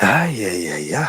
Ay, ay, ay, ay.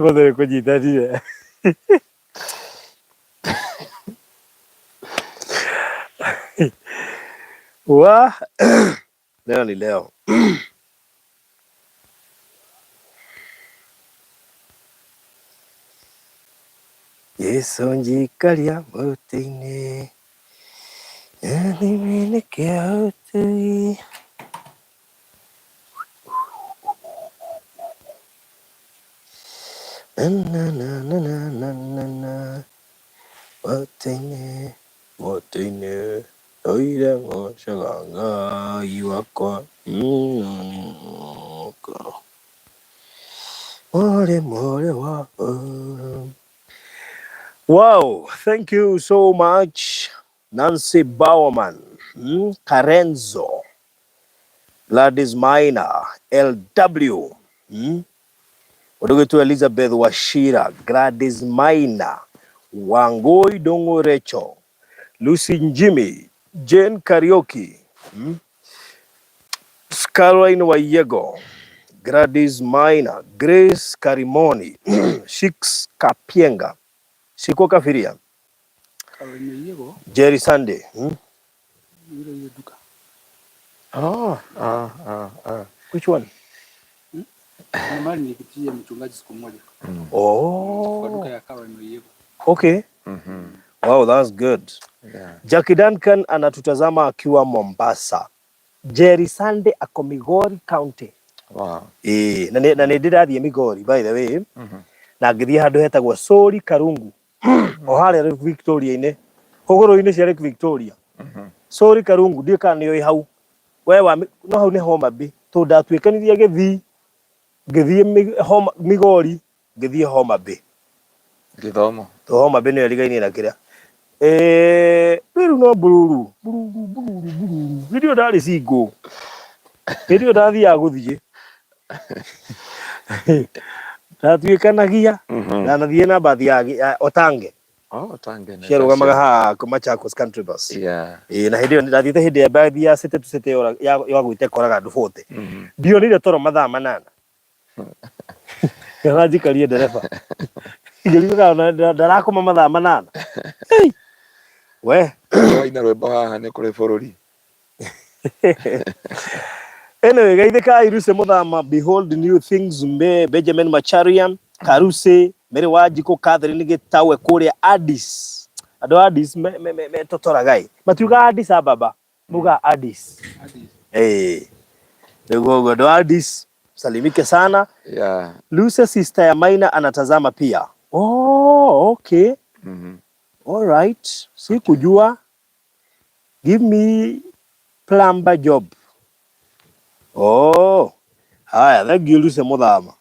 Wonire kũnyitanire. Wa leo ni leo. Yesu njikaria mũtĩ-inĩ, nĩmenekea ũtui. Mũtĩ-inĩ oire ngocaga Ngai wakwa. More wa. Wow, thank you so much, Nancy Bowerman, Karenzo, Gladys Maina, LW, Odogetu Elizabeth Washira, Gladys Maina, Wangoi Dongo Recho, Lucy Njimi, Jane Karaoke, Caroline Wayego, Gladys Maina, Grace Karimoni, Shix Kapienga, Siko Kafiria, Jerry Sunday. Which one? Oh. Okay. Wow, that's good. Yeah. Jackie Duncan anatutazama akiwa Mombasa. Jerry Sunday ako Migori County. Wow. Na nĩ ndĩrathiĩ Migori by the way. Na ngĩthiĩ handũ hetagwo Sori Karungu. O harĩa Victoria-inĩ. Hũgũrũ-inĩ cia Lake Victoria. Sori Karungu ndiĩ kana nĩ hau. We wa no hau nĩ Homa Bay. To ndatuĩkanirie ngĩthiĩ Migori, ngĩthiĩ Homa Bay. Gĩthomo. To Homa Bay nĩ ĩrigainie na kĩrĩa. Rĩu no bururu. Video ndarĩ single. Video ndathiaga gũthiĩ. Ndatuĩkanagia. Na nathiĩ na bathi ya Otange. Otange. Ciarũgamaga haha Machakos Country Bus. Yeah. Na hĩndĩ ĩyo ndathiĩte hĩndĩ ya bathi ya City to City ya gwĩte koraga Ndubote. Ndionire toro mathaa 8. Yanjikarie ndereba. Ngĩrĩuga ndarakoma mathaa 8. We. Waina rwĩmbo haha nĩ kũrĩ bũrũri. Anyway, gaithĩkai Ruse Mũthama, Behold New Things, Benjamin Macharian, Karuse, Mary Wanjiko, Catherine Gĩtawe kũrĩa Addis. Andũ Addis metotoragai. Matiuga Addis Ababa, muga Addis. Ndio andũ Addis, salimike sana. Yeah. Lucy sister ya Maina anatazama pia. Oh, okay. All right. Sikujua. Give me plumber job. Oh. Haya, thank you Lucy Mũthama.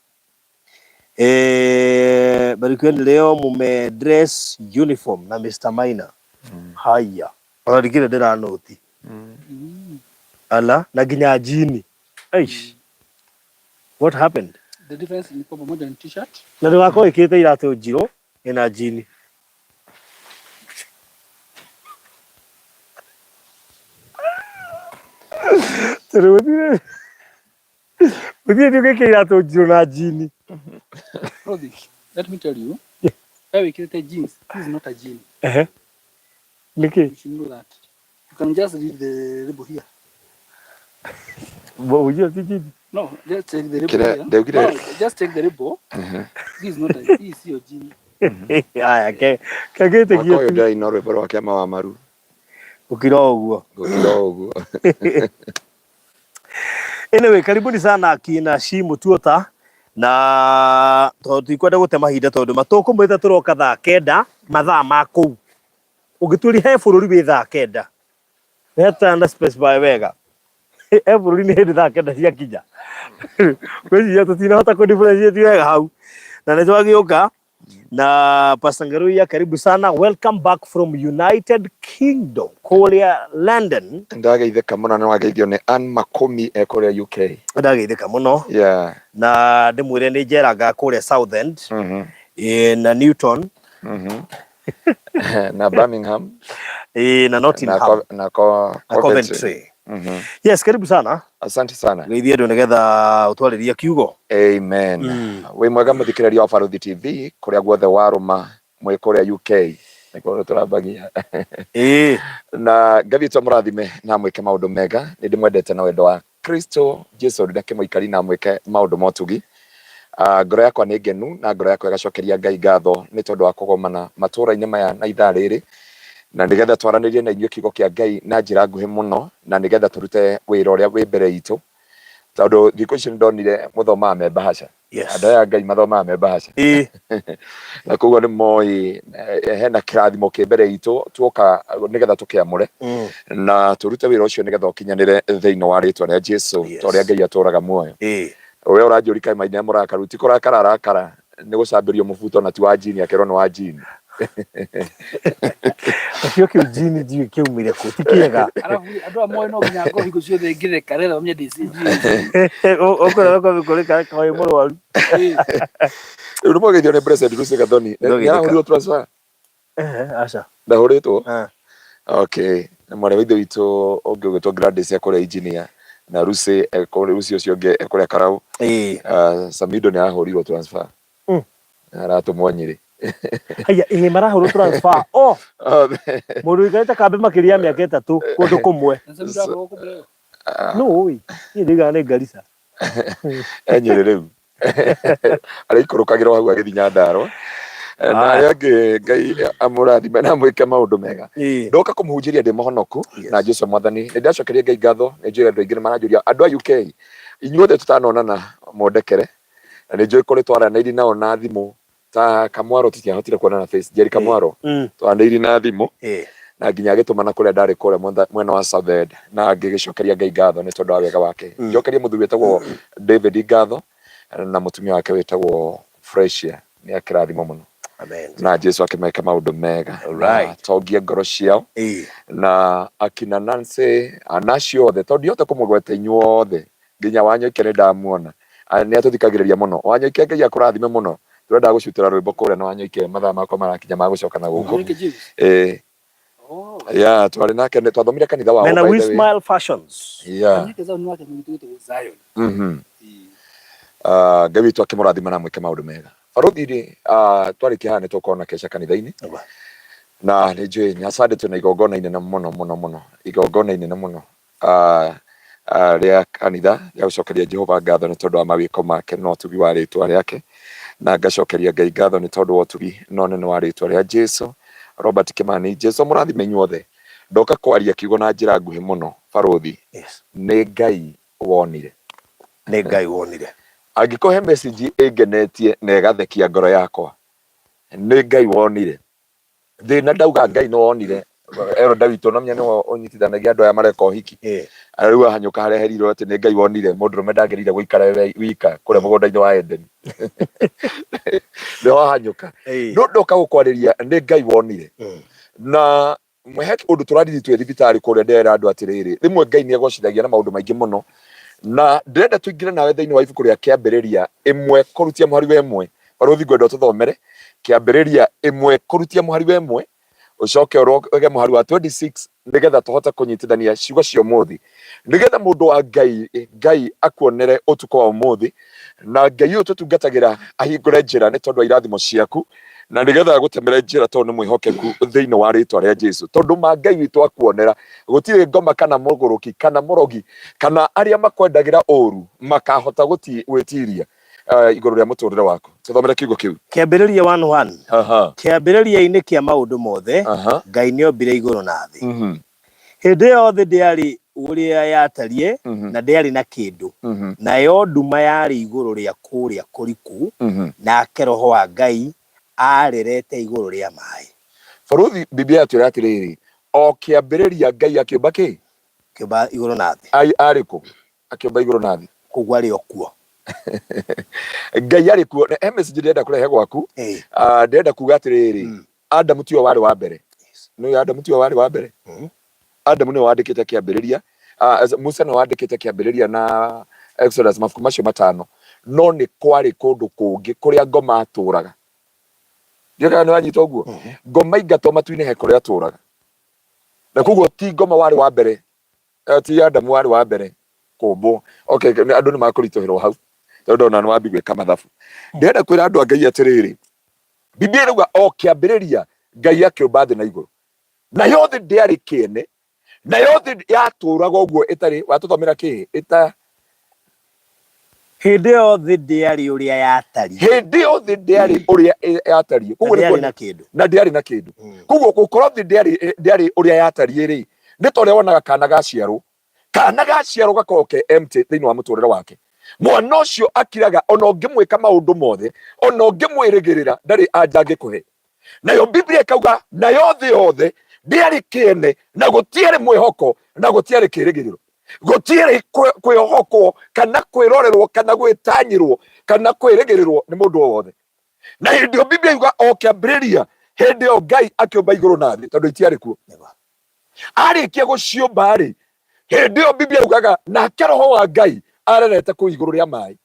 Barikweni leo mume dress uniform na Mr. Maina. Haya. Wanadikire ndĩra noti. Ala, na ginya jini. Eish. What happened? The difference in the modern t-shirt. Na ndĩrakorwo ĩkĩrĩte iratũ njirũ ĩna jini. Let me tell you. When we create jeans, this is not a jean. Okay. You should know that. You can just read the label here. What would you think? No, just take the label here. No, just take the label. This is not a, this is your jean. Okay. Kagete giyo. Wako yoda inoro pero wakema wa maru. Gukira uguo. Anyway, karibuni sana kina Shimu tuota na tutikwenda gute mahinda tondu matuku mwitha turoka thaa kenda mathaa ma kuu ugituri he bururi wi thaa kenda heta na specify wega he bururi ni hindi thaa kenda cia kinya kwezi tutinahota ku differentiate wega hau na nĩ twagĩũka na Pastor Ngaruya, karibu sana. Welcome back from United Kingdom kuria London. Ndageithĩka mũno nĩ wageithio nĩ Ann Makumi kuria UK. Ndageithĩka mũno. Yeah. Na ndĩmwĩre nĩ njeraga kuria Southend na Newton na Birmingham na Nottingham na Coventry. Yes, karibu sana. Asante sana. Geithia ndu nigetha utwaririe kiugo. Amen. We mwega muthikĩrĩria wa Prophetic TV kuria guothe waruma mwe kuria UK. Nĩkuo tũrambagia. Na ngavitwo mũrathime na mwĩke maũndũ mega. Nĩ ndĩmwendete na wendo wa Kristo Jesu rĩrĩa mũikari na mwĩke maũndũ motugi. Ngoro yakwa nĩ ngenu na ngoro yakwa ĩgacokeria Ngai ngatho nĩ tondũ wa kũgomana matũũra-inĩ maya na ithaa rĩrĩ. Na nigetha twaranĩrie na inyuĩ kiugo kĩa Ngai na njĩra nguhĩ mũno na nigetha tũrute wĩra ũrĩa wĩ mbere itũ tondũ thikũ ici ndonire mũthomaga me bahasha. Andũ aya Ngai mathomaga me bahasha. Na koguo nĩ moĩ hena kĩrathimo kĩ mbere itũ tuoka nigetha tũkĩamũre na tũrute wĩra ũcio nigetha ũkinyanĩre thĩinĩ wa rĩĩtwa rĩa Jesu torĩa Ngai atũraga muoyo. Ũrĩa ũranjũri kaima nĩ mũrakaru ti kũrakara arakara nĩ gũcambĩrio mũbuto na ti wa njini akerwo nĩ wa njini. Kio kiu jini jiu kiu mire ko tikiega Alafu andũ amwe no nginya ngo hingo ciothe ngireka rero mnye DC okora ko bikoreka kwa mũrwaru rĩu mũgeithio nĩ Blessed Lucy Gathoni nĩahũrirwo transfer aca ndahũrĩtwo okay mwarĩ wa ithe witũ ũngĩ ũgĩtwo Gladys akũrĩa engineer na Lucy ũcio ũngĩ akũrĩa Karau Samido nĩahũrirwo transfer aratũmwo Nyĩrĩ. Haya marahũrwo transfer mũndũ ikarĩte kambĩ makĩria mĩaka 3 kũndũ kũmwe no niĩ ndiga nĩ Garissa Nyĩrĩ rĩu arĩikũrũkagĩrwo hau agĩthiĩ Nyandarua na arĩa angĩ Ngai amũrathime na mwĩke maũndũ mega. Ndoka kũmũhunjĩria ndĩ mũhonoku na Jesũ Mwathani nĩ ndacokeria Ngai ngatho nĩ njũĩ andũ aingĩ nĩ maranjũria andũ a UK inyuothe tũtanonana mwendekere na nĩ njũĩ kũrĩ twaranĩirie nao na thimũ ta Kamwaro tutiahotire kuonana face Jerry Kamwaro twanĩirie na thimũ na nginya agĩtũmana kũrĩa ndarĩ kũrĩa mwena wa Southend na ngĩgĩcokeria Ngai ngatho nĩ tondũ wa wega wake. Njokerie mũthuri wĩtagwo David ngatho na mũtumia wake wĩtagwo Freshia nĩ akĩrathimo mũno. Na Jesu akĩmeka maũndũ mega tongie ngoro ciao na akina Nancy anaciothe tondũ yote kũmũgweta inyuothe nginya Wanyoike nĩ ndamuona nĩ atũthikagĩrĩria mũno. Wanyoike Ngai akũrathime mũno turenda gũcutĩra rwĩmbo kũrĩa na Wanyoike mathaa makwa marakinya ma gũcoka na gũkũ twarĩ nake nĩ twathomire kanitha wao Mena We Smile Fashions Ngai witũ akĩmũrathima na mwĩke maũndũ mega. Barothi twarĩkia haha nĩ tũkorwo keca kanitha-inĩ na nĩ njũĩ nĩ acandĩtwo na igongona inene mũno igongona inene mũno rĩa kanitha rĩa gũcokeria Jehova ngatho nĩ tondũ wa mawĩko make no ũtugi wa rĩĩtwa rĩake na ngacokeria Ngai ngatho nĩ tondũ wa ũtugi no nene wa rĩĩtwa rĩa Jesu. Robert Kimani Jesu mũrathime inyuothe ndoka kwaria kiugo na njĩra nguhĩ mũno barothi nĩ Ngai wonire angĩkũhe message ĩngenetie na ĩgathekia ngoro yakwa nĩ Ngai wonire thĩna ndauga Ngai nĩ wonire Eroda witũ no menya nĩ ũnyitithanagia andũ aya mareka ũhiki rĩu ahanyũka harĩa herirwo atĩ nĩ Ngai wonire mũndũrũme ndagĩrĩire gũikara wika kũrĩa mũgũnda-inĩ wa Edeni nĩ wahanyũka no ndoka gũkwarĩria nĩ Ngai wonire na mwehe ũndũ tũrathiĩ twĩ thibitarĩ kũrĩa ndera andũ atĩrĩrĩ rĩmwe Ngai nĩ egocithagia na maũndũ maingĩ mũno na ndĩrenda tũingĩre nawe thĩinĩ wa ibuku rĩa kĩambĩrĩria ĩmwe kũrutia mũhari wa ĩmwe barothi ngwenda tũthomere kĩambĩrĩria ĩmwe kũrutia mũhari wa ĩmwe ucoke ũroge mũhari wa 26 nigetha tũhote kũnyitithania ciugo cia ũmũthĩ nigetha mũndũ wa Ngai akuonere ũtukũ wa ũmũthĩ na Ngai ũyũ tũtungatagĩra ahingũre njĩra nĩ tondũ wa irathimo ciaku na nigetha gũtemere njĩra tondũ nĩ mwĩhokeku thĩinĩ wa rĩĩtwa rĩa Jesu tondũ ma Ngai witũ akuonera gũtirĩ ngoma kana mũgũrũki kana mũrogi kana arĩa makwendagĩra ũũru makahota gwĩtiria igũrũ rĩa mũtũrĩre waku. Tũthomere kiugo kĩu kĩambĩrĩria 1:1 kĩambĩrĩria-inĩ kĩa maũndũ mothe Ngai nĩombire igũrũ na thĩ hĩndĩ yothe ndĩarĩ uria yatarie na ndiari na kindu nayo nduma yari iguru ria kuria kuriku nake roho wa Ngai arerete iguru ria mai. Faruthi Biblia yatwira atiriri o kiambiriria Ngai akiumba ki kiumba iguru na thi ariku akiumba iguru na thi kugwa ri okuo Ngai ariku message ndenda kurehe gwaku ndenda kuga atiriri Adam tio wari wa mbere no Adam tio wari wa mbere Adam ni wandikite kiambiriria Musa ni wandikite kiambiriria na Exodus mafuku macio 5 no ni kwari kundu kungi kuria ngoma aturaga ndiga ni wanyita uguo ngoma ingato matu-ini he kuria aturaga na kuguo ti ngoma wari wa mbere ti Adam wari wa mbere kumbo okay andu ni makuritohirwo hau tondu ona ni wambi gwika mathabu ndenda kwira andu a Ngai atiriri Biblia iruga o kiambiriria Ngai akiumba thi na iguru na yothe ndiari kiene na yothe yaturaga uguo itari watuthomera ki ita hindi yothe ndiari uria yatari hindi yothe ndiari uria yatari kuguo ndiari na kindu na ndiari na kindu kuguo gukorwo thi ndiari uria yatari ri ni tore wonaga kana gaciarwo gakoke empty thiini wa muturire wake mwana ucio akiraga ona ungimwika maundu mothe ona ungimwirigirira ndari anja angikuhe nayo Biblia ikauga na yothe ndiari kiene na gutiere mwihoko na gutiere kirigiriro gutiere kwihokwo kana kwirorerwo kana gwitanyirwo kana kwirigirirwo ni mundu wothe na hindi Biblia iuga o kiambiriria hindi o Ngai akiumba iguru na thi tondu itiari kuo arikia guciumba ri hindi Biblia iugaga nake roho wa Ngai arerete ku iguru ria mai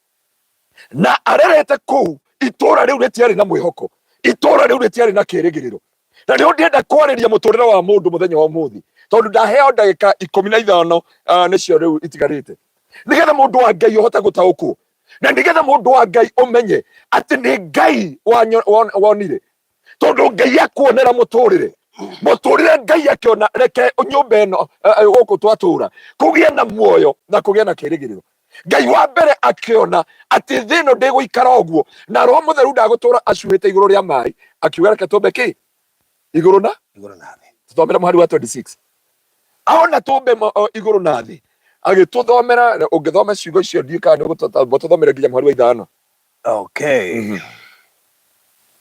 na arerete ku itura riu ritiari na mwihoko itura riu ritiari na kirigiriro na ndio ndienda kwariria muturire wa mundu muthenya wa umuthi tondu ndaheo ndagika 15 nicio riu itigarite nigetha mundu wa Ngai uhota gutaukwo na nigetha mundu wa Ngai umenye ati ni Ngai wonire tondu Ngai akuonera muturire Ngai akiona reke nyumba ino guku twatura kugie na muoyo na kugie na kirigiriro Ngai wa mbere akiona ati thino ndiguikara uguo na roho mutheru ndagutura acuhite iguru ria mai akiuga reke tumbe ki iguru na thi tuthomera muhari wa 26 aona tumbe iguru na thi agituthomera ungithoma ciugo icio ndika ni gututhomera nginya muhari wa 5 okay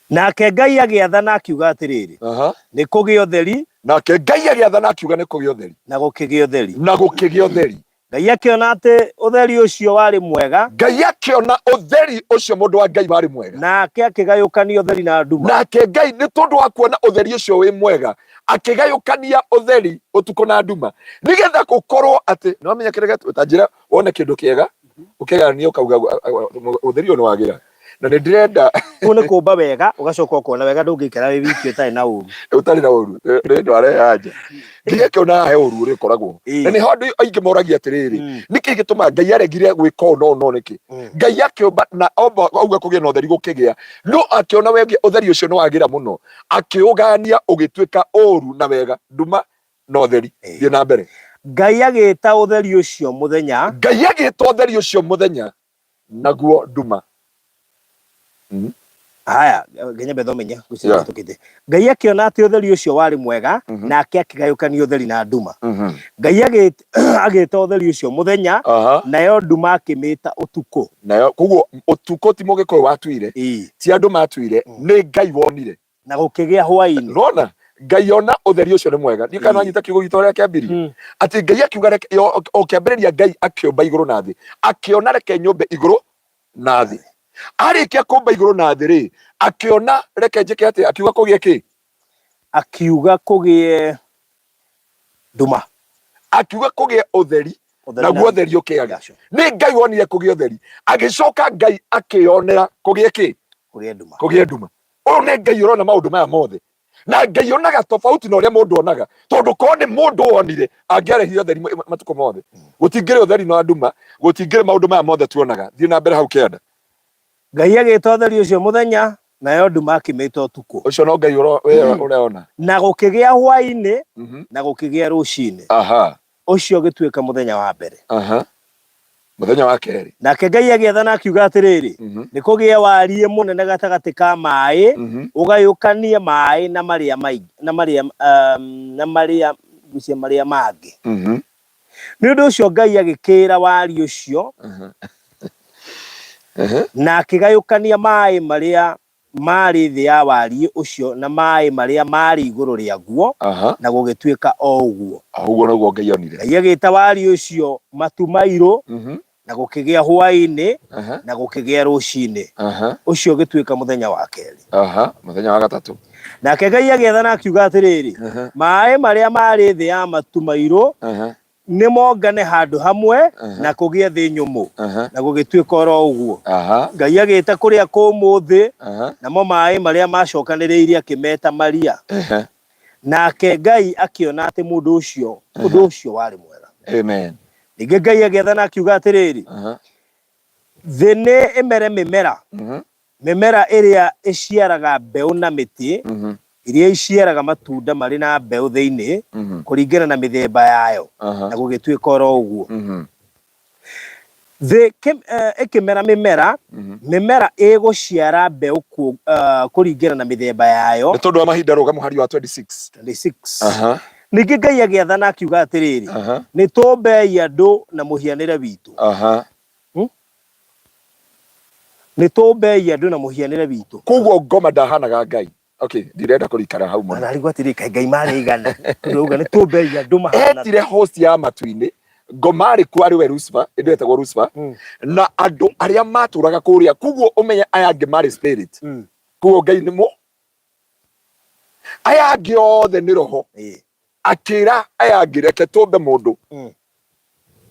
nake Ngai agiathana akiuga atiriri ni kugie utheri nake Ngai agiathana akiuga ni kugie utheri na gukigie utheri Ngai akiona ati utheri ucio wari mwega Ngai akiona utheri ucio mundu wa Ngai wari mwega nake akigayukania utheri na nduma nake Ngai ni tondu wa kuona utheri ucio wi mwega akigayukania utheri utuko na nduma nigetha gukorwo ati no menya kirega utanjira wone kindu kiega ukigania ukauga utheri ni wagira na ni ndirenda une kumba wega ugacoka ukona wega ndungikira wi wiki utari na uru ni ndware anja ngiye kiona he uru ri koragwo na ni hondu aingi moragia atiriri niki gituma Ngai aregire gwika no niki Ngai akiumba na auga kugia na utheri gukigia no akiona wege utheri ucio no wagira muno akiugania ugituika uru na wega nduma na utheri thie na mbere Ngai agita utheri ucio muthenya naguo nduma haya ngenya bethomenya gucira tukite Ngai akiona ati utheri ucio wari mwega nake akigayukania utheri na nduma Ngai agita utheri ucio muthenya nayo nduma akimita utuko nayo kuguo utuko ti mugiko watuire ti andu matuire ni Ngai wonire na gukigia hwaini rona Ngai ona utheri ucio ni mwega ni kana nyita kiugo gitoria kiambiri ati Ngai akiuga o kiambiriria Ngai akiumba iguru na thi akiona reke nyumbe iguru na thi arikia kumba iguru na thi ri akiona reke njike ati akiuga kugie ki akiuga kugie nduma akiuga kugie utheri naguo utheri ukiaga ni Ngai wonire kugie utheri agicoka Ngai akionera kugie ki kugie nduma o ne Ngai urona maundu maya mothe na Ngai onaga tofauti na uria mundu onaga tondu ko ni mundu wonire angiarehire utheri matuko mothe gutingire utheri na nduma gutingire maundu maya mothe tuonaga thie na mbere hau kenda Ngai agita utheri ucio muthenya nayo nduma akimita utuko ucio no Ngai ureona na gukigia hwaini na gukigia rucini ucio gituika muthenya wa mbere muthenya wa keri nake Ngai agiathana akiuga atiriri ni kugia warie munene gatagati ka mai ugayukanie mai na maria maingi na maria gucia maria mangi nĩ ũndũ ũcio Ngai agĩkĩra wari ũcio na akĩgayũkania maĩ marĩa marĩ thĩ ya wari ũcio na maĩ marĩa marĩ igũrũ rĩaguo na gũgĩtuĩka o ũguo. Ũguo nĩguo Ngai onire. Ngai agĩta wari ũcio matu mairũ na gũkĩgĩa hwaĩ-inĩ na gũkĩgĩa rũcinĩ. Ũcio ũgĩtuĩka mũthenya wa kerĩ. Mũthenya wa gatatũ. Nake Ngai agĩathana akiuga atĩrĩrĩ, maĩ marĩa marĩ thĩ ya matu mairũ nĩ mongane handũ hamwe na kũgĩe thĩ nyũmũ na gũgĩtuĩka oro ũguo. Ngai agĩta kũrĩa kũmũ thĩ namo maĩ marĩa macokanĩrĩirie akĩmeta maria. Nake Ngai akĩona atĩ ũndũ ũcio warĩ mwega. Amen. Ningĩ Ngai agĩathana akiuga atĩrĩrĩ, thĩ nĩ ĩmere mĩmera ĩrĩa ĩciaraga mbeũ na mĩtĩ iria iciaraga matunda marĩ na mbeũ thĩinĩ kũringana na mĩthemba yayo na gũgĩtuĩka oro ũguo. Thĩ ĩkĩmera mĩmera ĩgũciara mbeũ kũringana na mĩthemba yayo. Nĩ tondũ wa mahinda rũgamu hari wa 26. Ningĩ Ngai agĩathana akiuga atĩrĩrĩ, nĩ tũmbei andũ na mũhianĩre witũ. Nĩ tũmbei andũ na mũhianĩre witũ. Koguo ngoma ndahanaga Ngai. Okay, ndirenda kũrikara hau mũno. Na arigwa atĩrĩ Ngai marĩ igana. Ndauga nĩ tũmbei andũ mahana. Etire host ya matu-inĩ, ngoma arĩ kuo arĩ we Lucifer, ĩndĩ etagwo Lucifer, na andũ arĩa matũraga kũrĩa. Koguo ũmenye aya angĩ marĩ spirit. Koguo Ngai nĩ aya angĩ othe nĩ roho. Akĩra aya angĩ reke tũmbe mũndũ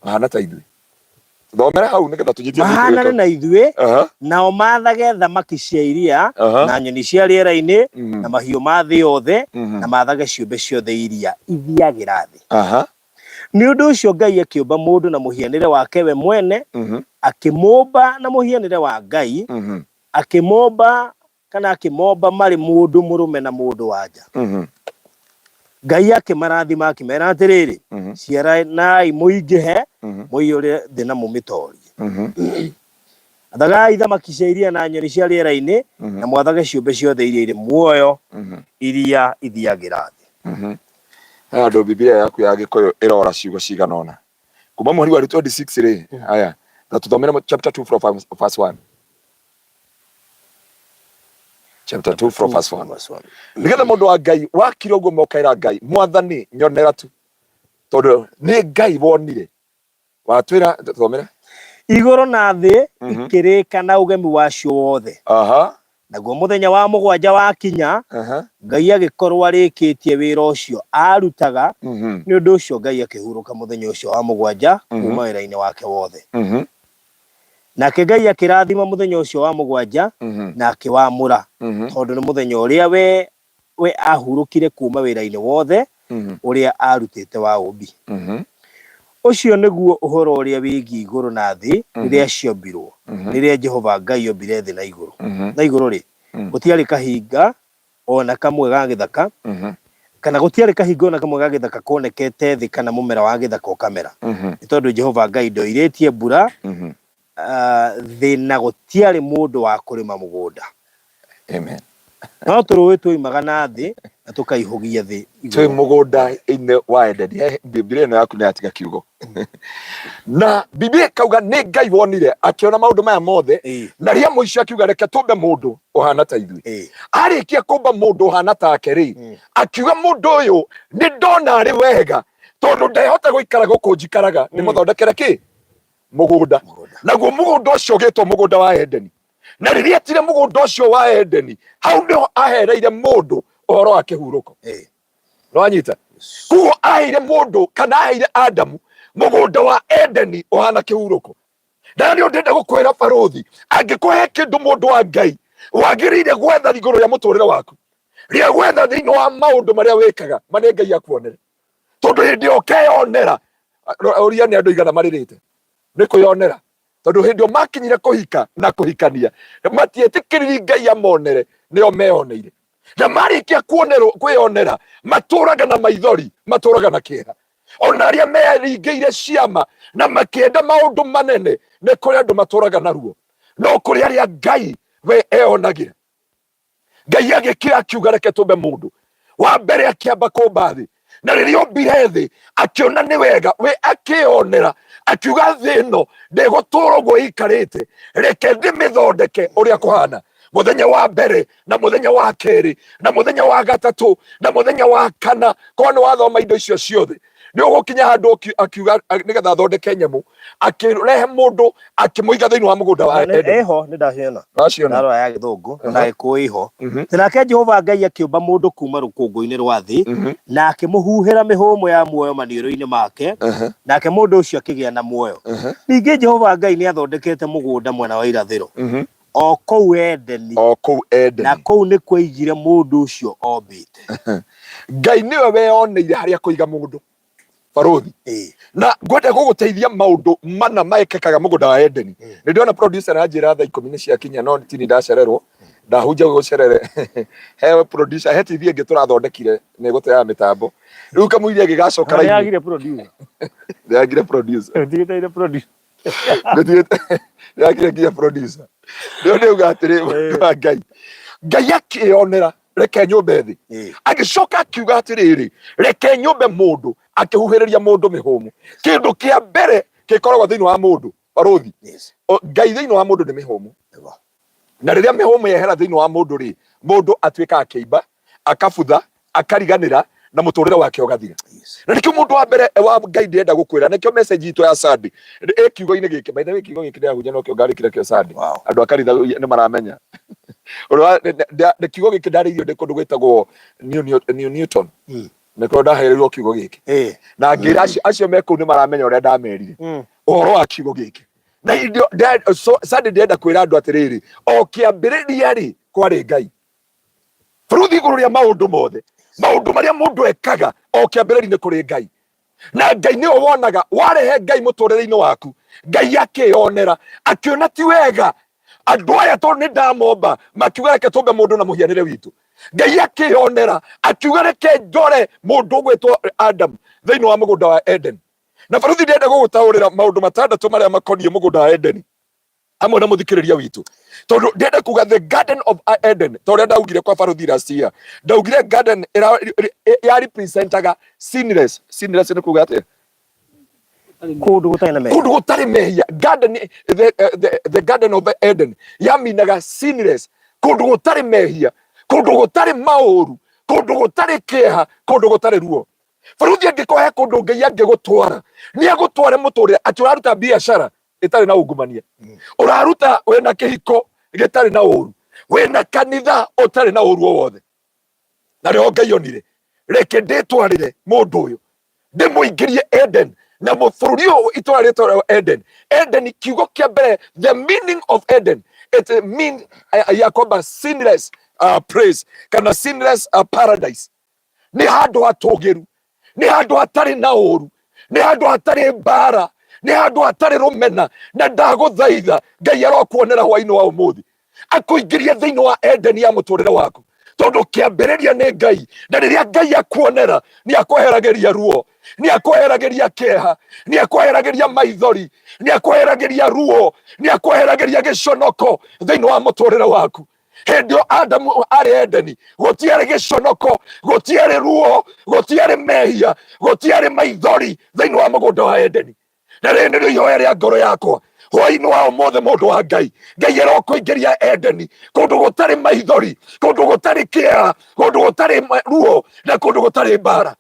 mahana ta ithuĩ. Thomera hau nĩgetha tũnyitie mahana na ithuĩ, nao mathage thamaki cia iria na nyoni cia rĩera-inĩ na mahiũ ma thĩ yothe na mathage ciũmbe ciothe iria ithiagĩra thĩ. Nĩ ũndũ ũcio Ngai akĩũmba mũndũ na mũhianĩre wake we mwene, akĩmũmba na mũhianĩre wa Ngai, akĩmũmba marĩ mũndũ mũrũme na mũndũ wa nja. Ngai akĩmarathima akĩmera atĩrĩrĩ, ciaranai mũingĩhe mũiyũre thĩ na mũmĩtorie. Athagai thamaki cia iria na nyoni cia rĩera-inĩ na mwathage ciũmbe ciothe iria irĩ muoyo iria ithiagĩra thĩ. Andũ Biblia yaku ya Gĩkũyũ ĩrora ciugo cigana ũna. Kuma mweri wa 26 rĩ, aya na tũthomere chapter 2 from verse 1. Chapter 2 from verse 1. Nĩgetha mũndũ wa Ngai wakire ũguo mokaĩra Ngai, Mwathani nyonera tu, tondũ nĩ Ngai wonire. Watwĩra tũthomere. Igũrũ na thĩ ikĩrĩka na ũgemu wacio wothe. Naguo mũthenya wa mũgwanja wakinya, Ngai agĩkorwo arĩkĩtie wĩra ũcio arutaga. Nĩ ũndũ ũcio Ngai akĩhurũka mũthenya ũcio wa mũgwanja kuma wĩra-inĩ wake wothe. Nake Ngai akĩrathima mũthenya ũcio wa mũgwanja na akĩwamũra, tondũ nĩ mũthenya ũrĩa we ahurũkire kuma wĩra-inĩ wothe ũrĩa arutĩte wa ũmbi. Ũcio nĩguo ũhoro ũrĩa wĩgiĩ igũrũ na thĩ rĩrĩa ciombirwo, rĩrĩa Jehova Ngai ombire thĩ na igũrũ. Na igũrũ rĩ, gũtiarĩ kahinga ona kamwe ga gĩthaka, kana gũtiarĩ kahinga ona kamwe ga gĩthaka konekete thĩ kana mũmera wa gĩthaka ũkamera. Nĩ tondũ Jehova Ngai ndoirĩtie mbura thĩ na gũtiarĩ mũndũ wa kũrĩma mũgũnda. Amen. No tũrũĩ twoimaga na thĩ na tũkaihũgia thĩ. Twĩ mũgũnda-inĩ wa Edeni. Biblia ĩno yaku nĩ yatiga kiugo. Na Biblia kauga nĩ Ngai wonire akĩona maũndũ maya mothe, na rĩa mũico akiuga reke tũmbe mũndũ ũhana ta ithuĩ. Arĩkia kũmba mũndũ ũhana take rĩ, akiuga mũndũ ũyũ nĩ ndona arĩ wega, tondũ ndehota gũikara gũkũ njikaraga, nĩ mũthondekere kĩ? Mũgũnda. Naguo mũgũnda ũcio ũgĩtwo mũgũnda wa Edeni. Na rĩrĩa etire mũgũnda ũcio wa Edeni, hau nĩho ahereire mũndũ ũhoro wa kĩhurũko. Nĩwanyita? Koguo aheire mũndũ kana aheire Adamu mũgũnda wa Edeni ũhana kĩhurũko. Na nĩ ndĩrenda gũkwĩra barũthi, angĩkũhe kĩndũ mũndũ wa Ngai, wagĩrĩire gwetha igũrũ rĩa mũtũrĩre waku, rĩa gwetha thĩinĩ wa maũndũ marĩa wĩkaga marĩa Ngai akuonere. Tondũ hĩndĩ ĩyo ũkeyonera, ũria nĩ andũ igana marĩrĩte nĩ kwĩyonera, tondũ hĩndĩ ĩyo makinyire kũhika na kũhikania matietĩkĩrire Ngai amonere, nĩo meyoneire. Na marĩkia kwĩyonera matũraga na maithori, matũraga na kĩeha. Ona arĩa meringĩire ciama na makĩenda maũndũ manene, nĩ kũrĩ andũ matũraga naruo, no kũrĩ arĩa Ngai we eyonagĩra. Ngai agĩkĩra akiuga reke tũmbe mũndũ. Wa mbere akĩamba kũmba thĩ, na riria ombire thi akiona ni wega we akionera akiuga thi no ndigutũra guo ikarite reke ndimithondeke uria kuhana muthenya wa mbere na muthenya wa keri na muthenya wa gatatu na muthenya wa kana kono wathoma indo icio ciothe ni ugukinya handu akiuga nigetha athondeke nyamu akirehe mundu akimuiga thiini wa mugunda wa Eden. Eho ni ndaciona ndarora ya githungu na ikuo iho nake Jehova Ngai akiumba mundu kuma rukungu-ini rwa thi na akimuhuhira mihumo ya muoyo maniũrũ-ini make nake mundu ucio akigia na muoyo. Ningĩ Jehova Ngai ni athondekete mugunda mwena wa irathĩro o kũu Edeni na kũu nĩ kũigire mundu ucio ombĩte. Ngai niwe weyoneire haria kuiga mundu barothi na ngwenda guguteithia maundu mana maekekaga mugunda wa Edeni. Ni ndiona producer anjira thaa 10 cia kinya no tini ndacererwo ndahunja gucerere he producer hetithie ngi turathondekire ni gutaya mitambo riu kamuiria gigacoka raini yagire producer yagire producer ndigitaire producer yagire gia producer ndio ugatire Ngai akionera reke nyumbe thi agicoka akiuga atiriri reke nyumbe mundu akihuhiriria mundu mihumu kindu kia mbere gikoragwo thiini wa mundu barothi Ngai thiini wa mundu ni mihumu na riria mihumu yehera thiini wa mundu ri mundu atuika akiimba akabutha akariganira na muturire wake ugathira na nikio mundu wa mbere wa Ngai ndienda gukwira nikio message ito ya Sunday kiugo-ini giki by the way kiugo giki ndiahunya no kio ngarikira kio Sunday andu akaritha ni maramenya ni kiugo giki ndaririo ndi kundu gwitagwo Newton niko ndaherirwo kiugo giki na ngira acio meku ni maramenya uria ndamerire uhoro wa kiugo giki na indio Sunday ndienda kwira andu atiriri o kiambiriria ri kwari Ngai buruthi iguru ria maundu mothe maundu maria mundu ekaga o kiambiriria ni kuri Ngai na Ngai ni wonaga warehe Ngai muturire-ini waku Ngai akionera akiona ti wega andu aya to ni ndamomba makiuga reke tumbe mundu na muhianire witu Ngai akionera akiuga reke njore mundu gwitwo Adam thiini wa mugunda wa Eden na baruthi ndienda gugutaurira maundu matandatu maria makonie mugunda wa Eden amwe na muthikiriria witu tondu ndienda kuga the garden of Eden to ria ndaugire kwa baruthi rastia ndaugire garden ya representaga sinless ni kuga atia kundu gutari mehia garden the garden of Eden yaminaga sinless kundu gutari mehia kundu gutari mauru kundu gutari kieha kundu gutari ruo baruthi angikohe kundu Ngai angigutwara ni agutware muturire ati uraruta biashara itari na ungumania uraruta wena kihiko gitari na uru wena kanitha utari na uru wothe na rio Ngai onire reke nditwarire mundu uyu ndimuingirie Eden na bururi uyu itwarire Eden kiugo kia mbere the meaning of Eden it means yakoba sinless praise kana sinless paradise ni handu hatugiru ni handu hatari na uru ni handu hatari mbara ni handu hatari rumena na ndaguthaitha Ngai arokuonera hwaini wa umuthi akuingirie thiini wa Eden ya muturire waku tondu kiambiriria ni Ngai na riria Ngai akuonera ni akweheragiria ruo ni akweheragiria kieha ni akweheragiria maithori ni akweheragiria ruo ni akweheragiria giconoko thiini wa muturire waku hendio Adamu ari Edeni gutiari giconoko gutiari ruo gutiari mehia gutiari maithori thiini wa mugunda wa Edeni na rĩrĩ nĩrĩo ihoya rĩa ngoro yakwa hwaĩ-inĩ wa ũmũthĩ mũndũ wa Ngai arokũingĩria Edeni kũndũ gũtarĩ maithori kũndũ gũtarĩ kĩeha kũndũ gũtarĩ ruo na kũndũ gũtarĩ mbara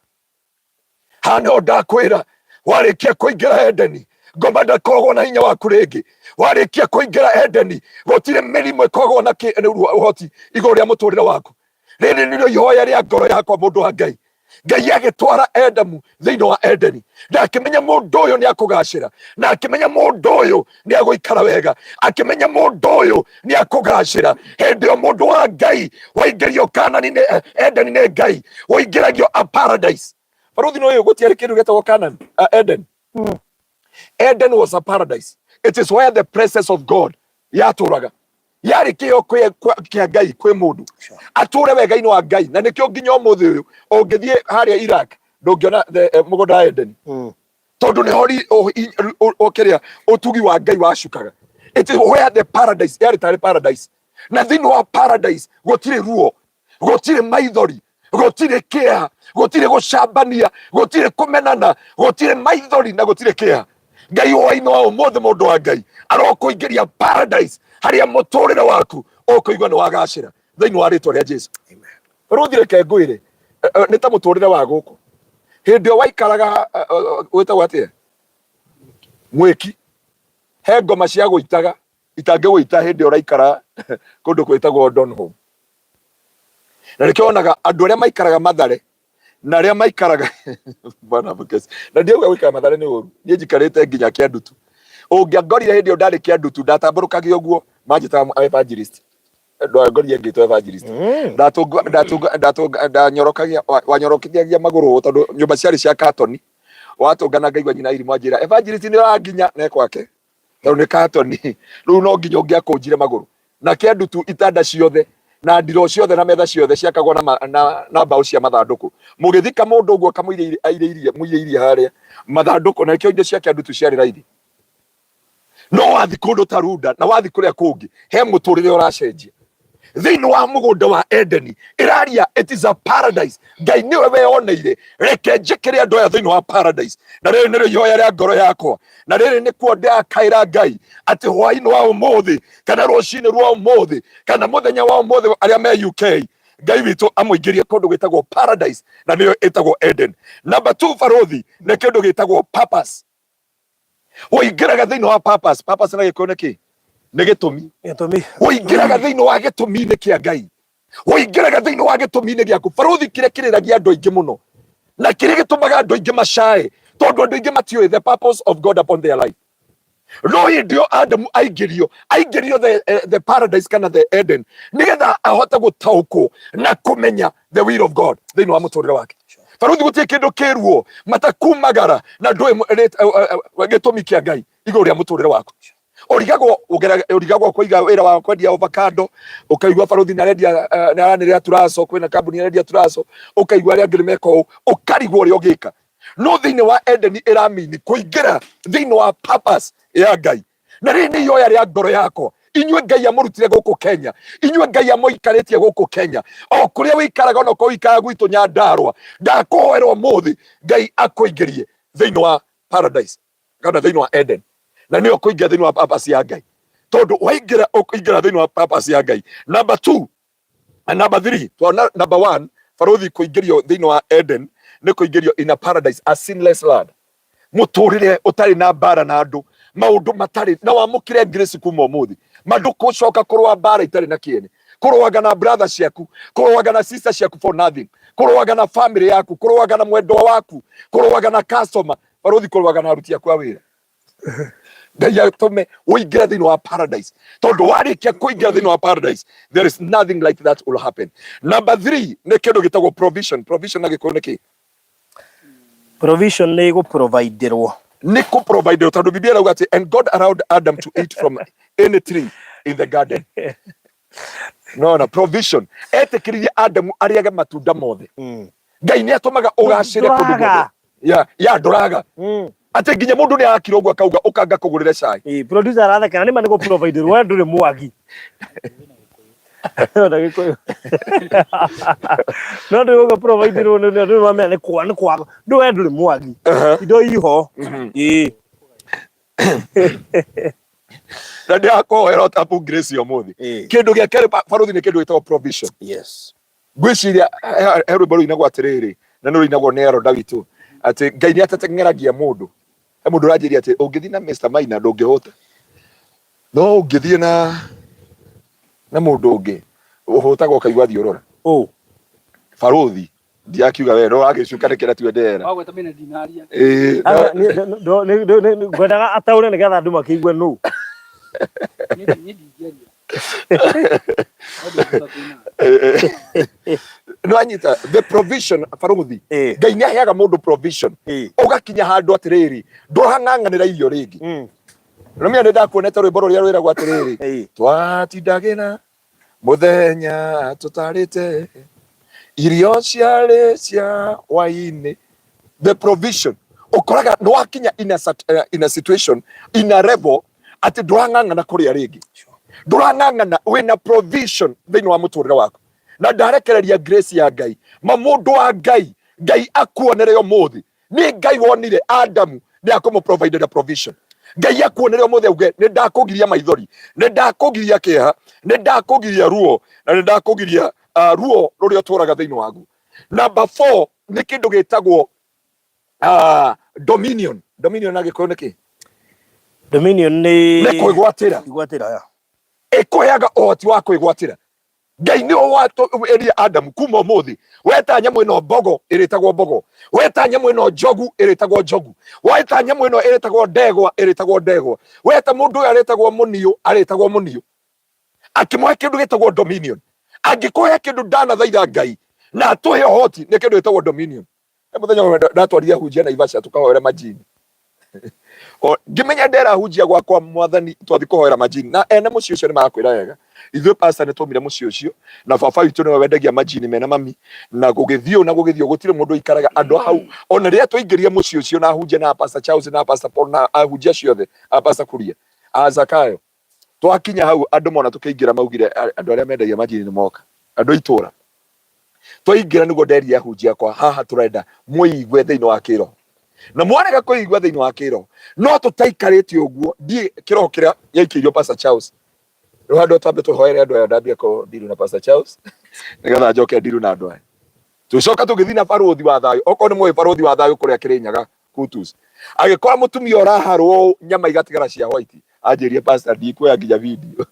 hano ndakwĩra warĩkia kũingĩra Edeni ngoma ndakoragwo na hinya waku rĩngĩ warĩkia kũingĩra Edeni gũtirĩ mĩrimũ ĩkoragwo na ũhoti igũrũ rĩa mũtũrĩre waku rĩrĩ nĩrĩo ihoya rĩa ngoro yakwa mũndũ wa Ngai Ngai agĩtwara Edamu thiini wa Edeni na akĩmenya mũndũ ũyũ nĩ akũgacĩra na akĩmenya mũndũ ũyũ nĩ agũikara wega akĩmenya mũndũ ũyũ nĩ akũgacĩra hĩndĩ ĩyo mũndũ wa Ngai waingĩrio Kanani Edeni nĩ Ngai waingĩragio a paradise baruthi no ũyũ gũtiarĩ kĩndũ gĩtagwo Canaan Eden Eden was a paradise it is where the presence of God yatũraga yari kio kia Ngai kwi mundu ature wega-ini wa Ngai na nikio nginya umuthi uyu ungithie haria Iraq ndungiona mugunda Eden tondu ni hori okiria utugi wa Ngai wacukaga it is where the paradise yari tari paradise na thiini wa paradise gutire ruo gutire maithori gutire kia, gutire gucambania, gutire kumenana, gutire maithori na gutire kia. Ngai waino wa umuthi mundu wa Ngai arokuingiria paradise haria muturire waku ukuigua ni wagacira thiini wa ritwa ria Jesu. Amen. Ruthire ke ngwire ni ta muturire wa guku hindi o waikaraga witagwo atia mwiki he ngoma cia guitaga itangiguita hindi o raikara kundu gwitagwo Donholm. Na nikionaga andu aria maikaraga Mathare na aria maikaraga bana bukesi na ndiuga gwikara Mathare ni uru nie njikarite nginya Kiandutu. Ungiangorire hindi o ndari Kiandutu ndatamburukagia uguo manjita evangelist ndangorire ngitwo evangelist ndanyorokagia wanyorokithagia maguru tondu nyumba ciari cia katoni watungana ngaigua nyina iri mwanjira evangelist ni ranginya na kwake tondu ni katoni riu no nginya ungiakunjire maguru na Kiandutu itanda ciothe na ndiro ciothe na metha ciothe ciakagwo na mbao cia mathanduku mugithika mundu uguo muireirie haria mathanduku na kio inde cia Kiandutu ciari raithi. No wathi kundu tarunda na wathi kuria kungi he muturire uracenjia thiini wa mugunda wa Edeni iraria it is a paradise. Ngai niwe weoneire reke njikire andu aya thiini wa paradise na riri ni rihoya ria ngoro yakwa na riri ni kuo ndakaira Ngai ati hwaini wa umuthi kana rucini rwa umuthi kana muthenya wa umuthi aria me UK Ngai witu amuingirie kundu gwitagwo paradise na niyo itagwo Eden. Number 2 barothi ni kindu gitagwo purpose. Woingiraga thiini wa purpose. Purpose na gikuo niki ni gitumi. Woingiraga thiini wa gitumi-ini kia Ngai. Woingiraga thiini wa gitumi-ini giaku. Barothi kiria kiriragia andu aingi muno na kiria gitumaga andu aingi macae tondu andu aingi matioi the purpose of God upon their life. No hindio Adamu aingirio the paradise kana the Eden nigetha ahote gutauko na kumenya the will of God thiini wa muturire wake. Barothi gutie kindu kiruo matakumagara na ndui gitumi kia Ngai iguru ria muturire waku. Urigagwo kuiga wira wa kwendia avocado ukaigua barothi narendia turaso kwina kambuni narendia turaso ukaigua aria angĩ meko ukarigwo ria ugika. No thiini wa Eden iramini kuingira thiini wa purpose ya Ngai na rini yoya ria ngoro yako inywe Ngai amurutire guku Kenya inywe Ngai amuikaritie guku Kenya o kuria wikaraga no ko wikaraga gwitu Nyandarua ndakuhoerwo muthi Ngai akuingirie thiini wa paradise kana thiini wa Eden na niyo kuingira thiini wa purpose ya Ngai tondu waingira ukuingira thiini wa purpose ya Ngai. Number 2 and number 3 to number 1 barothi kuingirio thiini wa Eden ni kuingirio in a paradise a sinless land muturire utari na bara na andu maundu matari na wamukire grace kuma umuthi mandu kucoka kurwa bara itari na kiene kurwaga na brother ciaku kurwaga na sister ciaku for nothing kurwaga na family yaku kurwaga na mwendwa waku kurwaga na customer barothi kurwaga na aruti yaku a wira. Ngai atume uingira thiini wa paradise tondu warikia kuingira thiini wa paradise there is nothing like that will happen. Number 3 ni kindu gitagwo provision. Provision na gikuo niki provision ni guproviderwo ni kuproviderwo tondu Biblia irauga ati and God allowed Adam to eat from any tree in the garden. No provision etikiririe Adamu ariage matunda mothe. Ngai ni atumaga ugacire kundu guothe ya nduraga ati nginya mundu ni akira uguo akauga ukanga kugurire cai. Producer arathekana ni mani guproviderwo we nduri mwagi no nduri guproviderwo ni nduri wamenya ni kwa ndu we nduri mwagi indo iho na ndia koherwo tapu grace yo muthi kindu gia kere barothi ni kindu gitagwo provision. Yes gwiciria heru baru inagwo atiriri na nuri inagwo nero Dawitu ati Ngai ni atatengeragia mundu mundu rajiria ati ungithi na Mr. Maina ndungihota no ungithi na mundu ungi uhotagwo kaigwa thiorora barothi ndiakiuga we no agicuka kira tuendera wagweta mena dinaria ngwendaga ataure nigetha andu makigwe no no anyita the provision barothi Ngai ni aheaga mundu provision ugakinya handu atiriri nduhang'ang'anira irio ringi no mimi ndenda kuoneta rwimbo ruria rwiragwo atiriri twatindagina muthenya tutarite irio ciarĩ cia waini. The provision ukoraga no wakinya in a situation in a level ati ndurang'ang'ana kuria ringi ndurang'ang'ana wina provision thiini wa muturire waku na ndarekereria grace ya Ngai mamundu wa Ngai akuonere umuthi ni Ngai wonire Adamu ni akomo provide the provision. Ngai akuonere umuthi auge ni ndakugiria maithori, ni ndakugiria kieha, ni ndakugiria ruo, na ni ndakugiria ruo ruria turaga thiini wagu. Number 4 ni kindu gitagwo dominion. Dominion na gikuyu niki? Dominion ni kwigwatira. Kwigwatira ya. Ikuheaga uhoti wa kwigwatira. Ngai ni wato eria Adamu kuma umuthi weta nyamu ino mbogo iritagwo mbogo, weta nyamu ino jogu iritagwo jogu, weta nyamu ino iritagwo ndegwa iritagwo ndegwa, weta mundu aritagwo munio aritagwo munio. Akimwe kindu gitagwo dominion. Angikuhe kindu ndana thaitha Ngai na atuhe uhoti ni kindu gitagwo dominion. Muthenya ndatwarithia hunjia na Ivasha tukahoera majini. Ngimenya ndera hunjia gwakwa mwathani twathi kuhoera majini na ene muci ucio ni makwira wega. Ithuĩ pastor nĩtwaumire mũciĩ ũcio na baba witũ nĩwe wendagia majini mena mami na gũgĩthiũ gũtirĩ mũndũ ikaraga andũ hau. Ona rĩrĩa twaingĩrire mũciĩ ũcio na hunjia na pastor Charles na pastor Paul na ahunjia ciothe pastor Kuria Zakayo, twakinya hau andũ mona tũkĩingĩra maugire andũ arĩa mendagia majini nĩ moka. Andũ itũra twaingĩra nĩguo nderia ahunjia kwa haha tũrenda mũigwe thĩinĩ wa kĩroho na mwarega kũigwa thĩinĩ wa kĩroho no tũtaikarĩte ũguo. Ndiĩ kĩroho kĩrĩa yaikĩirio pastor Charles Rohado tabe to hoere ando ya ndambia ko diru na pastor Charles nigetha njoke diru na andu aya tucoka tugithii na barothi wa thayo oko ni mwe barothi wa thayo kuria Kirinyaga Kutus agikora mutumia oraharwo nyama igatigara cia white anjirie pastor ndikwoya nginya video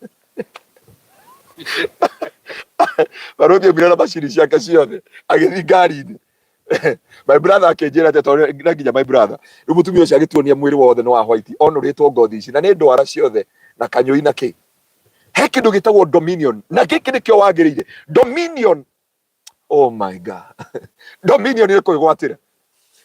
barothi mbira na bashiri ciake ciothe agithi ngari-ini my brother akenjira ate to nginya my brother riu mutumia ucio agituonia mwiri wothe no wa white onoritwo ngothi ici na ni ndwara ciothe na kanyui na ki he kindu gitagwo dominion na giki nikio wagirire dominion. Oh my God. Dominion ni kwigwatira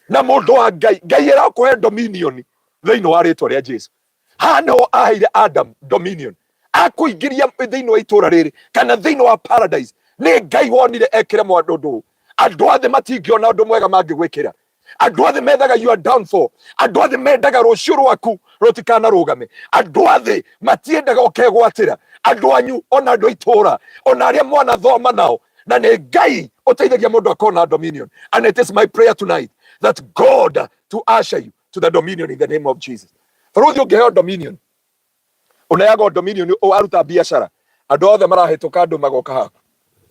na mundu wa Ngai era kuhe dominion thiini wa ritwa ria Jesu. Hano aheire Adam dominion akuingiria thiini wa itura riri kana thiini wa paradise. Ni Ngai wonire ekire mwandu andu athe matingiona undu mwega mangigwikira. Andu athe methaga you are downfall. Andu athe mendaga rucio rwaku rutikana rugame. Andu athe matiendaga ukegwatira. Andu anyu ona andu itura ona aria mwana thoma nao na ni Ngai uteithagia mundu akona dominion. And it is my prayer tonight that God to usher you to the dominion in the name of Jesus. Faruthi ungeheo dominion unayaga dominion o aruta biashara andu othe marahituka andu magoka haku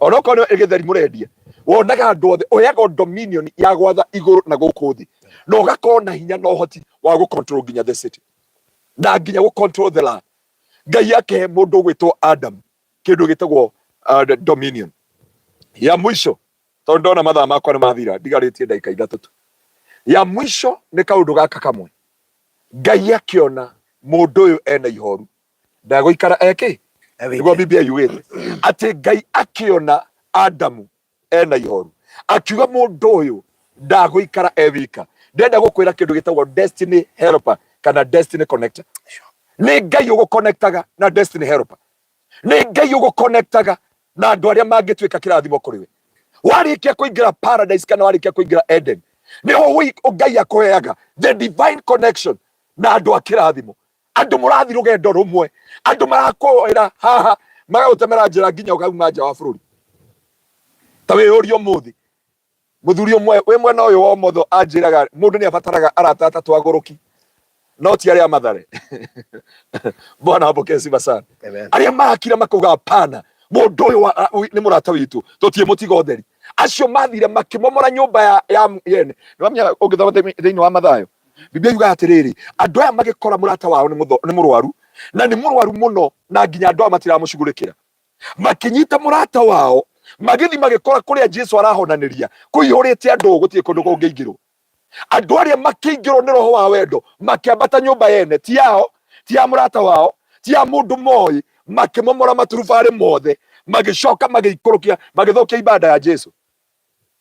ona kono igitheri murendia wonaga andu othe uyaga dominion ya gwatha iguru na guku thi no gakona hinya no hoti wa gu control nginya the city na nginya gu control the land. Ngai yake mundu gwitwo Adam kindu gitagwo dominion. Ya mwisho tondu ndona mathaa makwa ni mathira ndigaritie ndagika 3 tu. Ya mwisho ni kaundu gaka kamwe. Ngai akiona mundu uyu ena ihoru ndaguikara eki niguo Biblia yugite ati Ngai akiona Adamu ena ihoru akiuga mundu uyu ndaguikara ewika. Ndenda gukwira kindu gitagwo destiny helper kana destiny connector. Ni Ngai uguconnectaga na destiny helper. Ni Ngai uguconnectaga na andu aria mangitwika kirathimo kuriwe. Warikia kuingira paradise kana warikia kuingira Eden ni ho Ngai akuheaga the divine connection na andu akirathimo. Andu murathi rugendo rumwe, andu marakwira haha magagutemera njira nginya ugauma nja wa bururi. Ta wiurio muthi muthuri umwe we mwena uyu wa motho anjiraga mundu ni abataraga arata atatu aguruki no ti aria mathare. Bwana apokee sifa sana. Aria makira makuga pana mundu uyu ni murata witu tutie mutigo theri acio mathire makimomora nyumba ya yene nwamya ugithoma thiini wa Mathayo. Biblia yuga atiriri andu aya magikora murata wao ni murwaru na ni murwaru muno na nginya andu matiramucugurikira makinyita murata wao magithi magikora kuria Jesu arahonaniria kuihurite andu gutie kundu kungeingirwo. Andu aria makiingirwo ni roho wa wendo makiambata nyumba yene ti yao ti ya murata wao ti ya mundu moi makimomora maturubari mothe magicoka magikurukia magithokia ibada ya Jesu.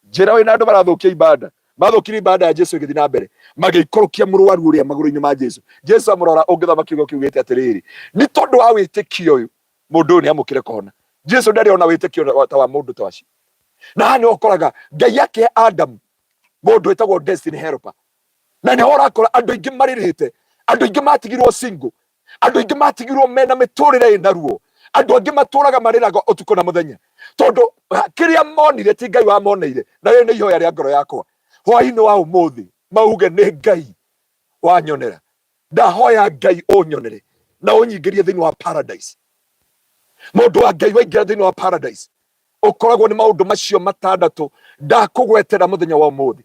Njira we na andu barathokia ibada mathokiri ibada ya Jesu igithi na mbere magikurukia murwaru uria maguru-ini ma Jesu. Jesu amurora ungithoma kiugo kiugite atiriri ni tondu wa witikio uyu mundu ni amukire kona. Jesu ndari ona witikio ta wa mundu ta wacio na hani okoraga Ngai yake Adam mundu etagwo destiny helper na ni hora akora andu ingi maririte andu ingi matigirwo single andu ingi matigirwo mena miturire ina ruo andu ingi maturaga mariraga utuko na muthenya tondu kiria monire ti Ngai wa moneire, na rĩrĩ nĩ ihoya rĩa ngoro yakwa hwaĩ-inĩ wa ũmũthĩ mauge nĩ Ngai wanyonera. Ndahoya Ngai ũnyonere na ũnyingĩrie thĩinĩ wa paradise. Mũndũ wa Ngai waingĩra thĩinĩ wa paradise ũkoragwo nĩ maũndũ macio matandatũ ndakũgwetera mũthenya wa ũmũthĩ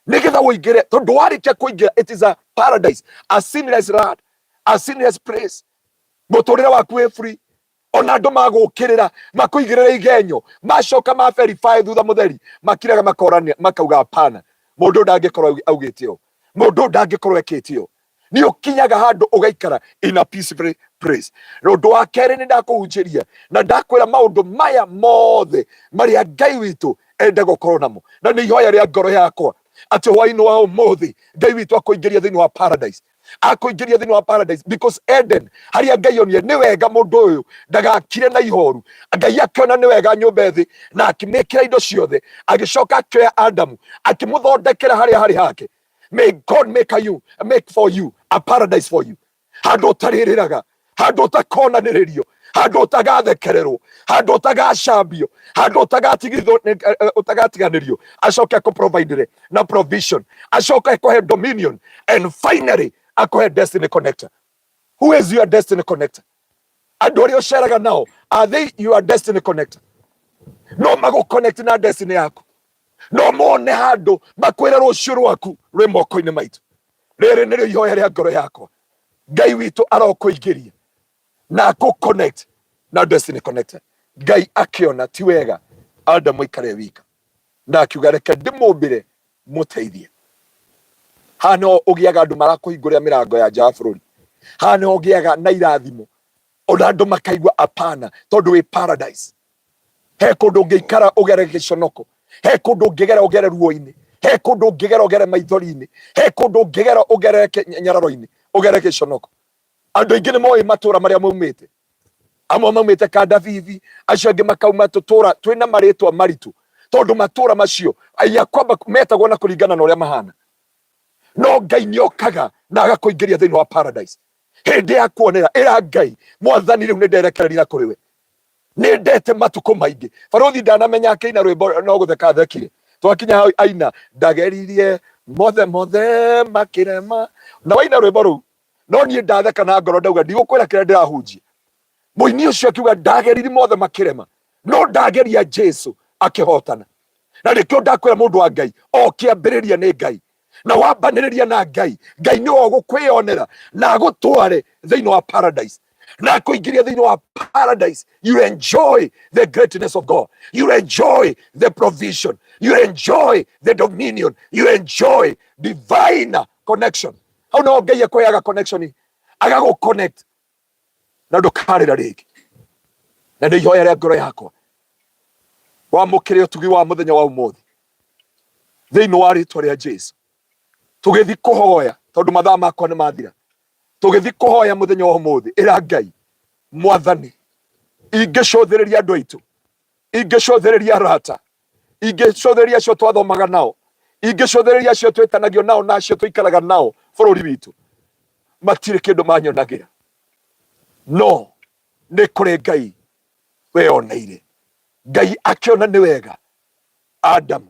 nĩgetha ũingĩre, tondu warĩkia kũingĩra, it is a paradise, a sinless land, a sinless place. Mũtũrĩre waku wĩ free, ona andũ magũkĩrĩra makũigĩrĩra igenyo macoka ma verify thutha mũtheri makiraga makorania makauga hapana, mũndũ ndangĩkorwo augĩte ũũ, mũndũ ndangĩkorwo ekĩte ũũ. Nĩ ũkinyaga handũ ũgaikara in a peaceful place. Ũndũ wa kerĩ nĩ ndakũhunjĩria na ndakwĩra maũndũ maya mothe marĩa Ngai witũ enda gũkorwo namo, na nĩ ihoya rĩa ngoro yakwa atĩ hwaĩ-inĩ wa ũmũthĩ Ngai witũ akũingĩria thĩinĩ wa paradise, akũingĩria thĩinĩ wa paradise, because Eden harĩa Ngai onire nĩ wega mũndũ ũyũ ndagakire na ihoru. Ngai akĩona nĩ wega nyũmba thĩ na akĩmĩkĩra indo ciothe, agĩcoka akĩoya Adamu akĩmũthondekera harĩa harĩ hake. May God make for you a paradise for you, handũ ũtarĩrĩraga, handũ ũtakonanĩrĩrio, handũ ũtagathekererwo, handũ ũtagacambio, handũ ũtagatiganĩrio. Acoke akũprovidere na provision, acoke akũhe dominion, and finally akũhe destiny connector. Who is your destiny connector? Andũ arĩa ũceraga nao, are they your destiny connector? No magũconnect na destiny yaku, no mone handũ makwĩre rũciũ rwaku rwĩ moko-inĩ maitũ. Rĩrĩ nĩrĩo ihoya rĩa ngoro yakwa. Ngai witũ arokũingĩria na akũconnect na destiny connector. Ngai akĩona ti wega Adamu aikare wika na akiuga reke ndĩmũmbĩre mũteithie. Hano ũgĩaga andũ marakũhingũrĩra mĩrango ya nja wa bũrũri, hano ũgĩaga na irathimo, ona andũ makaigua apana tondũ wĩ paradise. He kũndũ ũngĩikara ũgere gĩconoko, he kũndũ ũngĩgera ũgere ruo-inĩ, he kũndũ ũngĩgera ũgere maithori-inĩ, he kũndũ ũngĩgera ũgere nyararo-inĩ, ũgere gĩconoko. Andũ aingĩ nĩ moĩ matũra marĩa maumĩte, amwe maumĩte Kandabibi, acio angĩ makauma tũtũra twĩna marĩtwa maritũ, tondũ matũra macio ya kwamba metagwo na kũringana na ũrĩa mahana. No Ngai nĩokaga na agakũingĩria thĩinĩ wa paradise. Hĩndĩ ya kuonera ĩra Ngai, Mwathani rĩu nĩ nderekereria kũrĩ we, nĩ ndete matukũ maingĩ. Barothi ndanamenya akĩina rwĩmbo no gũtheka thekire, twakinya hau aina ndageririe mothe makĩrema, na waina rwĩmbo rũu no niĩ ndatheka na ngoro ndauga ndigũkwĩra kĩrĩa ndĩrahunjia. Mũini ũcio akiuga ndageririe mothe makĩrema, no ndageria Jesu akĩhotana. Na nĩkĩo ndakwĩra mũndũ wa Ngai, o kĩambĩrĩria nĩ Ngai, na wambanĩrĩria na Ngai, Ngai nĩwe ũgũkwĩonera na agũtware thĩinĩ wa paradise, na akũingĩria thĩinĩ wa paradise. You enjoy the greatness of God, you enjoy the provision, you enjoy the dominion, you enjoy divine connection. Hau no Ngai akũheaga connection, agagũconnect na ndũkarĩra rĩngĩ. Na nĩ ihoya rĩa ngoro yakwa wamũkĩre ũtugi wa mũthenya wa ũmũthĩ thĩinĩ wa rĩtwa rĩa Jesu. Tũgĩthi kũhoya tondũ mathaa makwa nĩ mathira, tũgĩthi kũhoya mũthenya wa ũmũthĩ ĩra Ngai, Mwathani, ingĩcũthĩrĩria andũ aitũ, ingĩcũthĩrĩria arata, ingĩcũthĩrĩria acio twathomaga nao, ingĩcũthĩrĩria acio twĩtanagio nao na acio tũikaraga nao bũrũri witũ, matirĩ kĩndũ manyonagĩra. No nĩ kũrĩ Ngai weyoneire. Ngai akĩona nĩ wega Adamu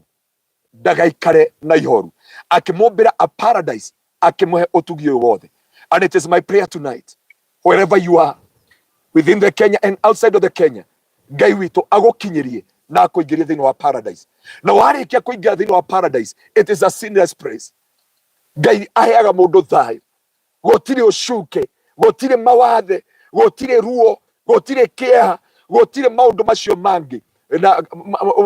ndagaikare na ihoru, akĩmũmbĩra a paradise, akĩmũhe ũtugi ũyũ wothe. And it is my prayer tonight, wherever you are, within the Kenya and outside of the Kenya, Ngai witũ agũkinyĩrie na akũingĩrie thĩinĩ wa paradise. Na warĩkia kũingĩra thĩinĩ wa paradise, it is a sinless place. Ngai aheaga mũndũ thayũ, gũtirĩ ũcuke, gũtirĩ mawathe, gũtirĩ ruo, gũtirĩ kĩeha, gũtirĩ maũndũ macio mangĩ na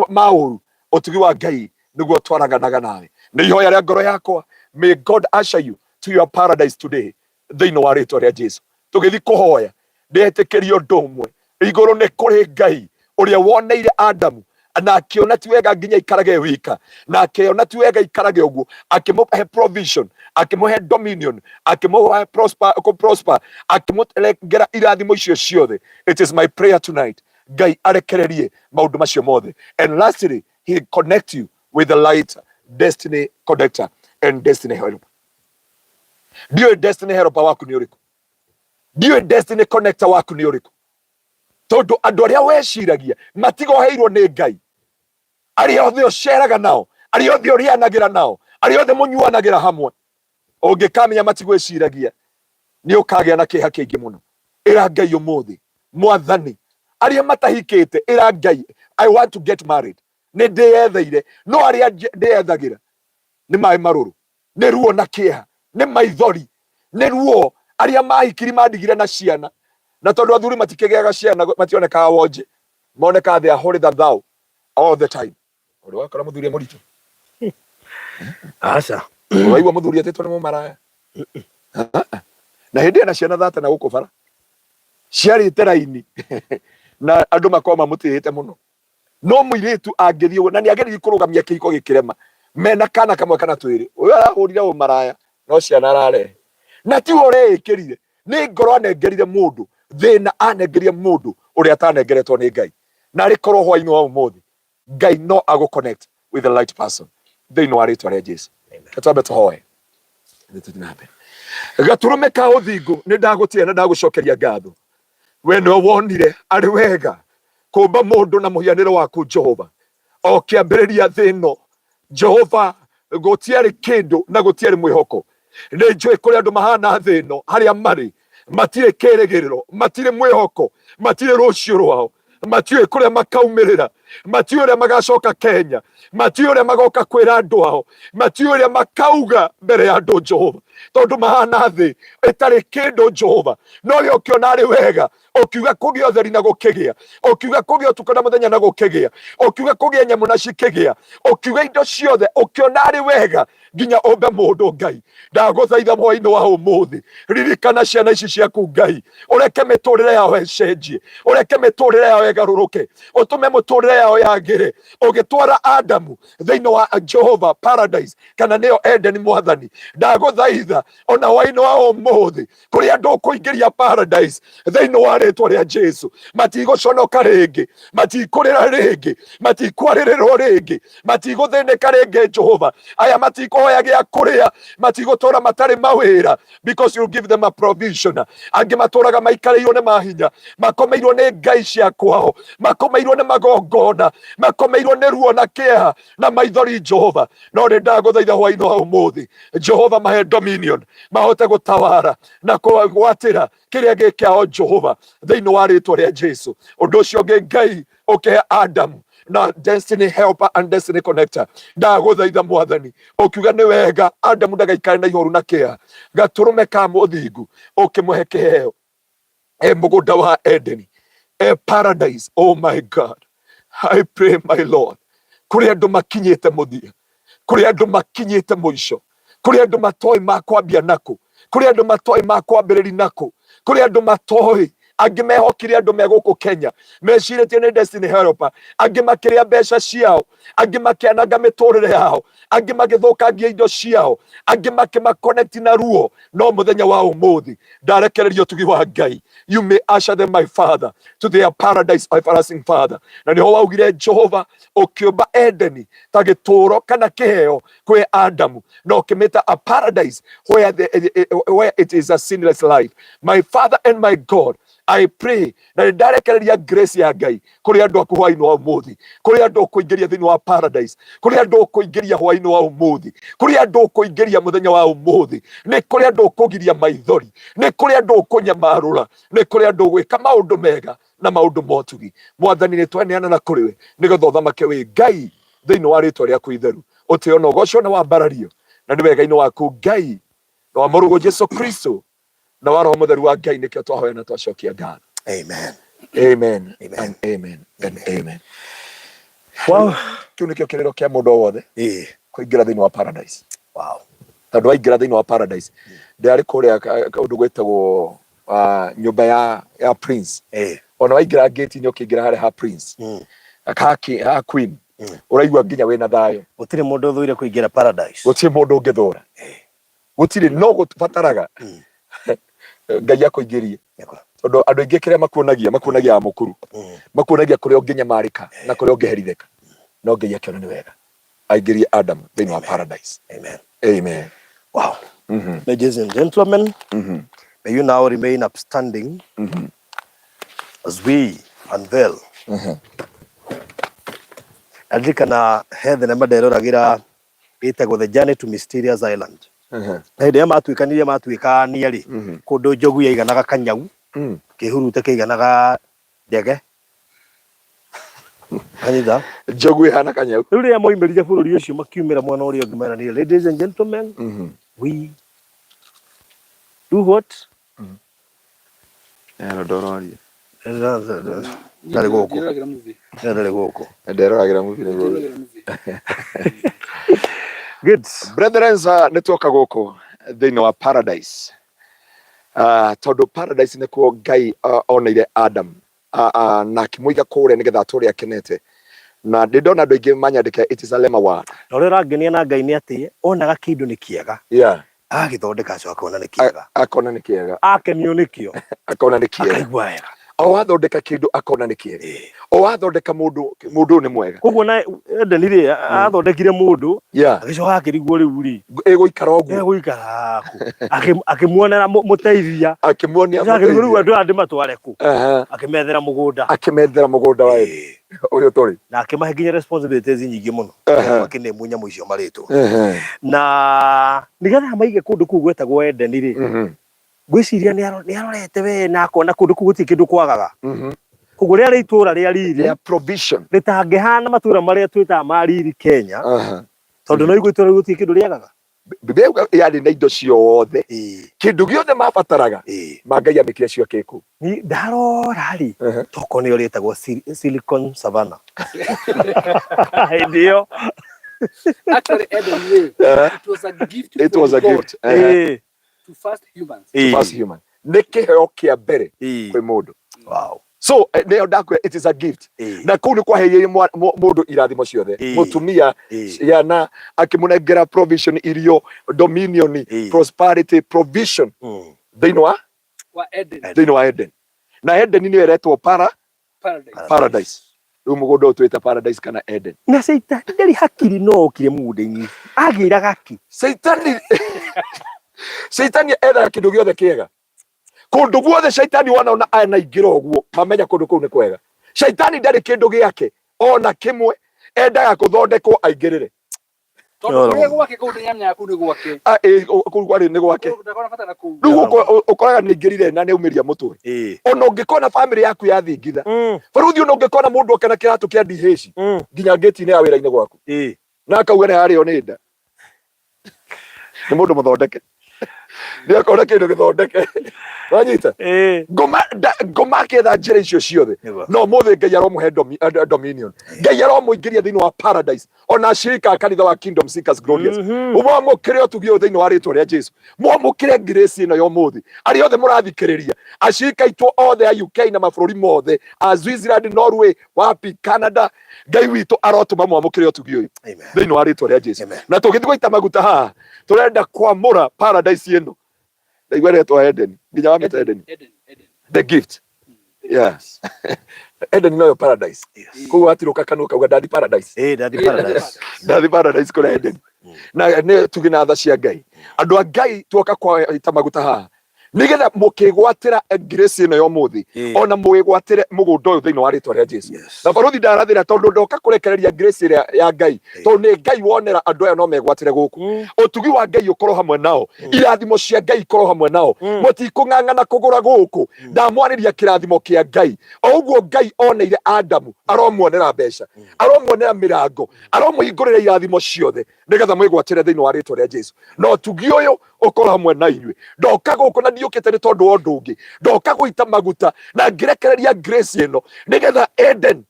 maũru. Ũtugi wa Ngai nĩguo twaraganaga nawe. Nĩ ihoya rĩa ngoro yakwa, may God usher you to your paradise today thĩinĩ wa rĩtwa rĩa Jesu. Tũgĩthi kũhoya, ndĩhetĩkĩrio ũndũ ũmwe, igũrũ nĩ kũrĩ Ngai ũrĩa woneire Adamu na akĩona ti wega nginya ikarage wika, na akĩona ti wega ikarage ũguo, akĩmũhe provision, akĩmũhe dominion, akĩmũhe prosper, akĩmũrengera irathimo icio ciothe. It is my prayer tonight, Ngai arekererie maũndũ macio mothe. And lastly, he connect you with the light destiny connector and destiny helper. Ndiyo destiny helper waku ni ũrĩkũ? Ndiyo destiny connector waku ni ũrĩkũ? tondu andu aria weciragia matigoheirwo ni Ngai, aria othe uceraga nao, aria othe urianagira nao, aria othe munyuanagira hamwe, ungikamenya matigwiciragia ni ukagia na kiha kiingi muno. Ira Ngai umuthi, Mwathani, aria matahikite, ira Ngai, I want to get married, ni ndiyetheire, no aria ndiyethagira ni mai maruru, ni ruo na kiha, ni maithori, ni ruo, aria mahikiri mandigire na ciana, na tondu athuri matikegeaga ciana mationekaga wonje, moneka they are holy than thou all the time. Uri wakora muthuri muritu asa waigua muthuri atetwo ni mumaraya na hindi na ciana thate na guku bara ciarite raini na andu makoma mutirite muno, no muiritu angithio na ni ageri kurugamia kihiko gikirema mena kana kamwe kana twiri, uyu arahurire umaraya no ciana arare na ti ore ikirire ni ngoro anengerire mundu thina, anengerie mundu uria atanengeretwo ni Ngai, na rikorwo hwaini wa umuthi Ngai no ago connect with the right person thini wa ritwa ria Jesu. Katambe tuhoe nitutinabe gaturume ka uthingu ni ndagutia na ndagucokeria ngatho, we no wonire ari wega kumba mundu na muhianiro waku Jehova, o kiambiriria thino Jehova, gutiari kindu na gutiari mwihoko, ni njui kuri andu mahana thino haria mari matire kirigiriro, matire mwihoko, matire rucio rwao, matiwe kuria makaumirira, matiwe uria magacoka Kenya, matiwe uria magoka kwira andu ao, matiwe uria makauga mbere ya andu Jehova, tondu mahana thi itari kindu Jehova, no yo kiona ari wega ukiuga kugia utheri na gukigia, ukiuga kugia utukana muthenya na gukigia, ukiuga kugia nyamu na cikigia, ukiuga indo ciothe ukiona ari wega nginya ombe mundu Ngai, ndaguthaitha hwaini wa umuthi ririkana ciana ici ciaku Ngai, ureke miturire yao ecenjie, ureke miturire yao egaruruke, utume muturire yao yagire, ugitwara Adamu thiini wa Jehova paradise kana nio Eden, Mwathani ndaguthaitha ona hwaini wa umuthi kuri andu kuingiria paradise thiini wa ritwa ria Jesu, matiguconoka ringi, matikurira ringi, matikwarirwo ringi, matiguthinika ringi Jehova, aya matikuhoya gia kuria, matigutura matari mawira, because you give them a provision. Angi maturaga maikarirwo ni mahinya, makomeirwo ni ngai cia kwao, makomeirwo ni magongona, makomeirwo ni ruo na kieha na maithori Jehova, no ni ndaguthaitha hwaini wa umuthi Jehova, mahe dominion, mahote gutawara na kugwatira kiria gikiao Jehova thiini wa ritwa ria Jesu. Undu ucio ungi Ngai ukihe Adamu na destiny helper and destiny connector, ndaguthaitha Mwathani ukiuga ni wega Adamu ndagaikare na ihoru na kieha, gaturume ka muthingu ukimuhe kiheo mugunda wa Edeni, paradise. Oh my God, I pray my Lord, kuri andu makinyite muthia, kuri andu makinyite muico, kuri andu matoi makwambia naku, kuri andu matoi makwambiriri naku, kuri andu matoi angi mehokire andu me guku Kenya meciritie ni destiny helper, angi makiria mbeca ciao, angi makianaga miturire yao, angi magithukangia indo ciao, angi makimaconnect na ruo, no muthenya wa umuthi ndarekereria utugi wa Ngai, you may usher them, my Father, to their paradise, everlasting Father. Na niho waugire Jehova ukiumba Edeni ta gituro kana kiheo kwe Adamu, no ukimeta a paradise where it is a sinless life. My Father and my God, I pray na ndarekereria grace ya Ngai kuri andu aku hwaini wa umuthi, kuri andu kuingiria thiini wa paradise, kuri andu kuingiria hwaini wa umuthi, kuri andu kuingiria muthenya wa umuthi, ni kuri andu kugiria maithori, ni kuri andu kunyamarura, ni kuri andu gwika maundu mega na maundu motugi. Mwathani ni tweneana na kuri we nigetha uthamake wi Ngai thiini wa ritwa riaku itheru, utio na ugoco na wambarario, na ni wega-ini waku Ngai na wa murugo Jesu Kristo na wa Roho Mutheru wa Ngai nikio twahoya na twacokia ngatho. Amen. Amen. And amen. And amen. Wow. Kiu nikio kiriro kia mundu wothe kuingira thiini wa paradise. Wow. Tondu waingira thiini wa paradise ndari kuria kaundu gwetagwo nyumba ya prince. Ona waingira gate-ini ukiingira haria ha prince ha queen, uraigua nginya wina thayo. Gutiri mundu uthuire kuingira paradise, gutiri mundu ungithura, gutiri no gutbataraga Ngai akuingirie, tondu andu aingi kiria makuonagia mukuru, makuonagia kuria unginyamarika na kuria ungiheritheka, no Ngai akiona ni wega aingirie Adam thiini wa paradise. Amen. Amen. Wow. Ladies and gentlemen, may you now remain upstanding as we unveil andikana he thenema nderoragira itagwo The Journey to Mysterious Island. Hĩndĩ ĩrĩa matuĩkania rĩ, kũndũ njogu yaiganaga kanyau, kĩhurute kĩiganaga ndege. Kanitha njogu ihana kanyau. Rĩu rĩrĩa moimĩrire bũrũri ũcio makiumĩra mwena ũrĩa ũngĩ mera nĩ, ladies and gentlemen, we do what? Ndororia. Ndarĩ gũkũ. Nderoragĩra movie. Good. Brethren, nĩtuoka gũkũ thĩinĩ wa paradise. Tondũ paradise nĩkuo Ngai oneire Adam na akĩmũiga kũrĩa nĩgetha atũre akenete. Na ndĩndona andũ aingĩ manyandĩka it is a lemma word. Na ũrĩa ũrangenia na Ngai nĩ atĩ onaga kĩndũ nĩ kĩega. Yeah. Agĩthondeka acoka akona nĩ kĩega. Akona nĩ kĩega. Akenio nĩkĩo. Akona nĩ kĩega. Akaigua wega. O athondeka kĩndũ akona nĩ kĩega. O athondeka mũndũ nĩ mwega. Koguo na Eden rĩ athondekire mũndũ agĩcoka akĩrigwo rĩu rĩ egũikara ũguo. Egũikara akĩmuonera mũteithia. Akĩmuonia mũteithia. Rĩu andũ andi matware kũ. Akĩmethera mũgũnda. Akĩmethera mũgũnda wa Eden. Ũyũ tũrĩ. Na akĩmahe nginya responsibilities nyingĩ mũno. Akĩnemu nyamũ icio marĩtwo. Na nĩgetha maige kũndũ kũu gwetagwo Eden rĩ. Gwĩciria nĩ arorete we na akona kũndũ kũu gũtirĩ kĩndũ kwagaga. Koguo rĩrĩa itũra rĩa riri provision rĩtangĩhana matũra marĩa twĩtaga ma riri Kenya, tondũ no igũitũra rĩu gũtirĩ kĩndũ rĩagaga. Biblia yarĩ na indo ciothe, kĩndũ gĩothe mabataraga, Ngai amĩkire ciake kũu. Ndarora rĩ toko nĩyo rĩtagwo Silicon Savannah. Ndio. Actually, Eden, it was a gift. It was a gift. To first humans. To first human. Nĩ kĩheo kĩa mbere kwĩ mũndũ. Wow. So it is a gift. Na kũu nĩ kwaheirie mũndũ irathimo ciothe. Mũtumia yana akĩmũnengera provision, irio, dominion, prosperity, provision. Thĩinĩ wa Eden. Thĩinĩ wa Eden. Na Eden nĩ ĩretwo paradise. Rĩu mũgũnda ũyũ twĩta paradise kana Eden. Na Satan ndarĩ hakiri no okire mũgũnda-inĩ. Agĩra gaki. Satan ethaga kĩndũ gĩothe kĩega. Kũndũ guothe Shaitani wona anaingĩra ũguo mamenya kũndũ kũu nĩ kwega. Shaitani ndarĩ kĩndũ gĩake ona kĩmwe endaga gũthondekwo aingĩrĩre. Tondũ gwake kũu nĩ nyanya yaku nĩ gwake. Kũu gwarĩ nĩ gwake. Rĩu ũkoraga nĩ aingĩrire na nĩ aumĩria mũtwe. Ona ũngĩkona famĩlĩ yaku yathingitha. Bũrũri ona ũngĩkona mũndũ okena kĩratũ kĩa ndihĩci nginya ngĩti-inĩ ya wĩra-inĩ gwaku. Na akauga nĩ harĩo nĩ nda. Nĩ mũndũ mũthondeke. Nĩ akona kĩndũ gĩthondeke. Wanyita? Ngoma akĩetha njĩra icio ciothe. No mũthĩ Ngai aromũhe dominion. Ngai aromũingĩria thĩinĩ wa paradise. Ona ashirika kanitha wa Kingdom Seekers Glorious. Mwamũkĩre ũtugio thĩinĩ wa rĩtwa rĩa Jesu. Mwamũkĩre grace ĩno ya ũmũthĩ. Arĩa othe mũrathikĩrĩria. Ashirika itũ othe ya UK na mabũrũri mothe. Switzerland, Norway, wapi, Canada. Ngai witũ arotũma mwamũkĩre ũtugio thĩinĩ wa rĩtwa rĩa Jesu. Na tũgĩthiĩ gũita maguta haha. Tũrenda kwamũra paradise ĩno. Ndaigũretwo Eden. Nginya wamĩta Eden. The gift. Yes. Eden no paradise. Kũu watirũka kanũ kauga ndathi paradise. Ndathi paradise. Ndathi paradise kũrĩa Eden. Na nĩ tũgĩ tha cia Ngai. Andũ a Ngai tuoka kwa maguta haha. Nigetha mũkĩgwatĩra grace ĩno ya ũmũthĩ. Ona mũgĩgwatĩre mũgũnda ũyũ thĩinĩ wa rĩtwa rĩa Jesu. Na baruthi ndarathĩra tondũ ndoka kũrekereria grace ĩrĩa ya Ngai. Tondũ nĩ Ngai wonera andũ aya no megwatĩre gũkũ. Ũtugi wa Ngai ũkorwo hamwe nao. Irathimo cia Ngai ikorwo hamwe nao. Mũtikũng'ang'ana kũgũra gũkũ. Ndamwarĩria kĩrathimo kĩa Ngai. O ũguo Ngai oneire Adamu aromuonera mbeca. Aromuonera mĩrango. Aromũhingũrĩra irathimo ciothe. Nĩgetha mwĩgwatĩre thĩinĩ wa rĩtwa rĩa Jesu. No ũtugi ũyũ ũkorwo hamwe na inyuĩ. Ndoka gũkũ na ndiũkĩte nĩ tondũ wa ũndũ ũngĩ. Ndoka gũita maguta na ngĩrekereria grace ĩno nĩgetha Eden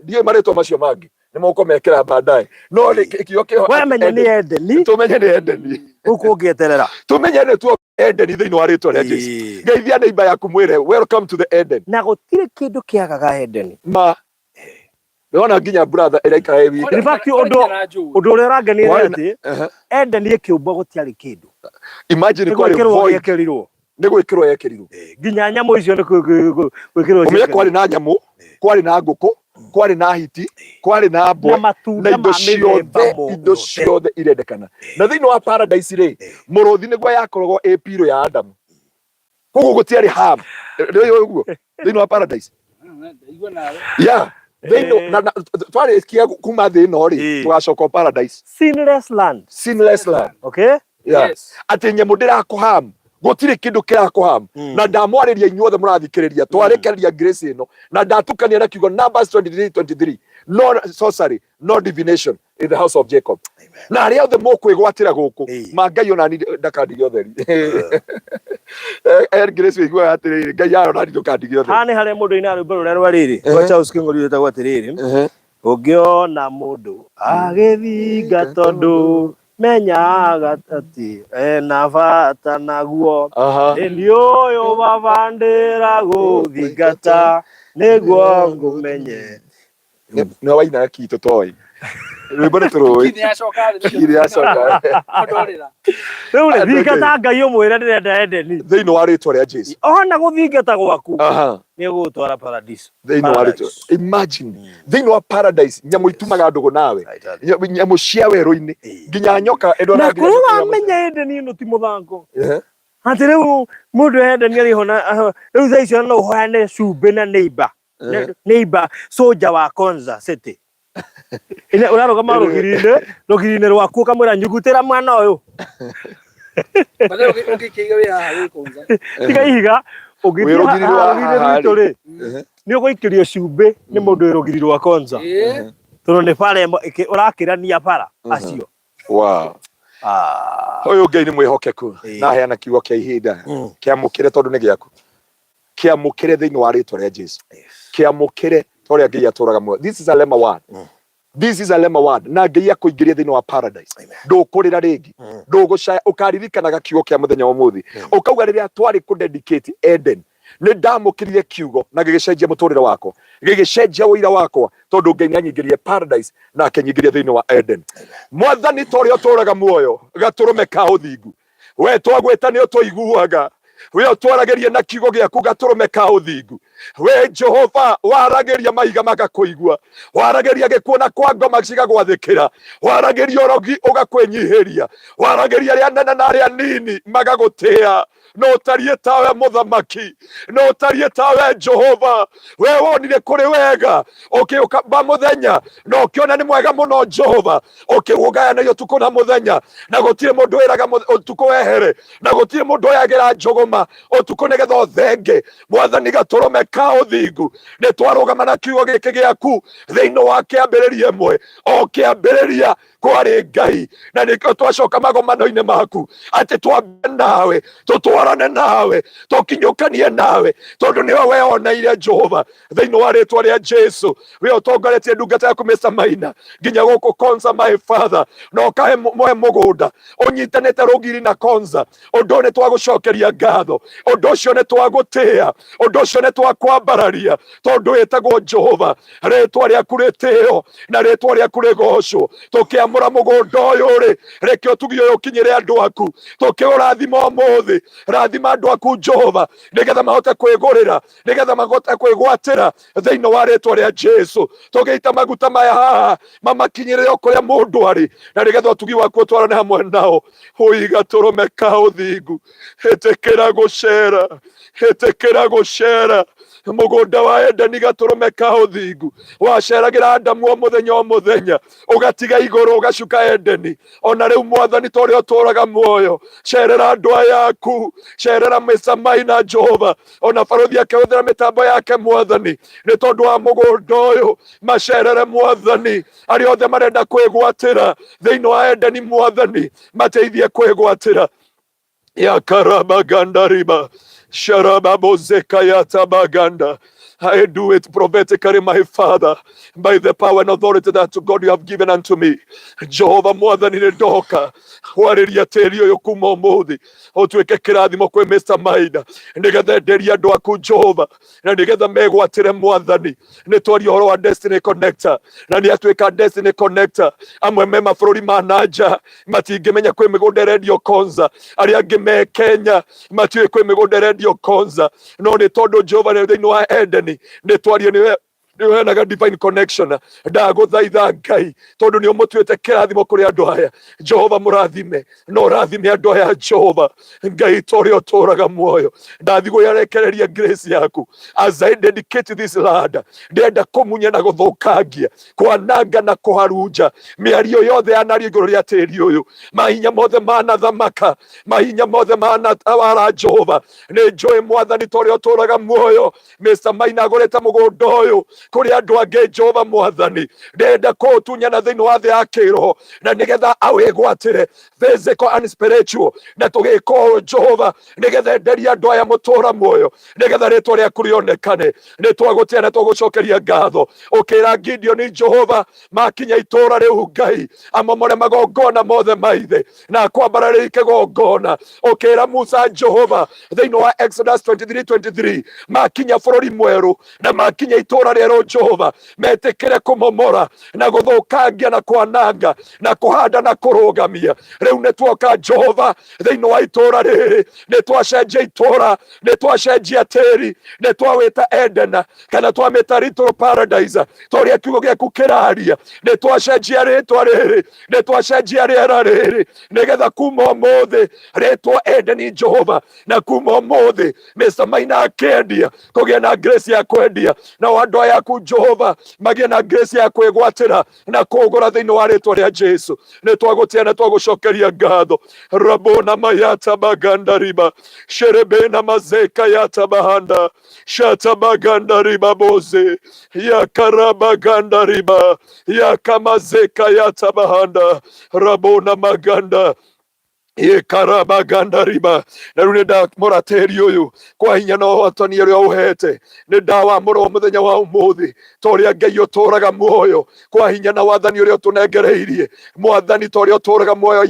ndiũĩ marĩtwa macio mangĩ nĩ mũkũmekĩra baadaye. No kĩo kĩho wamenya nĩ Eden. Tũmenye nĩ Eden. Gũkũ ũngĩeterera. Tũmenye nĩ tuo Eden thĩinĩ wa rĩtwa rĩa Jesu. Geithia neighbor yaku mwĩre welcome to the Eden. Na gũtirĩ kĩndũ kĩagaga Eden. Nĩwona nginya brother ĩraikara ĩ wiki. In fact ũndũ ũrĩa ũrangenia nĩ atĩ Eden ĩkĩũmbwo gũtiarĩ kĩndũ. Imagine kwarĩ void. Nĩ gwĩkĩrwo yekĩrirwo. Nginya nyamũ icio nĩ gwĩkĩrwo. Ũmenye kwarĩ na nyamũ, kwarĩ na ngũkũ, kwarĩ na hiti, kwarĩ na mbwe, na indo ciothe irendekana. Na thĩinĩ wa paradise rĩ, mũrũthi nĩguo yakoragwo ĩ piro ya Adamu. Koguo gũtiarĩ harm. Nĩ ũguo thĩinĩ wa paradise. Yeah. They know na twari kia kuma thi no ri tugacoka paradise. Sinless land. Sinless land. Okay? Yeah. Ati nyemu ndirakuham gutire kindu kirakuham na ndamwariria inyuothe murathikiriria twarekereria grace ino na ndatukania na kiugo Numbers 23:23 no sorcery no divination in the house of Jacob. Na aria othe mukwigwatira guku mangai ona ndakandige utheri grace wigwa atiriri ngai arona ndukandige utheri hani hare mundu ina rwimbo ruria rwariri wacha usikingori tagwa atiriri ungiona mundu agithinga tondu menyaga ati ena bata naguo ndi uyu babandira guthingata niguo ngumenye no waina kitu toy rwimbo nituru kini acoka riu ni thingata ngai umwira ndirenda Edeni thiini wa ritwa ria Jesu ona guthingata gwaku ni gutwara paradise thiini wa ritwa imagine thiini wa paradise nyamu itumaga ndugu nawe nyamu cia weru-ini nginya nyoka na kuwa menya Edeni no ti muthango ati riu mundu Edeni ari hona riu thaa icio no uhane cumbi na neighbor soja wa Konza City ina urarugama rugirine rwaku kamwira nyugutira mwana uyu bale ukikiga we haha Konza tiga ihiga ugithira rugirire ni uguikirio cumbi ni mundu wirugirire rwa Konza tono ne pale urakirania para acio wow uyu ngai ni mwihokeku na heana kiugo kia ihinda kiamukire tondu ni giaku kiamukire thiini wa ritwa ria Jesu kiamukire toria ngai aturaga muoyo. This is a lemma word. This is a lemma word. Na ngai akuingiria thiini wa paradise ndukurira ringi ndugucaya ukaririkanaga kiugo kia muthenya wa muthi ukauga riria twari ku dedicate Eden ni ndamukirire kiugo na gigicenjia muturire wako gigicenjia wira wakwa tondu ngai nianyingirie paradise na akenyingiria thiini wa Eden. Mwathani toria uturaga muoyo gaturume ka uthingu we twagweta ni utũiguaga we utwarageria na kiugo giaku gaturume ka uthingu we Jehova warageria maiga magakuigua warageria gikuona kwa ngoma cigagwathikira warageria orogi ugakwenyihiria warageria ria nene na ria nini magagutia no tarie tawe muthamaki no tarie tawe Jehova we wonire kuri wega ukiuka ba muthenya no ukiona ni mwega muno Jehova ukiugaya na tuko na muthenya na gutire mundu wiraga tuko wehere na gutire mundu yagira njogoma utuko negetha thenge mwathani gaturume ka uthingu ni twarugama na kiugo giki giaku thiini wa kiambiriria imwe o kiambiriria kwari ngai na niko twacoka magomano-ini maku ati twambe nawe tutwarane nawe tukinyukanie nawe tondu niwe weoneire Jehova thiini wa ritwa ria Jesu we utongoretie ndungata yaku Mr. Maina nginya guku Konza my father no kahe mwe mugunda unyitanite rugiri na Konza undu ni twagucokeria ngatho undu ucio ni twagutia undu ucio ni twakwambararia tondu witagwo Jehova ritwa riaku ritio na ritwa riaku rigocwo tukiamura mugunda uyu ri reke utugi uyu ukinyire andu aku tukiurathima umuthi rathima andu aku Jehova nigetha mahote kwigurira nigetha mahote kwigwatira thiini wa ritwa ria Jesu tugiita maguta maya haha mamakinyire okuria mundu ari na nigetha utugi waku utwarane hamwe nao uiga turume ka uthingu hetekera gucera mugunda wa Edeni gaturume ka uthingu waceragira Adamu o muthenya ugatiga iguru ugacuka Edeni ona riu mwathani toria uturaga muoyo cerera andu ayaku cerera Mr. Maina Jehova ona baruthi akehũthĩra mitambo yake mwathani ni tondu wa mugunda uyu macerere mwathani aria othe marenda kwigwatira thiini wa Edeni mwathani mateithie kwigwatira ya karabaganda riba sharababozeka ya tabaganda. I do it prophetically, my Father, by the power and authority that God you have given unto me. Jehova mwathani ni ndoka wariria teri uyu kuma umuthi utuike kirathimo kwi Mr. Maina nigetha enderia andu aku Jehova na nigetha megwatire mwathani ni twaria uhoro wa Destiny Connector na ni atuika Destiny Connector amwe me mabururi ma nanja matingimenya kwi migunda radio Konza aria angi me Kenya matiui kwi migunda radio Konza no ni tondu Jehova ni thiini wa Edeni ni twaria niwe ni uheanaga divine connection. Ndaguthaitha Ngai tondu ni umutuite kirathimo kuri andu aya Jehova murathime no rathime andu aya Jehova Ngai tori oturaga muoyo ndathigo yarekereria grace yaku as I dedicate this land ndenda kumunya na guthukangia kwananga na kuharunja miario yothe anario iguru ria tiri uyu mahinya mothe mana thamaka mahinya mothe mana tawara Jehova ni njui mwathani tori oturaga muoyo Mr. Maina agurite mugunda uyu kuri andu angi Jehova mwathani ndenda kutunyana thiini wa thi ya kiroho na nigetha awigwatire physical and spiritual na tugiko Jehova nigetha enderia andu aya mutura muoyo nigetha ritwa riaku rionekane ni twagutia na twagucokeria ngatho ukira Gideon Jehova makinya itura riu Ngai amomore magongona mothe maithe na kwambararĩrie kĩgongona ukira Musa Jehova thiini wa Exodus 23:23 makinya bururi mweru na makinya itura rĩero Jehova metikire kumomora na guthukangia na kwananga na kuhanda na kurugamia riu ni twoka Jehova thiini wa itura rĩrĩ ni twacenjia itura ni twacenjia tĩri ni twawita Eden kana twamita Little Paradise toria kiugo giaku kiraria ni twacenjia ritwa rĩrĩ ni twacenjia rĩera rĩrĩ nigetha kuma ũmũthĩ ritwa Eden Jehova na kuma ũmũthĩ Mr. Maina akendia kugia na grace ya kwendia na andu ayaku Jehova magie na grace ya kwigwatira na kugura thiini wa ritwa ria Jesu ni twagutia na twagucokeria ngatho rabona mayata baganda riba sherebena mazeka yata bahanda shata baganda riba boze ya karaba ganda riba ya kamazeka yata bahanda rabona maganda ye karaba ganda riba na rune da morateri uyu kwa hinya no watoni ria uhete ni dawa muro muthenya wa umuthi toria Ngai uturaga muoyo kwa hinya na wathani uria tunengereirie mwathani toria uturaga muoyo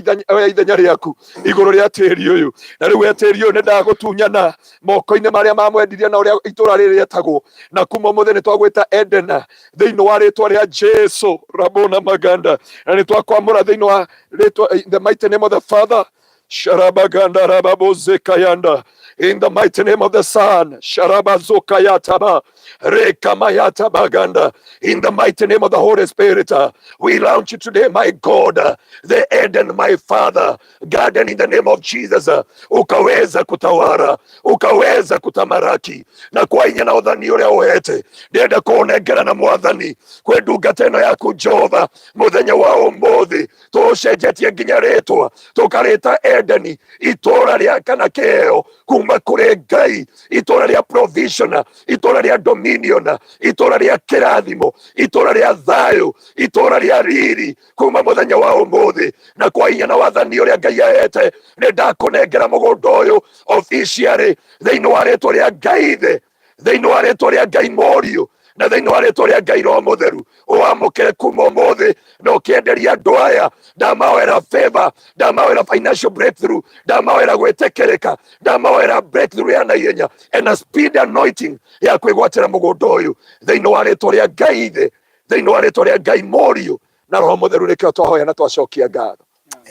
ithenya riaku iguru ria tiri uyu na riu tiri uyu ni ndagutunyana moko-ini maria mamwendirie na uria itura riri retagwo na kuma muthi ni twagwita Eden thiini wa ritwa ria Jesu rabona maganda na ni twakwamura thiini wa ritwa the mighty name of the Father Sharabaganda rababozekayanda in the mighty name of the Son Sharabazokayataba Rekamayata baganda in the mighty name of the Holy Spirit we launch you today my God the Eden my Father garden in the name of Jesus ukaweza kutawara ukaweza kutamaraki na kwa inya na uthani uria uhete ndenda kuonengera na mwathani kwendunga teno yaku Jehova muthenya wa umuthi tucenjetie nginya ritwa tukarita Eden itura ria kana keo kuma kuri Ngai itura ria provision itura ria dominion itura ria kirathimo itura ria thayo itura ria riri kuma muthenya wa umuthi na kwa inya na wathani uria Ngai aete ni ndakunengera mugunda uyu officially thiini wa ritwa ria Ngai the thiini wa ritwa ria Ngai morio na thiini wa ritwa ria Ngai ro mutheru uamukire kuma umuthi na ukienderia andu aya ndamawera favor ndamawera financial breakthrough ndamawera gwetekereka ndamawera breakthrough ya naihenya and a speed anointing ya kwigwatira mugunda uyu thiini wa ritwa ria Ngai the thiini wa ritwa ria Ngai morio na roho mutheru rikio twahoya na twacokia ngatho.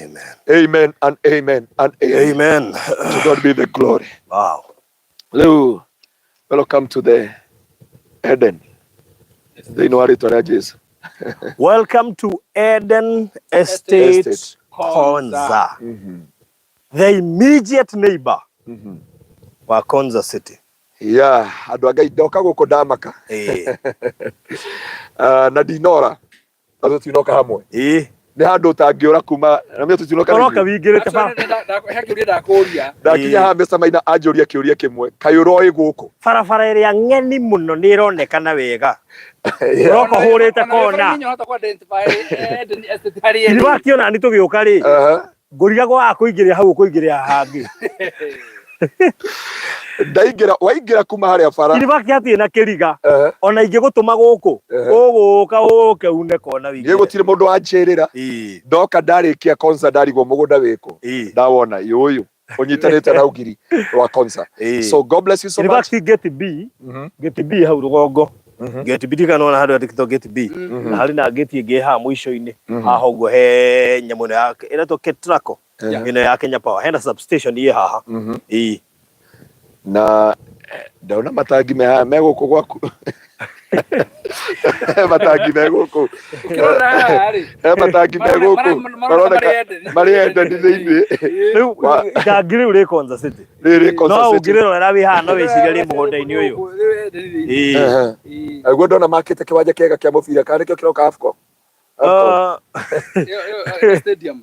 Amen. Amen and amen and amen. Amen. To God be the glory. Wow. Hello. Welcome to the Eden. Welcome to Eden Estate Konza. The immediate neighbor wa Konza City. Yeah, andu agai ndoka guku ndamaka. Na dinora. Azo tunoka hamwe. Ni handu utangiura kuma na mimi tutinoka. Koroka wingirite ba. Ndakinya ha Mr. Maina anjuria kiuria kimwe. Kayuroi guku. Farafara iria ng'eni muno ni ironekana wega. Roko hurite kona. Ni wakiona ni tugiuka ri. Nguriga gwa kuingiria hau kuingiria hangi. Ndaigira waigira kuma haria fara. Ni wakiati na kiriga. Ona ingigutuma guku. Uguka uke une kona wingi. Yegutire mundu anjirira. Ndoka ndarikia concert ndarigwo mugunda wiku. Ndawona yuyu. Unyitanite na ugiri wa concert. So God bless you so much. Ni wakati get B hau rugongo. Get B tika nona hadu atikito get B. Na hali na get ige ha mwisho-ini. Haho go he nyamuno yake. Ina to Ketrako. Ina ya Kenya Power. Hena substation ye haha. Na ndaona matangi me guku gwaku. matangi me guku Kirona ari matangi me guku mariende thĩinĩ Riu ngiri uri Konza City no ungirira wi hana wiciria ri mugunda-ini uyu aguo ndona makite kiwanja kiega kia mubira kana nikio kiroka AFCON stadium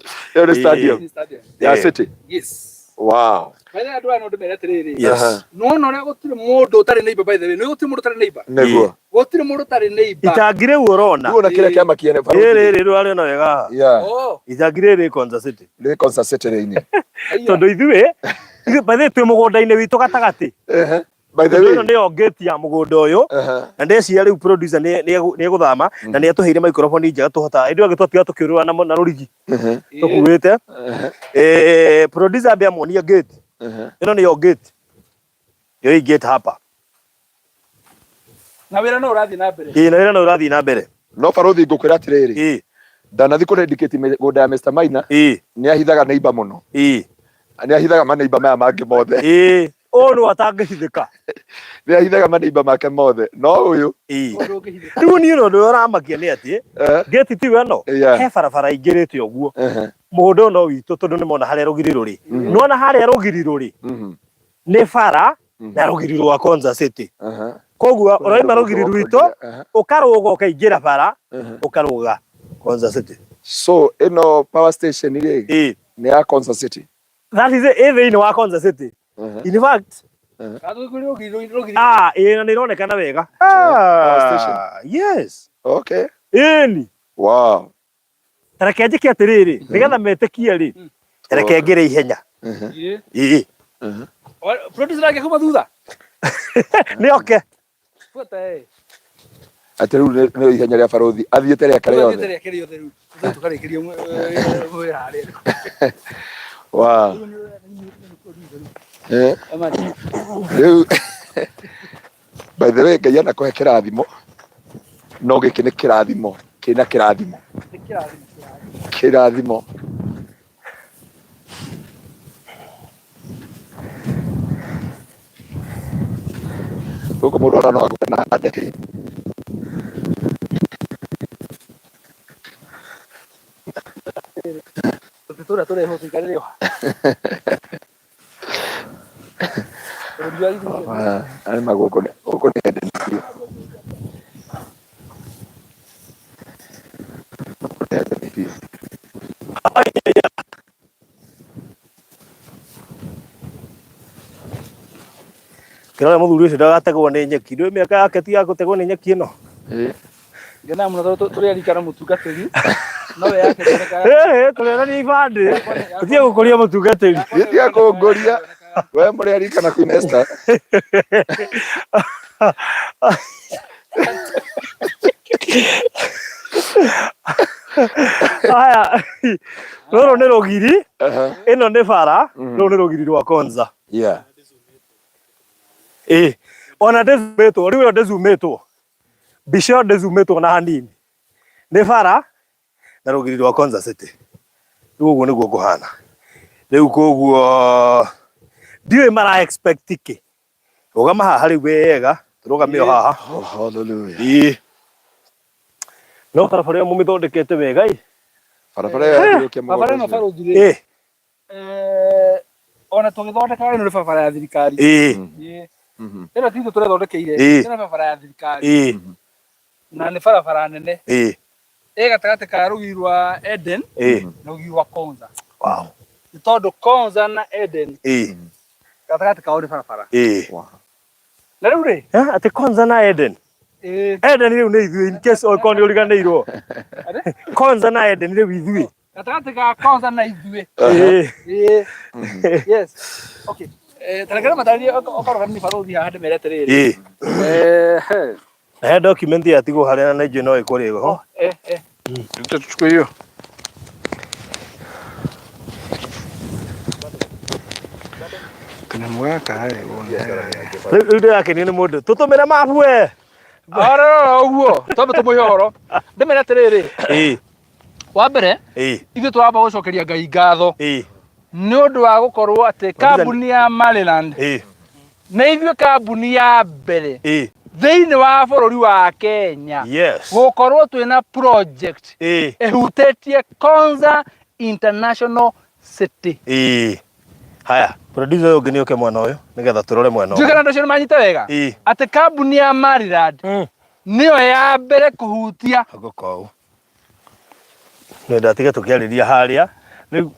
ya City. Yes. Wow. Baya andũ aya no ndĩmere atĩrĩrĩ. Yes. Nona ũrĩa gũtirĩ mũndũ ũtarĩ neighbor by the way. Nĩ gũtirĩ mũndũ ũtarĩ neighbor. Nĩguo. Gũtirĩ mũndũ ũtarĩ neighbor. Itangi rĩu ũrona. Rĩu ona kĩrĩa kĩama kĩene rĩrĩ rĩu arĩ ona wega. Yeah. Itangi rĩrĩ Konza City. Rĩ Konza City rĩinĩ. Tondũ ithuĩ bathĩ twĩ mũgũnda-inĩ witũ gatagatĩ. By the way, nĩ gate ya mũgũnda ũyũ na ndeciria rĩu producer nĩ gũthama na nĩ atũheire microphone njega tũhota ĩndĩ angĩ twatiga tũkĩũrũa na rũrigi tũkuĩte producer ambia muonia gate ĩno nĩyo gate yo gate hapa na wĩra no ũrathiĩ na mbere na wĩra no ũrathiĩ na mbere no barothi ngũkwĩra atĩrĩrĩ ndanathi kũrendicate mĩgũnda ya Mr. Maina nĩ ahithaga neighbor mũno nĩ ahithaga maneighbor maya mangĩ mothe o no atangĩhithĩka nĩ ahithaga maneighbor make mothe no ũyũ rĩu niĩ ũndũ ũramakia nĩ atĩ gate ti ĩno he barabara ingĩrĩte ũguo mũgũnda no witũ tondũ nĩ mona harĩa rũgiri rũrĩ nona harĩa rũgiri rũrĩ nĩ bara na rũgiri rwa Konza City koguo ũraima rũgiri rwitũ ũkarũga ũkaingĩra bara ũkarũga Konza City so ĩno power station nĩ ya Konza City that is thĩinĩ wa Konza City in fact na nĩ ironekana wega yes okay ĩni wow reke njĩke atĩrĩrĩ nĩgetha metĩkie rĩ reke ngĩre ihenya producer ake kuma thutha nĩ oke atĩ rĩu nĩ ihenya rĩa barothi athiĩte rĩake rĩothe tũkarĩkĩrio mwĩra harĩa wow rĩu by the way Ngai anakũhe kĩrathimo no gĩkĩ nĩ kĩrathimo kĩna kĩrathimo gũkũ mũndũ ona no agũke na ndege tũtũra tũreho tũikarĩre ani magũkũ nĩ endeni kĩrora mũthuri ũcio ndagategwo nĩ nyeki ndũĩ mĩaka yake ti ya gũtegwo nĩ nyeki ĩno ngena mũno tũrĩ arikana mũtungatĩri no we yake tũrerania ibandĩ ũtige gũkũria mũtungatĩri gĩtiga kũngũria we mũrĩ arikana Queen Esther aya rũrũ nĩ rũgiri ĩno nĩ bara rũrũ nĩ rũgiri rwa Konza ona ndĩzumĩtwo rĩu ĩyo ndĩzumĩtwo mbica ĩyo ndĩzumĩtwo na hanini nĩ bara na rũgiri rwa Konza City rĩu ũguo nĩguo kũhana rĩu koguo ndiũĩ mara expect kĩ rũgama haha rĩu wega tũrũgame o haha hallelujah no barabara ĩyo mũmĩthondekete wega barabara ĩyo yathiũkia mũgũnda ona tũgĩthondeka ĩno nĩ barabara ya thirikari ĩno ti ithuĩ tũrethondekeire ĩno barabara ya thirikari na nĩ barabara nene gatagatĩ ka rũgiri rwa Eden na rũgiri rwa Konza nĩ tondũ Konza na Eden gatagatĩ kao nĩ barabara na rĩu rĩ atĩ Konza na Eden Eden rĩu nĩ ithuĩ in case okorwo nĩ ũriganĩirwo Konza na Eden rĩu ithuĩ gatagatĩ ka Konza na ithuĩ yes okay tarekera matarĩrie okorogani barothi haha ndĩmere atĩrĩrĩ he document yatigwo harĩa na ĩnjũ no ĩkũrĩgo ho tuchukue hiyo kana mwaka hai rĩu ndĩrakenio nĩ mũndũ tũtũmĩre mabu we ara ũguo twambe tũmũhe ũhoro ndĩmere atĩrĩrĩ wa mbere ithuĩ tũramba gũcokeria Ngai ngatho nĩ ũndũ wa gũkorwo atĩ kambuni ya Maryland nĩ ithuĩ kambuni ya mbere thiini wa bururi wa Kenya gukorwo twina project ehutetie Konza International City. Haya, producer yo ngini oke mwana uyu nigetha turore mwana uyu. Njukana ndocio manyita wega ati kambuni ya Maryland niyo ya mbere kuhutia gukou. Ni ndatige tukiariria haria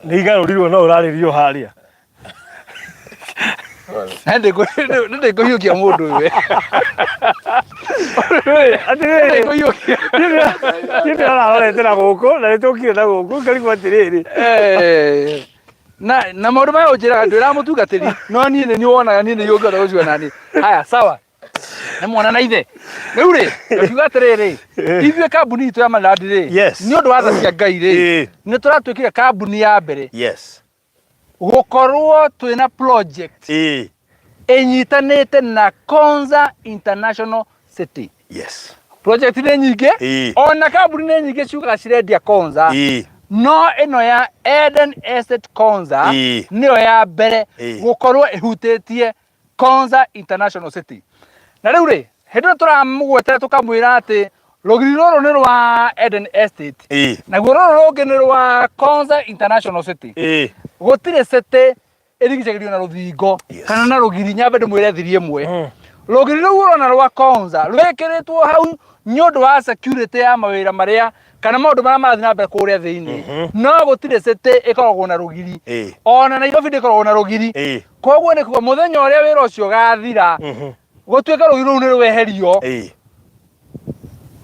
ni igarurirwo no uraririo haria. Nende kuhiukia mundu we. Atire kuhiukia. Ni ararore tena guku na nitukire na guku ngarigwo atiriri. Na maundu maya unjiraga ndwira mutungatiri no nie ni wonaga nie ni yungĩhota gũcua nani. Haya sawa. Nĩ mwana na ithe. Rĩu rĩ ukiuga atĩrĩrĩ ithuĩ kambuni itũ ya Maryland rĩ nĩ ũndũ wa tha cia Ngai rĩ nĩ tũratwĩkire kambuni ya mbere gukorwo twina project inyitanĩte na Konza International City. Project nĩ nyingĩ ona kambuni nĩ nyingĩ ciugaga cirendia Konza no ino ya Eden Estate Konza niyo ya mbere gukorwo ihutĩtie Konza International City. Na rĩu rĩ hĩndĩ tũramũgwetera tũkamwĩra atĩ rũgiri rũrũ nĩ rwa Eden Estate naguo rũrũ rũngĩ nĩ rwa Konza International City. Gũtirĩ city ĩrigicagĩrio na rũthingo kana na rũgiri nyambe ndĩmwĩre thiri ĩmwe. Rũgiri rũu ũrona rwa Konza rwĩkĩrĩtwo hau nĩ ũndũ wa security ya mawĩra marĩa kana maũndũ marĩa marathiĩ na mbere kũrĩa thĩinĩ no gũtirĩ city ĩkoragwo na rũgiri ona Nairobi ndĩkoragwo na rũgiri. Koguo nĩ kuga mũthenya ũrĩa wĩra ũcio ũgathira gũtuĩka rũgiri rũu nĩ rweherio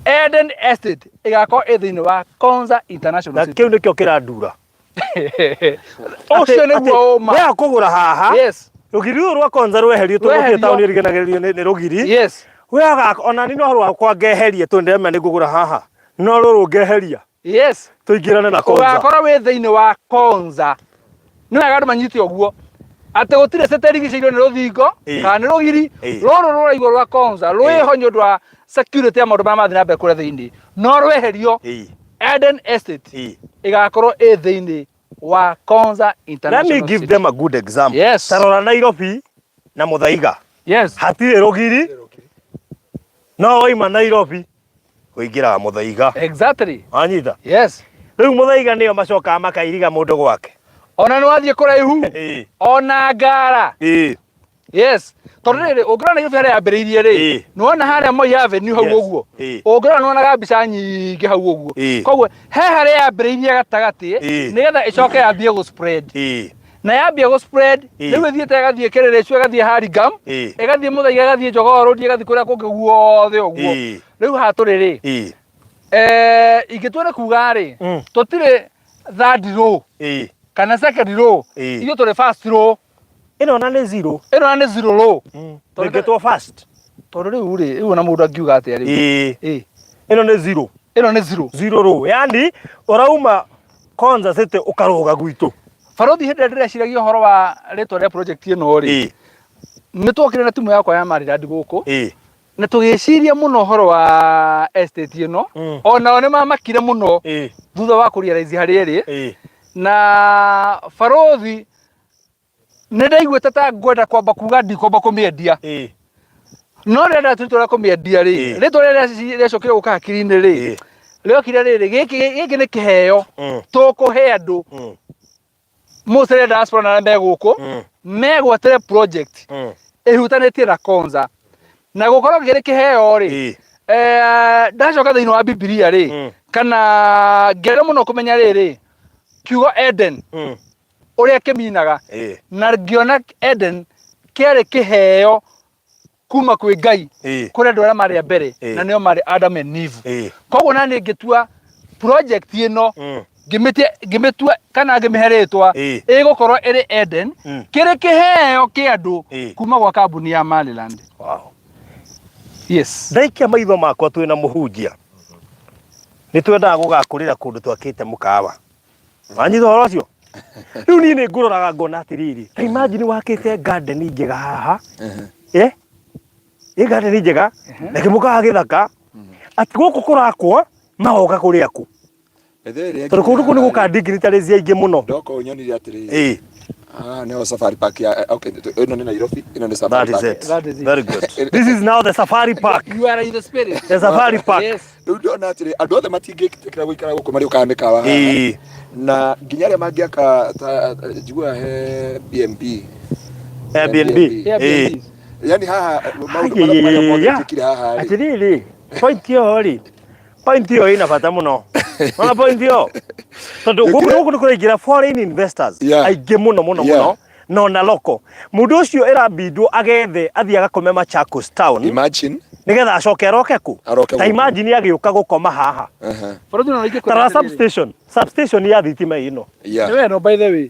Eden Estate ĩgakorwo ĩ thĩinĩ wa Konza International City. Na kĩu nĩkĩo kĩrandura ũcio nĩguo ũma ya kũgũra haha rũgiri rũu rwa Konza rweherio tũgũthiĩ taũni ĩriganagĩrĩrio nĩ rũgiri wega ona ni no rwakwa ngeherie tũndeme nĩ ngũgũra haha no rũrũ ngeheria tũingĩrane na Konza ũgakorwo wĩ thĩinĩ wa Konza. Nĩ wega andũ manyite ũguo atĩ gũtirĩ city ĩrigicĩirio nĩ rũthingo kana nĩ rũgiri rũrũ rũraigwo rwa Konza rwĩho nĩ ũndũ wa security ya maũndũ marĩa marathiĩ na mbere kũrĩa thĩinĩ no rweherio Eden Estate ĩgakorwo ĩ thĩinĩ wa Konza International City. Let me give them a good example. Tarora Nairobi na Muthaiga hatirĩ rũgiri no waima Nairobi kuingira Muthaiga anyita rĩu Muthaiga nĩyo macokaga makairiga mũndũ gwake ona nĩ wathiĩ kũraihu ona ngara tondũ rĩrĩ ũngĩrora Nairobi harĩa yambĩrĩirie rĩ nĩ wona harĩa Moi Avenue hau ũguo ũngĩrora nĩ wonaga mbica nyingĩ hau ũguo koguo he harĩa yambĩrĩirie gatagatĩ nĩgetha ĩcoke yambie gũ spread na yambia gũ spread rĩu ĩthiĩte ĩgathiĩ Kĩrĩrĩcu ĩgathiĩ Hurlingham ĩgathiĩ Muthaiga ĩgathiĩ Jogoo Road ĩgathiĩ kũrĩa kũngĩ guothe ũguo. Rĩu haha tũrĩ rĩ ingĩtua nĩ kuga rĩ tũtirĩ third row kana second row ithuĩ tũrĩ first row. Ĩno na nĩ zero row tũrĩkĩtwo first tondũ rĩu rĩ rĩu ona mũndũ angiuga atĩa rĩ ĩno nĩ zero row yani ũrauma Konza City ũkarũga gwitũ. Barothi hĩndĩ ĩrĩa ndĩreciragia ũhoro wa rĩtwa rĩa project ĩno rĩ nĩ twokire na timu yakwa ya Maryland gũkũ na tũgĩciria mũno ũhoro wa estate ĩno onao nĩ mamakire mũno thutha wa kũrealize harĩa ĩrĩ na barothi nĩ ndaiguĩte ta ngwenda kwamba kuga ndikwamba kũmĩendia no rĩrĩa twĩtũra kũmĩendia rĩ rĩtwa rĩrĩa rĩacokire gũka hakiri-inĩ rĩ rĩokire rĩrĩ gĩkĩ nĩ kĩheo tũkũhe andũ Mose diaspora na megũkũ megwetere project ĩhutanĩtie na Konza na gũkorwo gĩkĩ kĩheo rĩ ndacoka thĩinĩ wa Biblia rĩ kana ngĩenda mũno kũmenya rĩrĩ kiugo Eden ũrĩa kĩminaga na ngĩona Eden kĩarĩ kĩheo kuma kwĩ Ngai kũrĩ andũ arĩa marĩ mbere na nĩo marĩ Adam and Eve. Koguo na niĩ ngĩtua project ĩno ngĩmĩtua kana ngĩmĩhe rĩtwa ĩgũkorwo ĩrĩ Eden kĩrĩ kĩheo kĩa andũ kuma gwa kambuni ya Maryland. Ndaikia maitho makwa twĩna mũhunjia nĩ twendaga gũgakũrĩra kũndũ twakĩte mũkawa wanyitha ũhoro ũcio. Rĩu niĩ nĩ ngũroraga ngona atĩrĩrĩ imagine wakĩte garden njega haha garden njega na kĩmũkawa gĩthaka atĩ gũkũ kũrakwo magoka kũrĩa kũ tondũ kũndũ kũu nĩ gũkandingiritaria aingĩ mũno. Ndoko nyonire atĩrĩrĩ No Safari Park ya okay, ino ni Nairobi, ino ni Safari Park. That is it. Very good. This is now the Safari Park. You are in the spirit. The Safari Park. Yes. Ndio na atire andu othe matingikira guikara guko mari ukanika wa haha. Na nginya ria mangiaka jigua he Airbnb. Yani haha maundu mara mongekira haha. Atiriri. Point yo ina bata muno. Ona point yo. Tondu guku nikuringira foreign investors. Aige muno. No na loko. Mundu ucio erabindwo agethe athia agakome Machakos town. Imagine. Nigetha acoke aroke ku. Ta imagine agiuka gukoma haha. Tara substation ya thitima ino. Newe no by the way.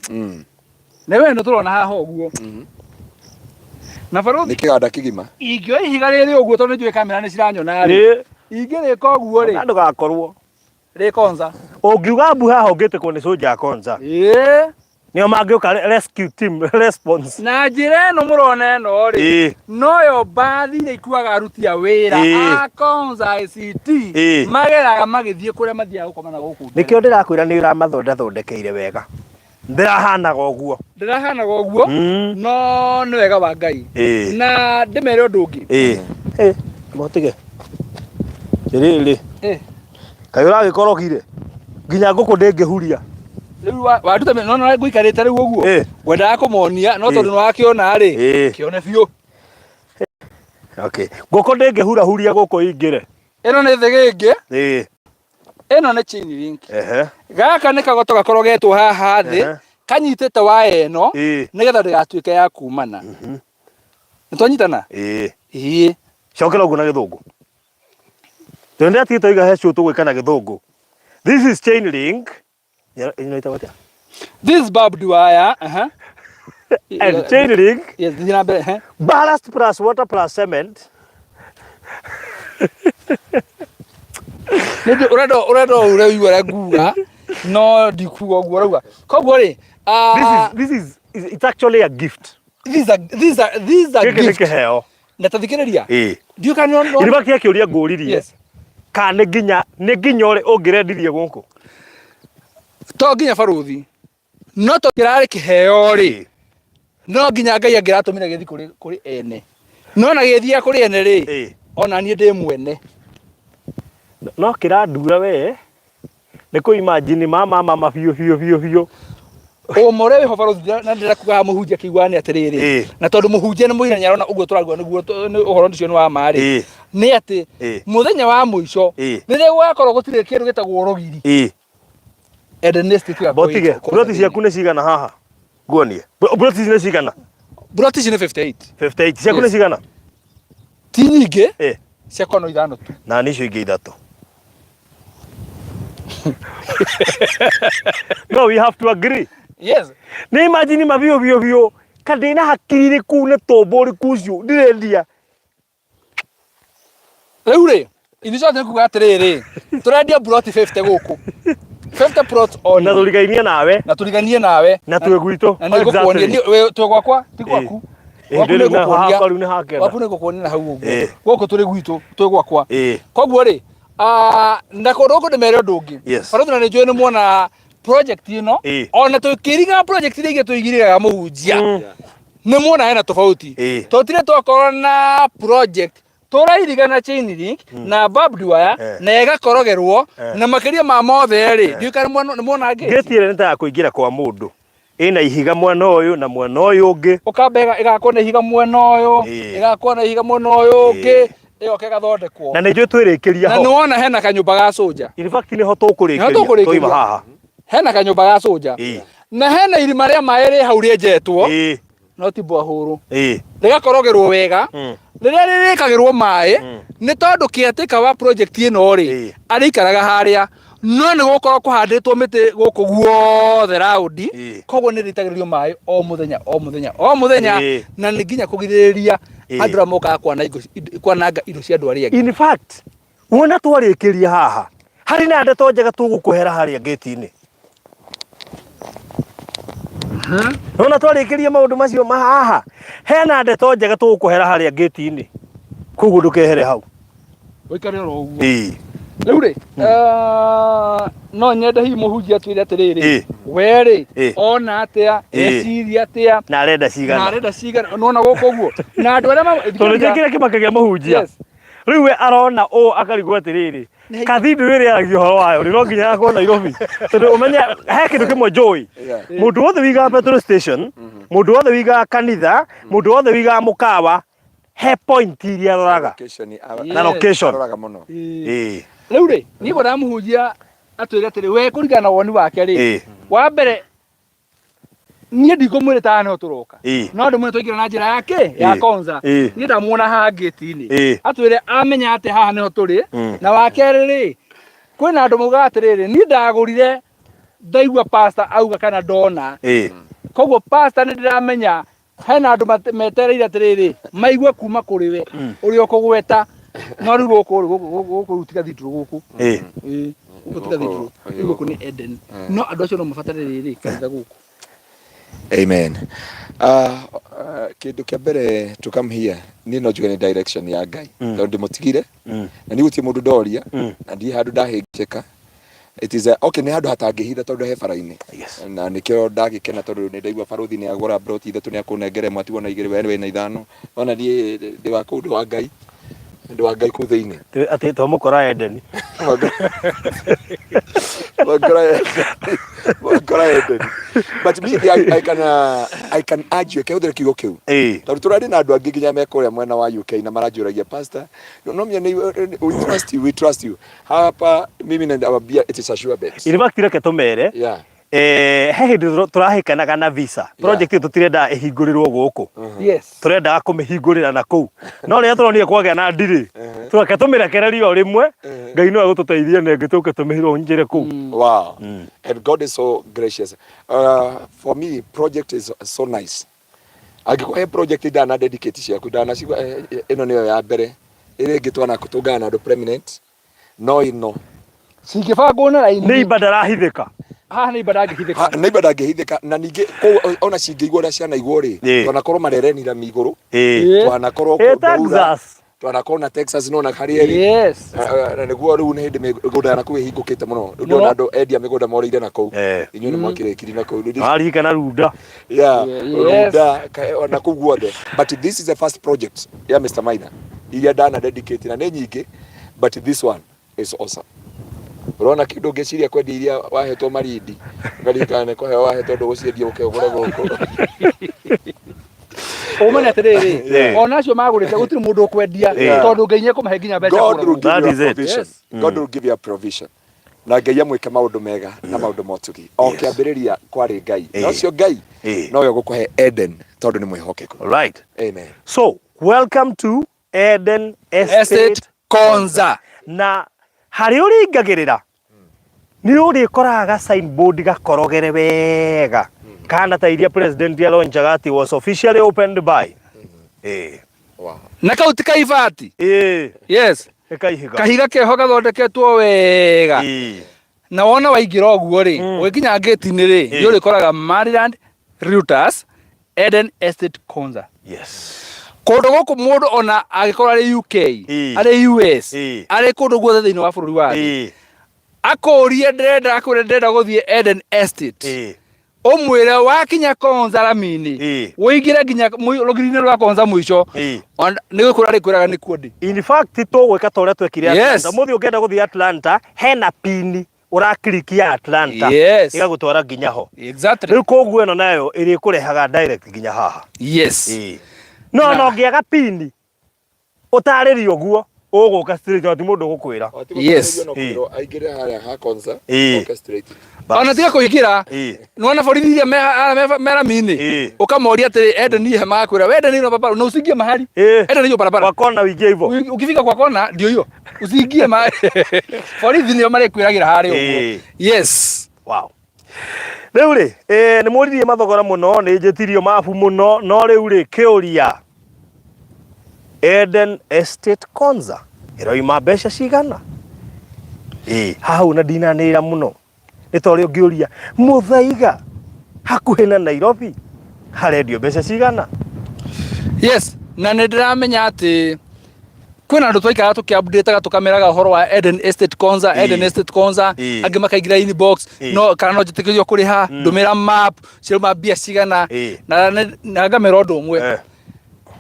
Newe no turona haha uguo. Na Farothi ni kiganda kigima. Ingio ihiga riri uguo tondu njue kamera ni ciranyona ri. Ingirika uguo ri. Andu gakorwo. Ri konza. Ungiuga mbu haha ungite ni soja konza. Nio mangiuka rescue team response. Na njira no murona no ri. No yo bathi ri ikuaga aruti a wira a konza ICT. Mageraga magithie kuria mathia gukoma na guku. Nikio ndirakwira ni uramathondekeire wega. Ndirahanaga uguo. No ni wega wa Ngai. Na ndimere undu ungi. Motige. Riri. Kayo ragikorogire. Nginya nguku ndingihuria. Riu waruta no no guikarite riu uguo. Wendaga kumonia no tondu nwakiona ri. Kione biu. Okay. Nguku ndingihura guku ingire. Ino ni thigenge. Ino ni chain link. Gaka ni kagoto gakorogetwo haha thi. Kanyitete waya ino nigetha ndigatuike ya kumana. Ntonyitana? Cokera uguo na githungu. Twende ati toiga hecio tugwikana githungu. This is chain link. Inaita watia? This is barbed wire. And chain link. Yes, this is ballast plus water plus cement. Ndio urado ure guga no dikuga uguo rauga. Koguo ri this is it's actually a gift. These are gift. Na tathikiriria. Ndio kana no. Iriba kia kiuria nguririe. Yes. Ka ni nginya uri ungirendithie guku. To nginya Farothi. No to kirari kiheo ri. No nginya Ngai angiratumire githi kuri ene. No na githia kuri ene ri. Ona nie ndi mwene. No kiradura we. Ni ku imagine mama biu. O morewe ho Farothi na ndira kuga muhunjia kiigwani atiriri. Na tondu muhunjia ni muira nyarona uguo turagwa niguo ni uhoro ndio ni wa mari. Ni ati muthenya wa muico riria gwakorwo gutire kindu gitagwo rogiri. Next tu ya botige. Broti ciaku ni cigana haha? Nguonie. Broti ni cigana? Broti ni 58. 58. Ciaku ni cigana? Ti nyingi? Ciakwa no ithano tu. Na ni cio ingi ithatu. No, we have to agree. Yes. Ni imagine mabio. Kadina hakiri ku ne tobori kucio ndirendia. Riu ri, inicio ndio kuga atiriri. Turendia broti 50 guku. 50 plots on. Na tuligainie nawe. Na tuwe gwito. Na nigukuonia ni we tuwe gwakwa, ti gwaku. Waku ni gukuonia na hau uguo. Guku turi gwito, tuwe gwakwa. Koguo ri, na kodogo de mere ndungi. Farothi na ni njui ni muona project ino. Ona tukiriga project ri ingi tuigiriga muhunjia. Ni muona hena tofauti. Totire twakorwo na project turairiga na chain link na barbed wire na igakorogerwo na makiria ma mothe ri ndiukari muona ngi getire nta kuingira kwa mundu ina ihiga mwena uyu na mwena uyu ungi ukambega igakona ihiga mwena uyu igakona ihiga mwena uyu ungi iyo kegathondekwo na nijue twirikiria ho na niwona hena kanyumba ga soja in fact ni ho tukurikiria toima haha hena kanyumba ga soja na hena irima ria mairi hau riejetwo no ti bohuru rigakorogerwo wega riria ririkagirwo mai ni tondu kiatika wa project ino ri arikaraga haria no ni gukorwo kuhanditwo miti guku guothe round koguo ni ritagiririo mai o muthenya na ni nginya kugiriria andura moka kwananga indo cia andu aria angi in fact wona twarikiria haha hari na ndeto njega tugukuhera haria gate-ini Nona twarikiria maundu macio haha hena ndeto njega tugukuhera haria gate-ini kugu ndukehere hau wikare ro uguo Rĩu rĩ no nyende hihi mũhunjia atwĩre atĩrĩrĩ we rĩ ona atĩa eciria atĩa na arenda cigana nona gũkũ ũguo na andũ arĩa tondũ kĩrĩa kĩmaka kĩa mũhunjia rĩu we arona akarigwo atĩrĩrĩ kathindũ rĩrĩ aragio ũhoro wayo no nginya yakwo Nairobi tondũ ũmenye he kĩndũ kĩmwe njũĩ mũndũ wothe wigaga petrol station mũndũ wothe wigaga kanitha mũndũ wothe wigaga mũkawa he point iria aroraga na location rĩu rĩ niĩ ngwenda mũhunjia atwĩre atĩrĩ we kũringana na woni wake rĩ wa mbere niĩ ndikũmwĩrĩte haha nĩho tũroka no ndĩmwĩre twaingĩra na njĩra yake ya konza niĩ ndamuona haha ngĩti-inĩ atwĩre amenya atĩ haha nĩho tũrĩ na wa kerĩ rĩ kwĩna andũ maugaga atĩrĩrĩ niĩ ndagũrire ndaigua pastor auga kana ndona koguo pastor nĩ ndĩramenya hena andũ metereire atĩrĩrĩ maigue kuma kũrĩ we ũrĩa ũkũgweta no rĩu gũkũ tigathitũrũ gũkũ gũkũ nĩ Eden no andũ acio no mabatare rĩrĩ kanitha gũkũ. Amen. Kĩndũ kĩa mbere to come here niĩ no njuge nĩ direction ya Ngai tondũ ndĩmũtigire na nĩ gũtirĩ mũndũ ndoria na ndiĩ handũ ndahĩngĩka. It is okay nĩ handũ hatangĩhitha tondũ he bara-inĩ na nĩkĩo ndagĩkena tondũ nĩ ndaigua barothi nĩ agũra broti ithatũ nĩ akũnengere mwati wona igĩrĩ we na ithano ona niĩ ndĩ wa kũndũ wa Ngai ndĩ wa Ngai kũu thĩinĩ atĩ to mũkora Eden but me I can urge you kehũthĩre kiugo kĩu tondũ tũrarĩ na andũ angĩ nginya me kũrĩa mwena wa UK na maranjũragia pastor no mimi we trust you hapa mimi naambia it is a sure bet in fact reke tũmere he hĩndĩ tũrahĩkanaga na visa project tũtirenda ĩhingũrĩrwo gũkũ tũrenda kũmĩhingũrĩra na kũu no rĩrĩa tũronire kwagĩa na ndirĩ tũreke tũmĩrekererie o rĩmwe Ngai no agũtũteithie na ĩngĩ tũke tũmĩhirwo njĩre kũu. Wow. And God is so gracious. For me project is so nice. Angĩkũhe project ndana dedicate ciaku ndana cigwa ĩno nĩyo ya mbere ĩrĩa ĩngĩ twana kũtũngana na andũ prominent no ino cingĩbangwo na raini nĩ ibandarahithĩka haha nĩ ibadangĩhithĩka nĩ ibadangĩhithĩka na ningĩ ona cingĩigwo ũrĩa cianaigwo rĩ twanakorwo marerenira migũrũ twanakorwo twanakorwo na Texas no na harĩa na nĩguo rĩu nĩ hĩndĩ mĩgũnda na kũu ĩhingũkĩte mũno rĩu ndona andũ endia mĩgũnda morĩire na kũu inyuĩ nĩ mwakĩrĩkiri na kũu marika na runda runda na kũu guothe but this is the first project ya Mr. Maina iria ndana dedicate na nĩ nyingĩ but this one is awesome. Urona kĩndũ ngĩciria kwendia iria wahetwo marindi ngarikane kũheo wahetwo ndũ gũciendia ũkegũre gũkũ ũmenye atĩrĩrĩ ona acio magũrĩte gũtirĩ mũndũ ũkwendia tondũ Ngai nĩekũmahe nginya mbeca kũgũra. God will give you a provision na Ngai amwĩke maũndũ mega na maũndũ motugi o kĩambĩrĩria kwarĩ Ngai na ũcio Ngai nowe ũgũkũhe Eden tondũ nĩ mwĩhokeku. Right. Amen. So welcome to Eden Estate Konza na harĩ ũringagĩrĩra nĩ ũrĩkoraga signboard gakorogere wega kana ta iria president ya launchaga ati was officially opened by wow na kauti kaivati yes kahiga keho gathondeketwo wega na wona waingĩra ũguo rĩ ũgĩkinya gate-inĩ rĩ nĩ ũrĩkoraga Maryland Reuters Eden Estate Konza. Yes. Kũndũ gũkũ mũndũ ona agĩkorwo arĩ UK arĩ US arĩ kũndũ guothe thĩinĩ wa bũrũri wa akũrie ndĩrenda gũthiĩ Eden Estate ũmwĩre wakinya Konza rami-inĩ ũingĩre nginya rũgiri-inĩ rwa Konza mũico nĩ gũkũra rĩkwĩraga nĩ kuo ndĩ. In fact tũgwĩka ta ũrĩa twekire Atlanta mũthĩ ũngĩenda gũthiĩ Atlanta hena pini ũrakirikia Atlanta ĩgagũtwara nginya ho. Rĩu koguo ĩno nayo ĩrĩkũrehaga direct nginya haha. No ngĩaga pini ũtarĩrio guo ũgũka straight out mũndũ gũkwĩra aingĩre harĩa ha Konza straight ona tiga kũingĩra nĩwona borithi iria me rami-inĩ ũkamoria atĩ Eden he magakwĩra we Eden ĩno barabara na usingie mahali Eden hiyo barabara kwa kona uingie hivyo ukifika kwa kona ndio hiyo usingie mahali borithi nĩo marĩkwĩragĩra harĩa ũguo. Yes. Wow. Rĩu rĩ nĩ mũririe mathogora mũno nĩ njĩtirio mabu mũno no rĩu rĩ kĩũria Eden Estate Konza ĩroima mbeca cigana hau na ndinanĩra mũno nĩ tondũ ũngĩũria Mũthaiga hakuhĩ na Nairobi harendio mbeca cigana. Yes, na nĩ ndĩramenya atĩ kwina andu twaikara tukiupdate tukameraga horo wa Eden Estate Konza Eden Estate Konza angi makaigira inbox no kana no jitikirio kuriha ndumira map ciruma bia cigana na ngamera undu umwe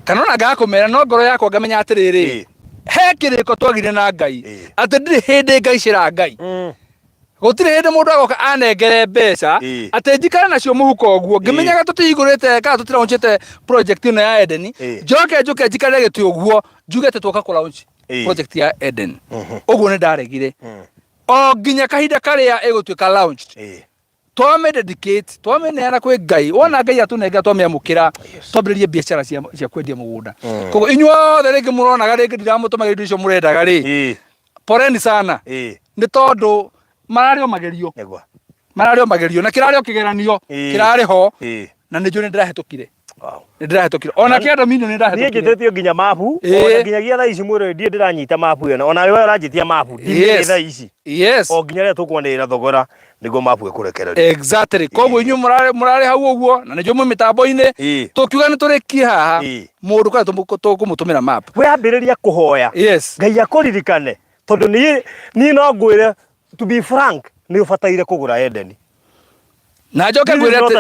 kana na gakumera no ngoro yakwa ngamenya atiriri he kiriko twagire na Ngai ati ndiri hindi Ngai cira Ngai gutire hindi mundu agoka anengere mbeca ati njikara nacio muhuko guo ngimenyaga tutigurite kana tutiraunchite project ino ya Eden njoke njikare gitu uguo njugete twoka ku launch project ya Eden uguo ni ndaregire o nginya kahinda karia igutwika launch twame dedicate twame neana kwi Ngai wona Ngai atunenga twame amukira twambiririe biashara cia kwendia mugunda koguo inyuothe ringi muronaga ringi ndiramutumagira indo icio murendaga ri poreni sana ni tondu marario magerio na kirario kigeranio kirari ho na nijo ni ndirahetukire ona kiado mino ni ndahetukire nie njitetio nginya mapu ona nginyagia thaa ici mwire ndie ndiranyita mapu eno ona wewe uranjitia mapu ndire thaa ici o nginya ria tukwanira thogora niguo mapu ikurekereria exactly koguo inyu murari hau uguo na nijo mu mitambo-ini tukiuga ni turikie haha mundu kana tukumutumira map we ambiriria kuhoya Ngai akuririkane tondu ni no ngwire to be frank ni ubataire kugura Eden na njoke ngwire ati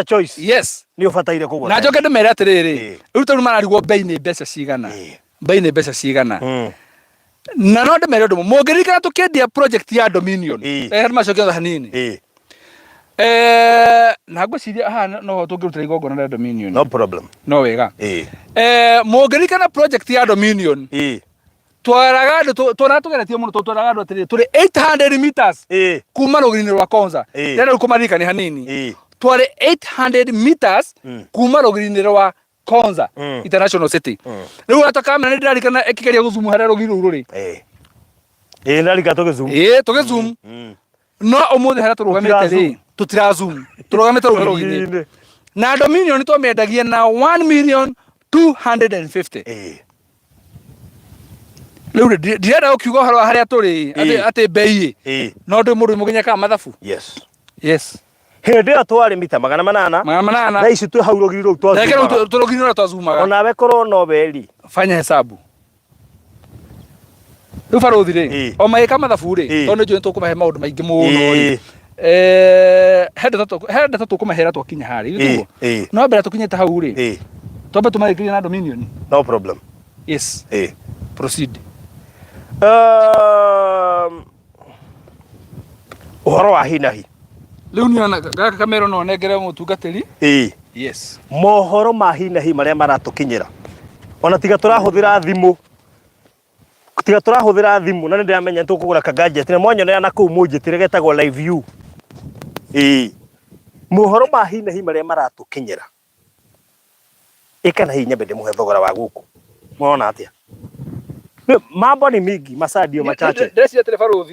ni ubataire kugura na njoke ndimere atiriri riu tari mararigwo bei ni mbeca cigana na no ndimere ndu mungirikana tukiendia project ya Dominion macokio hanini na ngwiciria haha no tungirutira igongona na Dominion no problem no wega mungirikana project ya Dominion twaraga andu tugeratie muno twaraga andu atiri turi 800 meters kuma rugini rwa Konza rero kumarika ni hanini twari 800 meters kuma rugini rwa Konza International City riu atakamena ni ndirarikana ekigeria guzumu haria rugini ruri ndarika tugizoom tugizoom no umuthi haria turugamite ri tutirazoom turugamite rugini na Dominion ni twamendagia na 1,250,000 riu ndirenda ukiuga haro haria turi ati bei no ndi mundu muginya ka mathabu hindi io twari mita 800 na ici tu hau rugiri ru twazumaga ona we korwo no beri fanya hesabu riu baruthi ri o maika mathabu ri tondu njuĩ tukumahe maundu maingi muno ri henda tukumahera twakinya hari iguo no mbere tukinyite hau ri twambe tumahikirie na Dominion no problem proceed uhoro wa hinahi riu niona gaka kamera no nengere mutungatiri mohoro ma hinahi maria maratukinyira ona tiga turahuthira thimu na ndiramenya tukugura ka gadget na mwanyonera na kuu munjitire getagwo live view mohoro ma hinahi maria maratukinyira ikana hinya bende muhe thogora wa guku mwona atia mambo ni mingi masadio machache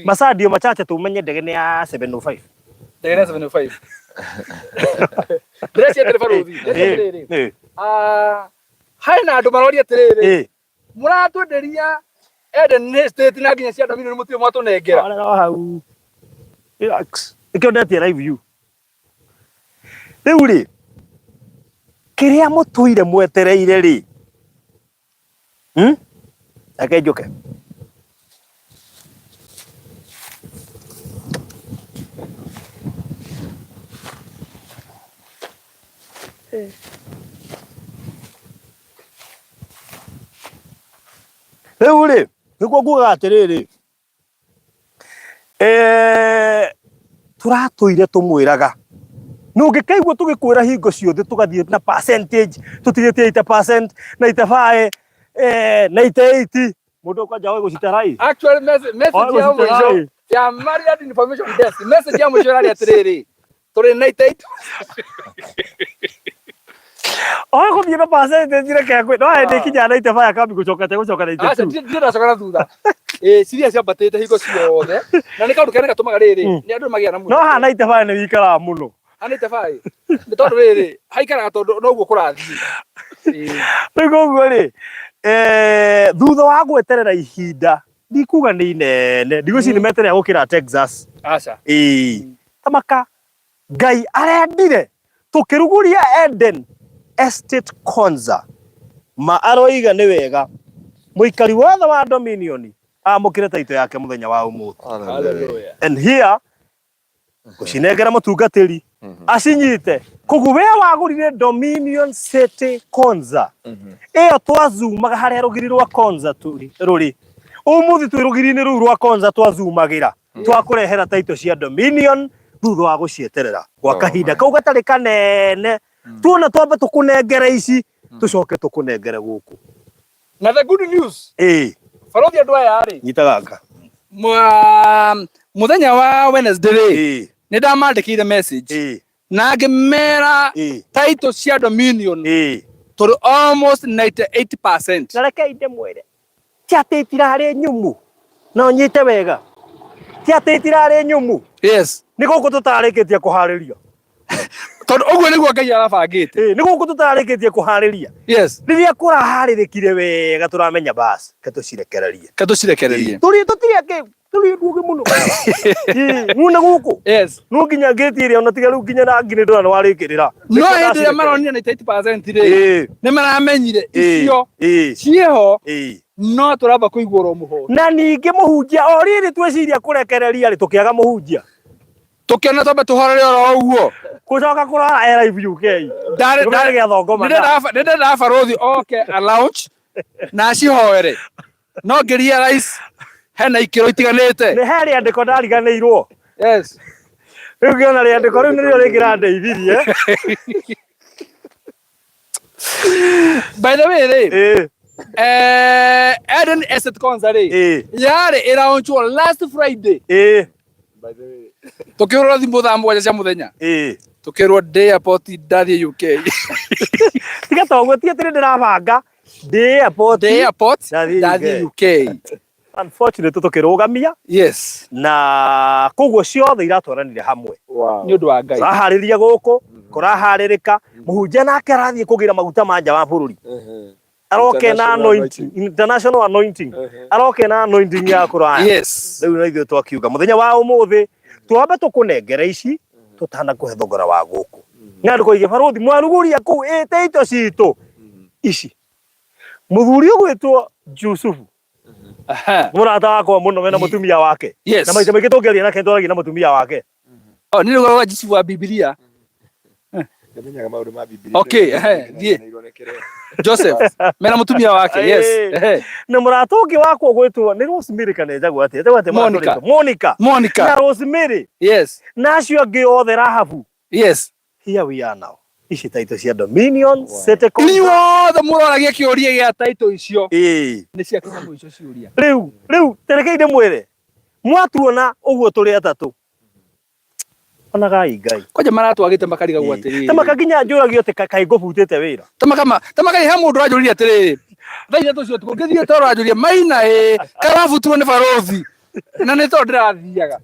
masadio machache tumenye ndege ni ya 705 ndege ni 705 dress ya telefaruthi haina andu maroria atiriri muratwenderia Eden Estate na nginya cia Dominion mutio mwatunengera hau ikio ndetie live view riu ri kiria mutuire mwetereire ri akejoke riu ri niguo nguga atiriri turatuire tumwiraga nungikaigua tugikwira hingo ciothe tugathie na percentage tutiritie 80% 95 98 mundu kwanja we gucitarai actually message ya mwisho ya married information desk message ya mwisho rari atiriri turi 98 oe kuthie na percentage reke kwe no ende kinya 95 akambi gucoka 92 ndira coka thutha ciria cia batite hingo ciothe na ni kaundu kene gatumaga riri ni andu magia na muno no ha 95 ni wikara muno anite fai ni tondu riri haikara tondu no guo kurathii niguo ri thutha wa gweterera ihinda ndikuga ni nene ndiguci ni meterera gukira Texas aca tamaka Ngai arendire tukiruguria Eden Estate Konza ma aroiga ni wega muikari wothe wa Dominion amukire taito yake muthenya wa umuthi. Hallelujah. And here gucinengera mutungatiri acinyite kuguwe wagurire Dominion City Konza iyo twazumaga haria rugiri rwa Konza turi ruri umuthi twi rugiri-ini ruru rwa Konza twazumagira twakurehera taito cia Dominion thutha wa gucieterera gwa kahinda kau gatari kanene tuona twambe tukunengere ici tucoke tukunengere guku. Na the good news Farothi andu aya ri nyitaganga muthenya wa Wednesday ni ndamandikire message na ngimera title cia Dominion turi almost 98%. na reke inde mwire tiatirari nyumu no nyite wega tiatirari nyumu. Yes, ni guku tutarikitie kuhariria tondu uguo niguo Ngai arabangite. ni guku tutarikitie kuhariria. Yes, riria kuraharirikire wega turamenya bas katucirekererie turi tutiriake turi nduge muno nuna guku. Yes, no nginya ngetiire ona tiga riu nginya na ngine ndona warikirira no hindi ya maronire 98% ri ni maramenyire icio cieho no turamba kuigura muho na ningi muhunjia o riri tweciria kurekereria ri tukiaga muhunjia tukiona twambe tuhorere oro uguo kucoka kurara live UK ndari gya thongoma ndenda Farothi oke a launch na cihoere no ngerealize hena ikiro itiganite ni heri andiko ndariganirwo. Yes, riu ngiona ri andiko riu nirio ringira ndeithirie. By the way ri Eden Asset Konza ri yari iraunchwo last Friday. By the way tukirora thimbo thaa mwanya cia muthenya tukirwo day airport ndathie UK tiga toguo tietire ndirabanga day airport ndathie UK. Unfortunately tukirugamia. Yes, na koguo ciothe iratwaranire hamwe ni undu wa Ngai rahariria guku kuraharirika muhunjia nake arathie kugira maguta manja wa bururi aroke na anointing international anointing aroke na anointing ya kuraya. Yes, riu na ithuĩ twakiuga muthenya wa umuthi twambe tukunengere ici tutana kuhe thogora wa guku na ndu koige Farothi mwaruguria kuu taito citu ici muthuri ugwitwo Jusufu murata wakwa muno mena mutumia wake na maita maingi tungeria nake twaragi na mutumia wake ni rugo Jusufu wa Biblia ndamenyaga maundu ma Biblia. Okay, Joseph mena mutumia wake. Yes, na murata ungi wakwa gwitwo ni Rosemary kana njagwa ati Monica na Rosemary. Yes, na acio angi othe Rahabu. Yes, here we are now. Ici taito cia Dominion City Konza ni wothe muroragia kiuria gia taito icio ni cia kinya mwico ciuria riu terekeire mwire mwatuona uguo turi atatu onagai Ngai kwaje maratwagite makariga gwa atiri tamakaginya njuragio te kai ngubutite wira tamakai ha mundu ajurire atiri thaitha tucio tukithie tora ajuria maina karabu tuone Farothi na ni to ndirathiaga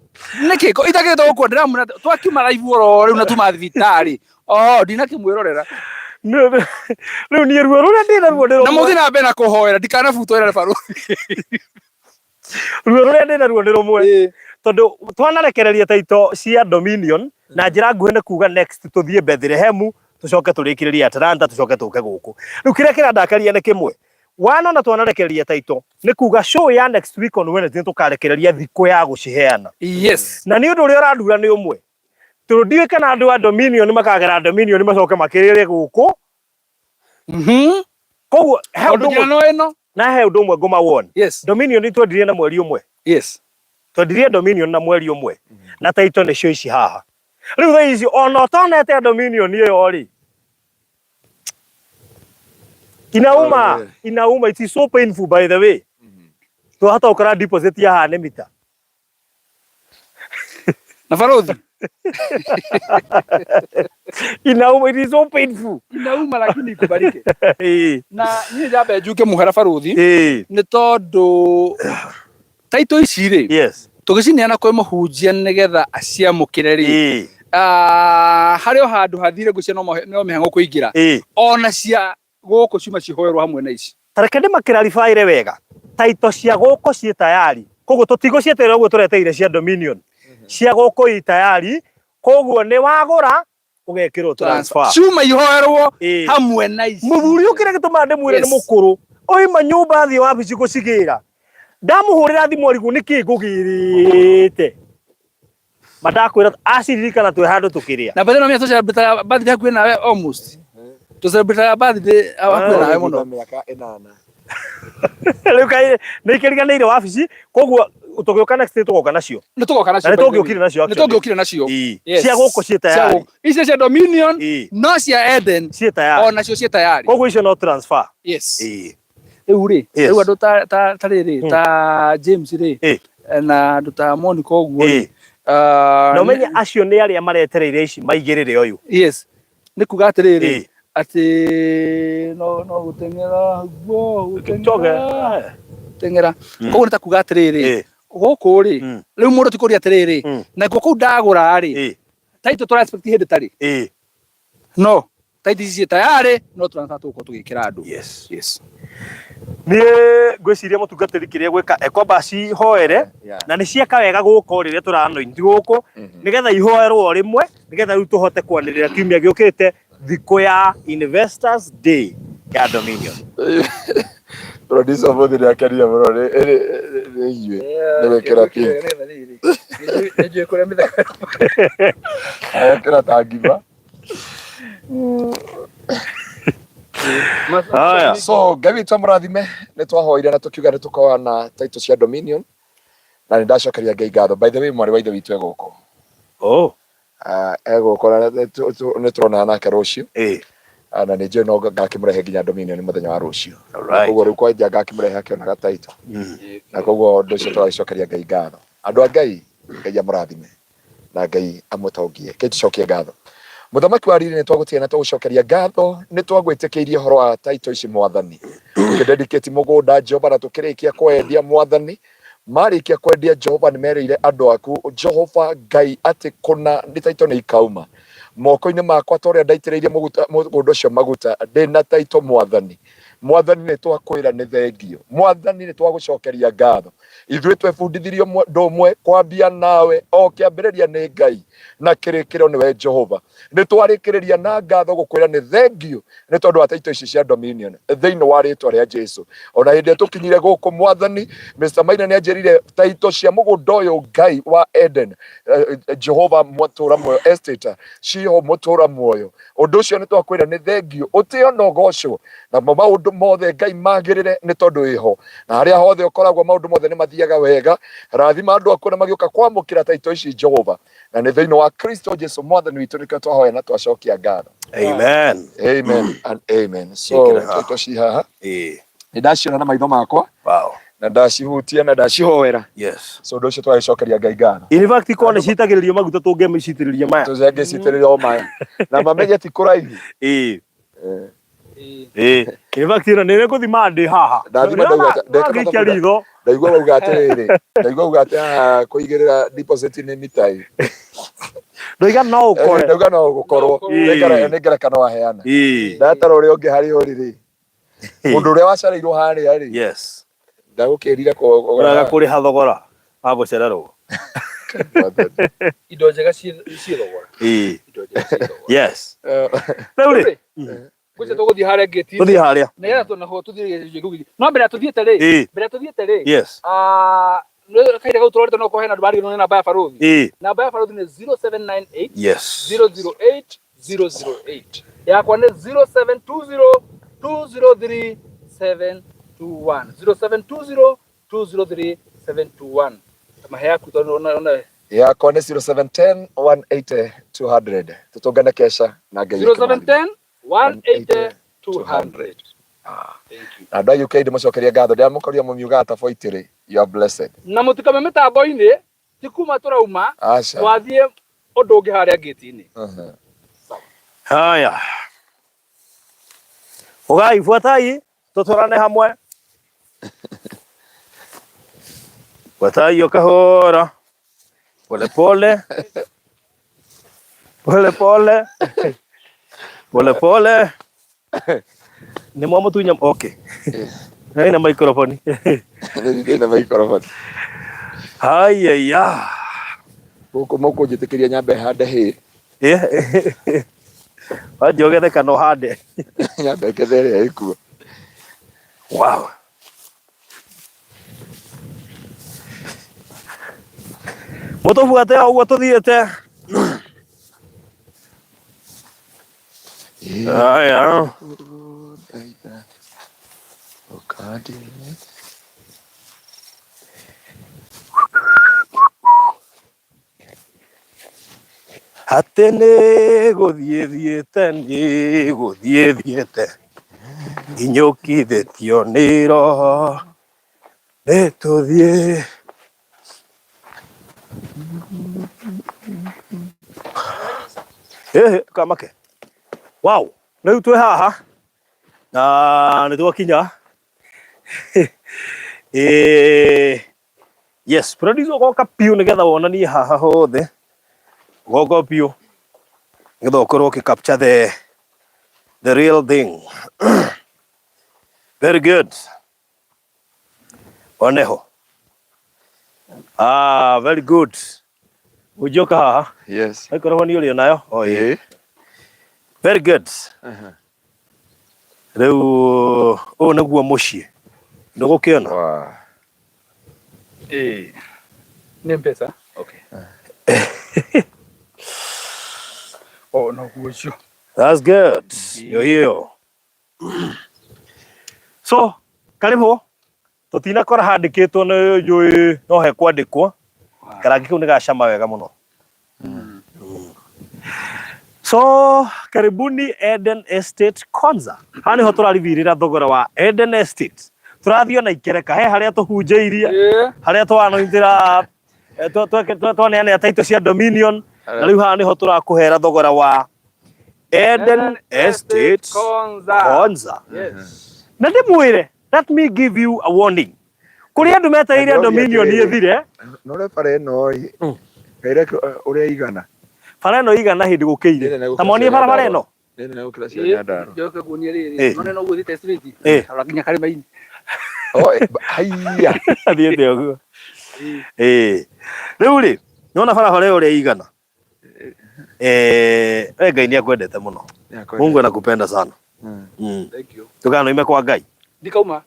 nikiko itagito guko ndiramuna twakiuma live oro riu na tuma thibitari ndina kimwirorera riu ni ruo ruria ndina ruo ndiro na muthi na mbena kuhoera ndikana buto ira Farothi ruo ruria ndina ruo ndiro mwe tondu twanarekereria taito cia Dominion na njira nguhene kuga next tuthie Bethlehem tucoke turikiriria Atlanta tucoke tuke guku riu kiria kirandakaria ni kimwe wana twanarekereria taito ni kuga show ya next week on Wednesday tukarekereria thiku ya guciheana. Yes, na ni undu uria urandura ni umwe turudie kana andu a Dominion makagera Dominion macoke makirire guku koguo he undu umwe nguma won. Yes, Dominion itwendirie na mweri umwe. Yes, twendirie Dominion na mweri umwe na taito ni cio ici haha riu tha ici ona tonete Dominion iyo ri inauma it is so painful by the way to hata ukara deposit ya hane mita na Farothi inauma, it is so painful inauma lakini ikubarike na ni jabe juke muhera Farothi ni tondu taito ici ri yes tugicineana kwe muhunjia nigetha aciamukire ri hario handu hathire gucia no mihango kuingira ona cia guku ciuma cihoerwo hamwe na ici tareke ndimakirarifaire wega taito cia guku ci tayari koguo tutigo cieterera uguo tureteire cia Dominion cia guku i tayari koguo ni wagura ugekirwo transfer ciuma ihoerwo hamwe na ici muthuri ukire gituma ndimwire ni mukuru oima nyumba thi wabici gucigira ndamuhurira thimu arigu niki ngugirite madakwira aciririkana twe handu tukiria na bado mimi social birthday hakuwa nawe almost to celebrate birthday hakuwa nawe muno miaka 8 riu kai nikiriganire wabici koguo utogoka next day tugoka nacio nitugiukire nacio cia guku cie tayari icio cia Dominion no cia Eden cie tayari nacio cie tayari koguo icio no transfer riu ri riu andu ta riri ta James ri na andu ta Monica uguo ri no menye acio ni aria maretereire ici maigirire uyu ni kuga atiriri ati no gutengera guo tengera koguo nita kuga atiriri guku ri riu mundu tikuria atiriri na guku ndagura ri taito tura expect hindi tari no taito ici tayari no turanza tuko tugikira andu ni gwiciria mutungatiri kiria gwika ekoba cihoere na ni cieka wega guko riria turanointi guku nigetha ihoerwo rimwe nigetha riu tuhote kwanirira kiumia giukite thiko ya Investors Day ya Dominion. Producer mothe akaria bro ni yue ni wekera pi ni kure mithaka kera tagiba haya so Gabi twamurathime ni twahoire na tukiuga ni tukoa na title cia Dominion na ni ndacokeria Ngai ngatho. By the way mwari wa ithe witu egoko egoko ni turona nake rucio na ni njui no ngakimrehe nginya Dominion muthenya wa rucio koguo riu kwa nja ngakimrehe akiona ga title na koguo ndu cio turacokeria Ngai ngatho. Andu a Ngai Ngai amurathime na Ngai amutongie tucokie ngatho. Muthamaki wa riri ni twagutia na tugucokeria ngatho ni twagwitikiirie horo wa title ici mwathani tukidedicate mugunda Jehova na tukirikia kwendia mwathani marikia kwendia Jehova ni merire andu aku Jehova Ngai ati kuna ni title ni ikauma moko-ini makwa toria ndaitiriirie mugunda ucio maguta ndina title mwathani ni twakwira ni thengio mwathani ni twagucokeria ngatho ithuĩ twebundithirio ndũmwe kwambia nawe o kĩambĩrĩria nĩ Ngai na kĩrĩkĩro nĩwe Jehova nĩ twarĩkĩrĩria na ngatho gũkwĩra nĩ thengio nĩ tondũ wa title ici cia Dominion thĩinĩ wa rĩtwa rĩa Jesu. Ona hĩndĩ tũkinyire gũkũ mwathani Mr. Maina nĩ anjĩrire title cia mũgũnda ũyũ Ngai wa Eden Jehova mũtũra muoyo estate ciho mũtũra muoyo ũndũ ũcio nĩ twakwĩra nĩ thengio ũtĩo na ũgocwo na maũndũ mothe Ngai magĩrĩre nĩ tondũ wĩho na harĩa hothe ũkoragwo maũndũ mothe nĩ mathiaga wega. Rathima andũ aku na magĩũka kwamũkĩra title ici Jehova na nĩ thĩinĩ wa Kristo Jesu mwathani witũ nĩkĩo twahoya na twacokia ngatho. Amen and amen. So title ci haha nĩ ndaciona na maitho makwa na ndacihutia na ndacihoera so ũndũ ũcio twacokeria Ngai ngatho. In fact iko nĩ citagĩrĩrio maguta tũngĩcitĩrĩria maya tũngĩcitĩrĩria o maya na mamenye ti kũraihu in fact ĩno nĩ gũthima ndĩ haha ndaigua wauga atĩrĩrĩ ndaigua wauga atĩ kũigĩrĩra deposit nĩ mitai ndauga no ũkore ndauga no gũkorwo nĩ ngerekano waheana ndatara ũrĩa ũngĩ harĩ ũrĩrĩ mũndũ ũrĩa wacereirwo harĩa rĩ ndagũkĩrire kũrĩha thogora wa gũcererwo indo njega ciĩ thogora rĩu rĩ kuja tuguthii haria gate tuthii haria na yera tunaho tuthii gugi no mbere tuthiete ri no kaira gau turorete no kohena ndwari no namba ya baruthi namba ya baruthi ni 0798 008 008 yakwa ni 0720 203 721 0720 203 721 mahe yaku ona yakwa ni 0710 180 200 tutungane kesha na Ngai 0710 180 200. Thank you. Na ndio UK ndimucokeria ngatho ndia mukoria mumiuga ataboitire you are blessed. Na mutikame mitambo-ini ti kuma turauma twathie undu ungi haria gate-ini. Haya. Ugai fuatai tuturane hamwe. Fuatai okahora. Pole pole. Pole pole. Pole pole. Ni mwa mutunya okay. Na microphone. Na microphone. Haya. Moko njitikiria nyambe hande hi. Wajogethe kana hande. Nyambe kethere ikuo. Wow. Mũtũbuate o ũguo tũthiĩte. Aya. Atĩ nĩ gũthiĩte inyũkithĩtio nĩ roho nĩ tũthiĩ. Kamake. Wow, rĩu twĩ haha na nĩ twakinya. Yes, producer goka piu nĩgetha wonanie haha hothe. Gogo piu nĩgetha ũkorwo capture the real thing. Very good. Oneho. Very good. Ujoka haha? Yes. Microphone ulio nayo? Oh yeah. Very good. Rĩu nĩguo mũciĩ. Ndũgũkĩona? Wow. Nĩ mpesa? Okay. Oh no, ucio. That's good. Yo. So, karibu. Tutinakora handikitwo nĩ njũĩ no he kwandĩkwo. Karangi kau nĩ gacama wega mũno. So, karibuni Eden Estate Konza. Haha nĩho tũrarithirĩra thogora wa Eden Estate. Tũrathiĩ na ikereka he harĩa tũhunjĩirie, harĩa twanointĩra twaneana taito cia Dominion, na rĩu haha nĩho tũrakũhera thogora wa Eden Estate Konza. Yes. Na ndĩmwĩre, let me give you a warning. Kũrĩ andũ metereire Dominion ĩthire. No le pare no kaire ũrĩa igana. Bara ĩno igana hĩndĩ gũkĩire. Ta monie bara ĩno. Nene na ukira cia Nyandarua. Njoke kuonia rĩrĩ. None no gũthiĩte street. Arakinya karĩma-inĩ. Haiya. Athiĩte ũguo. Rĩu rĩ, nĩwona bara ũrĩa igana. Ngai nĩakwendete mũno. Mungu anakupenda sana. Thank you. Tukanoime kwa Ngai. Ndikauma.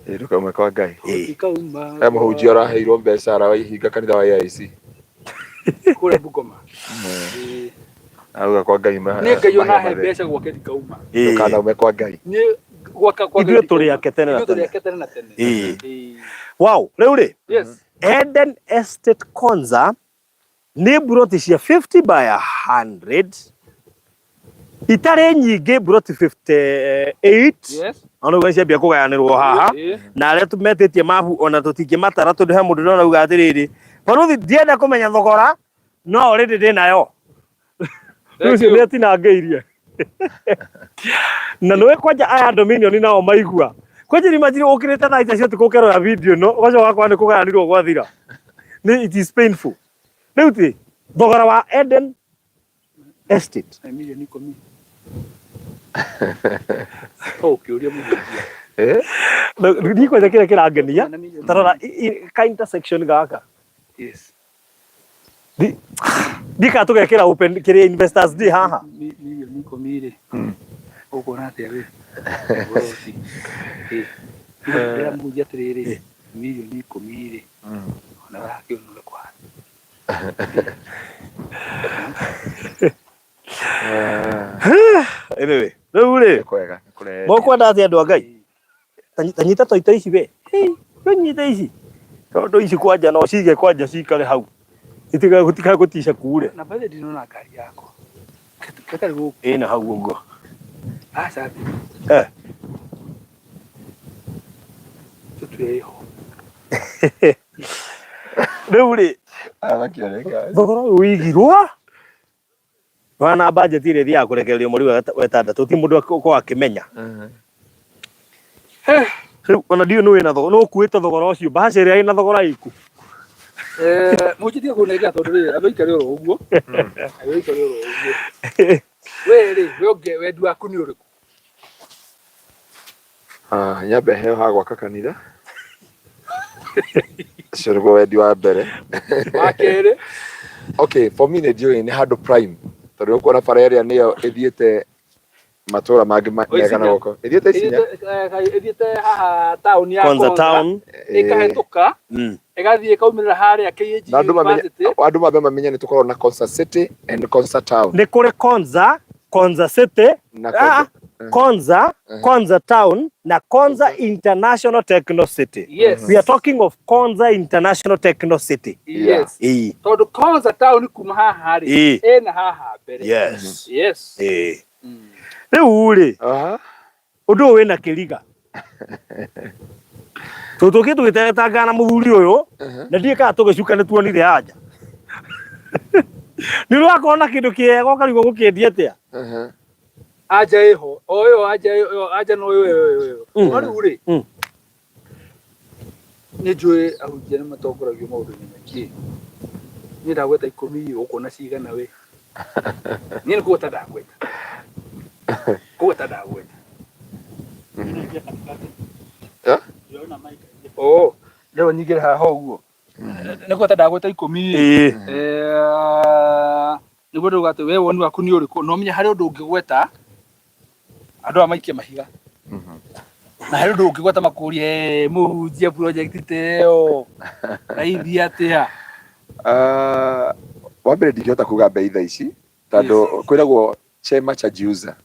Ndukauma kwa Ngai. Ndikauma. Mũhunjia araheirwo mbeca arahinga kanitha wa AIC. Kũrĩa Bungoma. Auga kwa Ngai ma. Nĩ Ngai onahe mbeca gwake ndikauma. Ndukanaume kwa Ngai. Nĩ gwaka kwa Ngai. Ithuĩ tũrĩ ake tene na tene. Wow, rĩu rĩ. Yes. Eden Estate Konza nĩ buroti cia 50 by 100. Itarĩ nyingĩ buroti 58. Yes. Ano gũcia bia kũgayanĩrwo haha. Na arĩa tũmetĩtie mabu ona tũtingĩmatara tondũ he mũndũ ndona uga atĩrĩrĩ. Baruthi ndienda kũmenya thogora no already ndĩnayo. Rĩu cio nĩatinangĩirie. Na nĩwe kwanja aya Dominion nao maigua. Kwanja nĩmanjire ũkĩrĩte thaa icio tũkũkerwo ya video no ũgacoka kwa nĩ kũgayanĩrwo gwathira. It is painful. Rĩu ti thogora wa Eden Estate. Milioni 10. Ũkĩũria mũhunjia. Nĩ kwanja kĩrĩa kĩrangenia. Tarora ka intersection gaka. Yes. Dika tugekĩra open kĩrĩa investors day haha. Milioni 10 rĩ. Ũkuona atĩa rĩ? Ndĩra mũhunjia atĩrĩrĩ. Milioni 10 rĩ. Ona wakĩonũra kwa. Anyway, rĩu rĩ. Mũkwenda atĩ andũ a Ngai. Tanyita toito ici we. Nyita ici. Tondũ ici kwanja no cige kwanja cikare hau. Gũtikaga gũtica kure. Na bale ndinona ngari yako. Ketari gũkũ. Ĩna hau ũguo. Aca. Tutuyeho. Rĩu rĩ. Thogora ũyũ wĩigirwo. Wana budget ĩrĩa ĩthiaga kũrekererio mweri wa wetandatũ ti mũndũ akorwo akĩmenya. Rĩu ona ndiũ nĩ wĩna thogora, no ũkuĩte thogora ũcio, mbaca ĩrĩa ĩna thogora iku. Mũnjĩtie kũnenga tondũ rĩrĩ athũikare oro ũguo. Athũikare oro ũguo. We rĩ, we ũngĩ wendi waku nĩ ũrĩkũ? Nyambe heo ha gwaka kanitha. Ũcio nĩguo wendi wa mbere. Wa kerĩ. Okay, for me nĩ ndiũĩ nĩ handũ prime. Tondũ ũkuona bara ĩrĩa nĩyo ĩthiĩte matura magi mega na goko ithiete isinya ithiete haha town ya Konza town ikahetuka igathie kaumirira haria KG University andu mabe mamenye ni tukorwo na Konza City and Konza Town ni kuri Konza City na Konza Town na Konza International Techno City. Yes. We are talking of Konza International Techno City. Yes. Tondu Konza Town kuma haha hari ena haha mbere. Yes. Yes. Riu ri undu wina kiriga tutukitu gitetangana muthuri uyu na ndie ka tugicuka ni tuonire anja ni rwakona kindu kiego karigwo gukendia atia aja iho oyo aja no oyo riu ri ni njui ahunjia ni matongoragio maundu-ini maingi ni ndagweta 10 ukona cigana we ni ngweta ndagweta leo nyingire haha uguo niguo ndagweta 10 niguo ndugate we woni waku ni uriku no menya hari undu ungigweta andu amaikie mahiga na hari undu ungigweta makurie muhunjia project teo na ithia atia wambere ndingihota kuga bei thaa ici tondu kwiragwo chema cha jiuza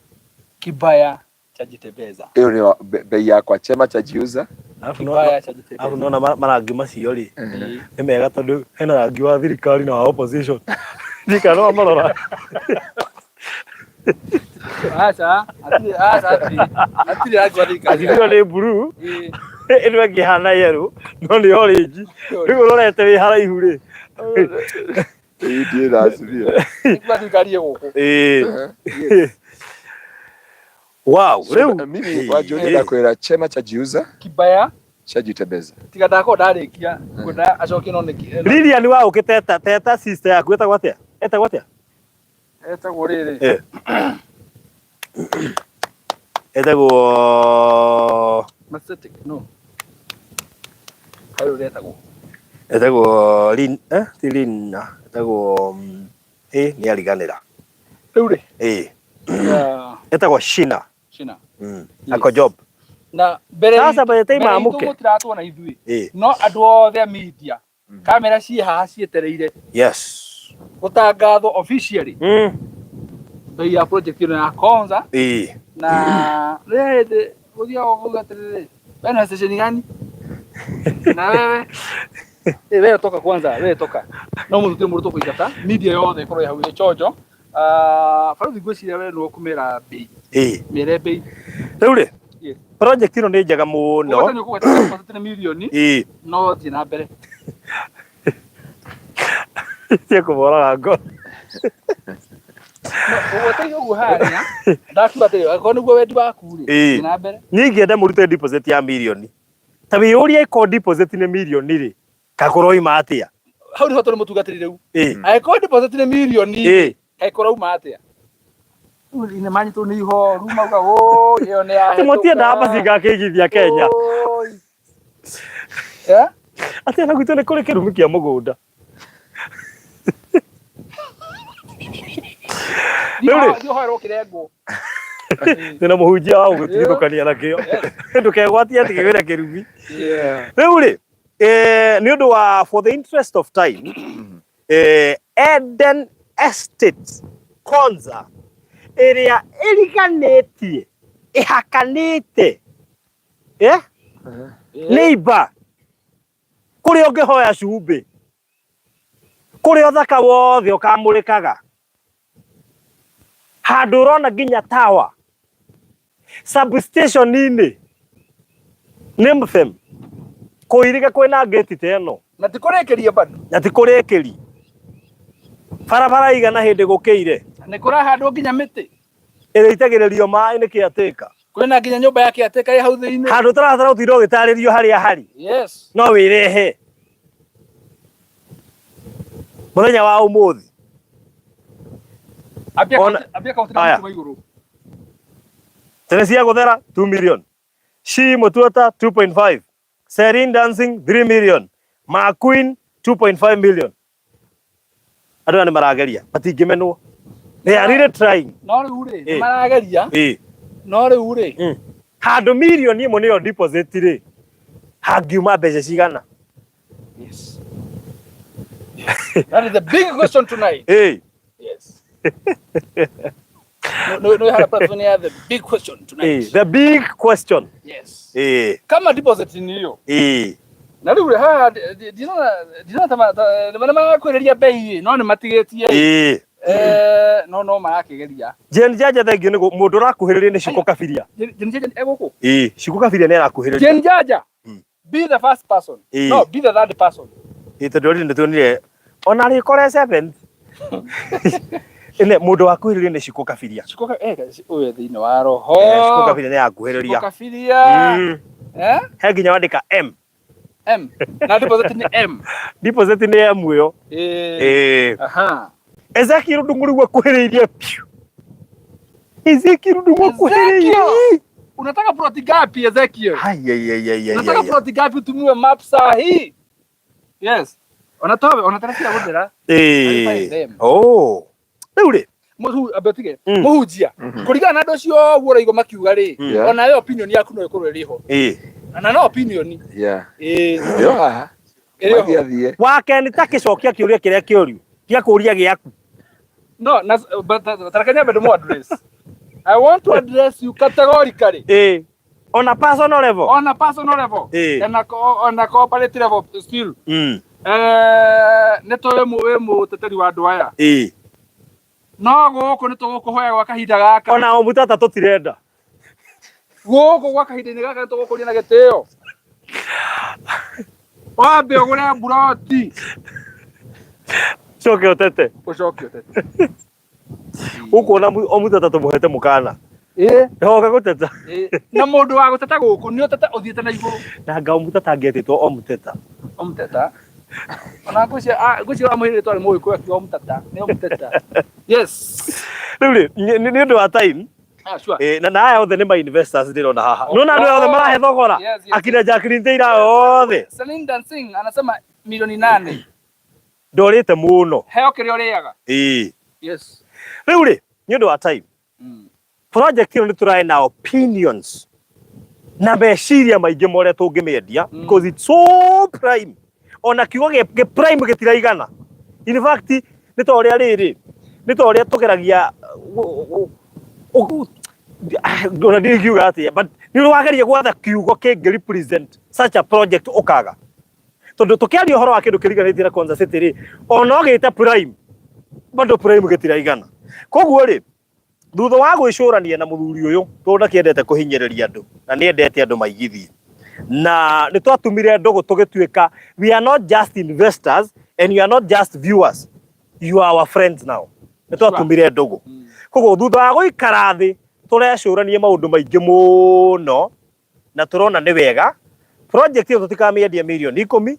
kibaya cha jitebeza iyo ni bei yakwa chema cha jiuza kibaya cha jitebeza afu nona marangi macio ri ni mega tondu hena rangi wa thirikari na wa opposition ndikano marora acha ati rangi wa thirikari athi ni blue ino ngi hana yellow no ni orange riu rorete wi haraihu ri ndiye rasibia kwa thirikari guku wow riu mimi wajoni ndakwira chema cha jiuza kibaya cha jitebeza tiga ndako ndarikia ngwenda acoke no niki Lilia ni wa ukiteta teta sister yaku etagwo atia etagwo riri etagwo Prophetic no hayo etagwo Lina etagwo ni ariganira riu ri etagwo Shina ako job na mbere sasa by the time amuke mutiratwona ithui no andu othe media kamera ci haha cietereire yes gutangatho officially bei ya project ino ya Konza na rede uthia ugatirire bana station gani na wewe toka kwanza wewe toka no mundu tiri mundu tukuigata media yothe ikorwo yahwire chojo faruthi gwiciria we no kumera bei mere bei riu ri project ino ni njega muno ugatani kugata milioni no thi na mbere tie kubora ngo ugatani ugu haria ndakubate akoni gwo wendi waku ri na mbere ningienda murute deposit ya milioni tabi uria iko deposit ni milioni ri kakoroi matia hau ni hoto mutugatirire u aiko deposit ni milioni kakoroi matia ine manyi tu ni ho ruma uga iyo ne ya timotie ndaba cingakigithia Kenya atia na gwitũ nĩ kũrĩ kĩrumi kĩa mũgũnda nĩhoerwo kĩrengo ndĩna mũhunjia wa gũtigithũkania nakĩo ndũkegwatie atĩ gĩgĩre kĩrumi rĩu rĩ nĩ ũndũ wa for the interest of time Eden Estate Konza ĩrĩa ĩriganĩtie ĩhakanĩte neighbor kũrĩa ũngĩhoya cumbĩ kũrĩa ũthaka wothe ũkamũrĩkaga handũ ũrona nginya tower substation-inĩ name them kũirige kwĩna gate ta ĩno na tikũrĩkĩria bado na tikũrĩkĩri barabara igana hĩndĩ gũkĩire nĩ kũrahandwo nginya mĩtĩ ĩrĩa itagĩrĩrio maĩ nĩ kĩatĩka kwĩna nginya nyũmba ya kĩatĩka ĩ hau thĩinĩ handũ ũtaratara ũtinda ũgĩtarĩrio harĩa harĩ yes no wĩrehe mũthenya wa ũmũthĩ ambia kaũtĩra kuma igũrũ tene cia gũthera 2 million Shi Mutuata 2.5 Serin Dancing 3 million McQueen 2.5 million andũ nĩ marageria matingĩmenwo they are really trying no rĩu rĩ marageria no riu ri handu million imwe niyo deposit ri hangiuma mbeca cigana? Yes. That is the big question tonight. Hey. Yes. No, you had a platform here, the big question tonight. Hey, the big question. Yes. Hey. Kama deposit ni hiyo. Hey. Na riu ha dina tama kwereria bei no ni matigetie. Hey. No marakigeria. Jen Jaja thengio ni mundu rakuhiriria ni Ciko Kabiria. Jen Jaja eguku. Ciko Kabiria ni arakuhiriria. Jen Jaja. Be the first person. No, be the third person. Tondu ri nituonire ona ri kore 7 ene mundu wakuhiriria ni Ciko Kabiria. Ciko uyu thiini wa roho. Ciko Kabiria ni arakuhiriria. Ciko Kabiria. He nginya wandika M. Na deposit ni M. Deposit ni M uyo. Aha. Ezekiel Ndunguru wakuhiriria piu. Ezekiel Ndunguru wakuhiriria. Unataka plot gapi Ezekiel? Unataka plot gapi tumiwe map sahi? Yes. Unataka gudira? Oh. Riu muhu abetige. Muhujia. Kurigana na ndocio wora igo makiuga ri. Ona yo opinion yaku no ikorwe riho. Na no opinion. Yo. Wake ni takicokia kiuria kiria kiuriu. Kia kuria giaku. No, but tarakanya bedo mo address. I want to address you categorically. On a personal level. On a personal level. And on a cooperative level still. Neto mu teteri wa ndwaya. No guku nitugukuhoya gwa kahinda gaka. Ona o mutata tutirenda. Guku gwa kahinda ni gaka nitugukuria na gitio. Wambe ogure buroti. Coke utete. Ucoke utete. Uko na o mutata tumuhete mukana. Hoga guteta. Na mundu wa guteta guku ni uteta uthiete na iguru. Na ngao mutata ngetitwo o muteta. O muteta. Ona gucio amuhire twari muyi kwa o mutata. Ni o muteta. Yes. Riu ni ndu wa time. Sure. Na aya othe ni ma investors ndirona haha. Nona andu othe marahe thogora. Akina Jacqueline Teira othe. Celine Dancing anasema milioni 8. Ndorite muno. Heo kirio riaga. Yes. Riu ni ndu wa time. Project ino ni turai na opinions. Na meciria maingi more tungimiendia because it's so prime. Ona kiugo ge prime gitiraigana. In fact ni to ria riri. Ni to ria tugeragia Gonna dig you out here, but ni wageria gwatha kiugo kingi represent such a project ukaga. Tondu tukiaria uhoro wa kindu kiriganite na Konza City ri ona ogita prime bado prime gitiraigana. Koguo ri thutha wa gwicurania na muthuri uyu tondu kiendete kuhinyiriria andu na ni endete andu maigithie na ni twatumire ndogo tugituika we are not just investors and you are not just viewers, you are our friends now. Ni twatumire ndogo koguo thutha wa guikara thi turecurania maundu maingi muno na turona ni wega project iyo tutikamiendia milioni 10,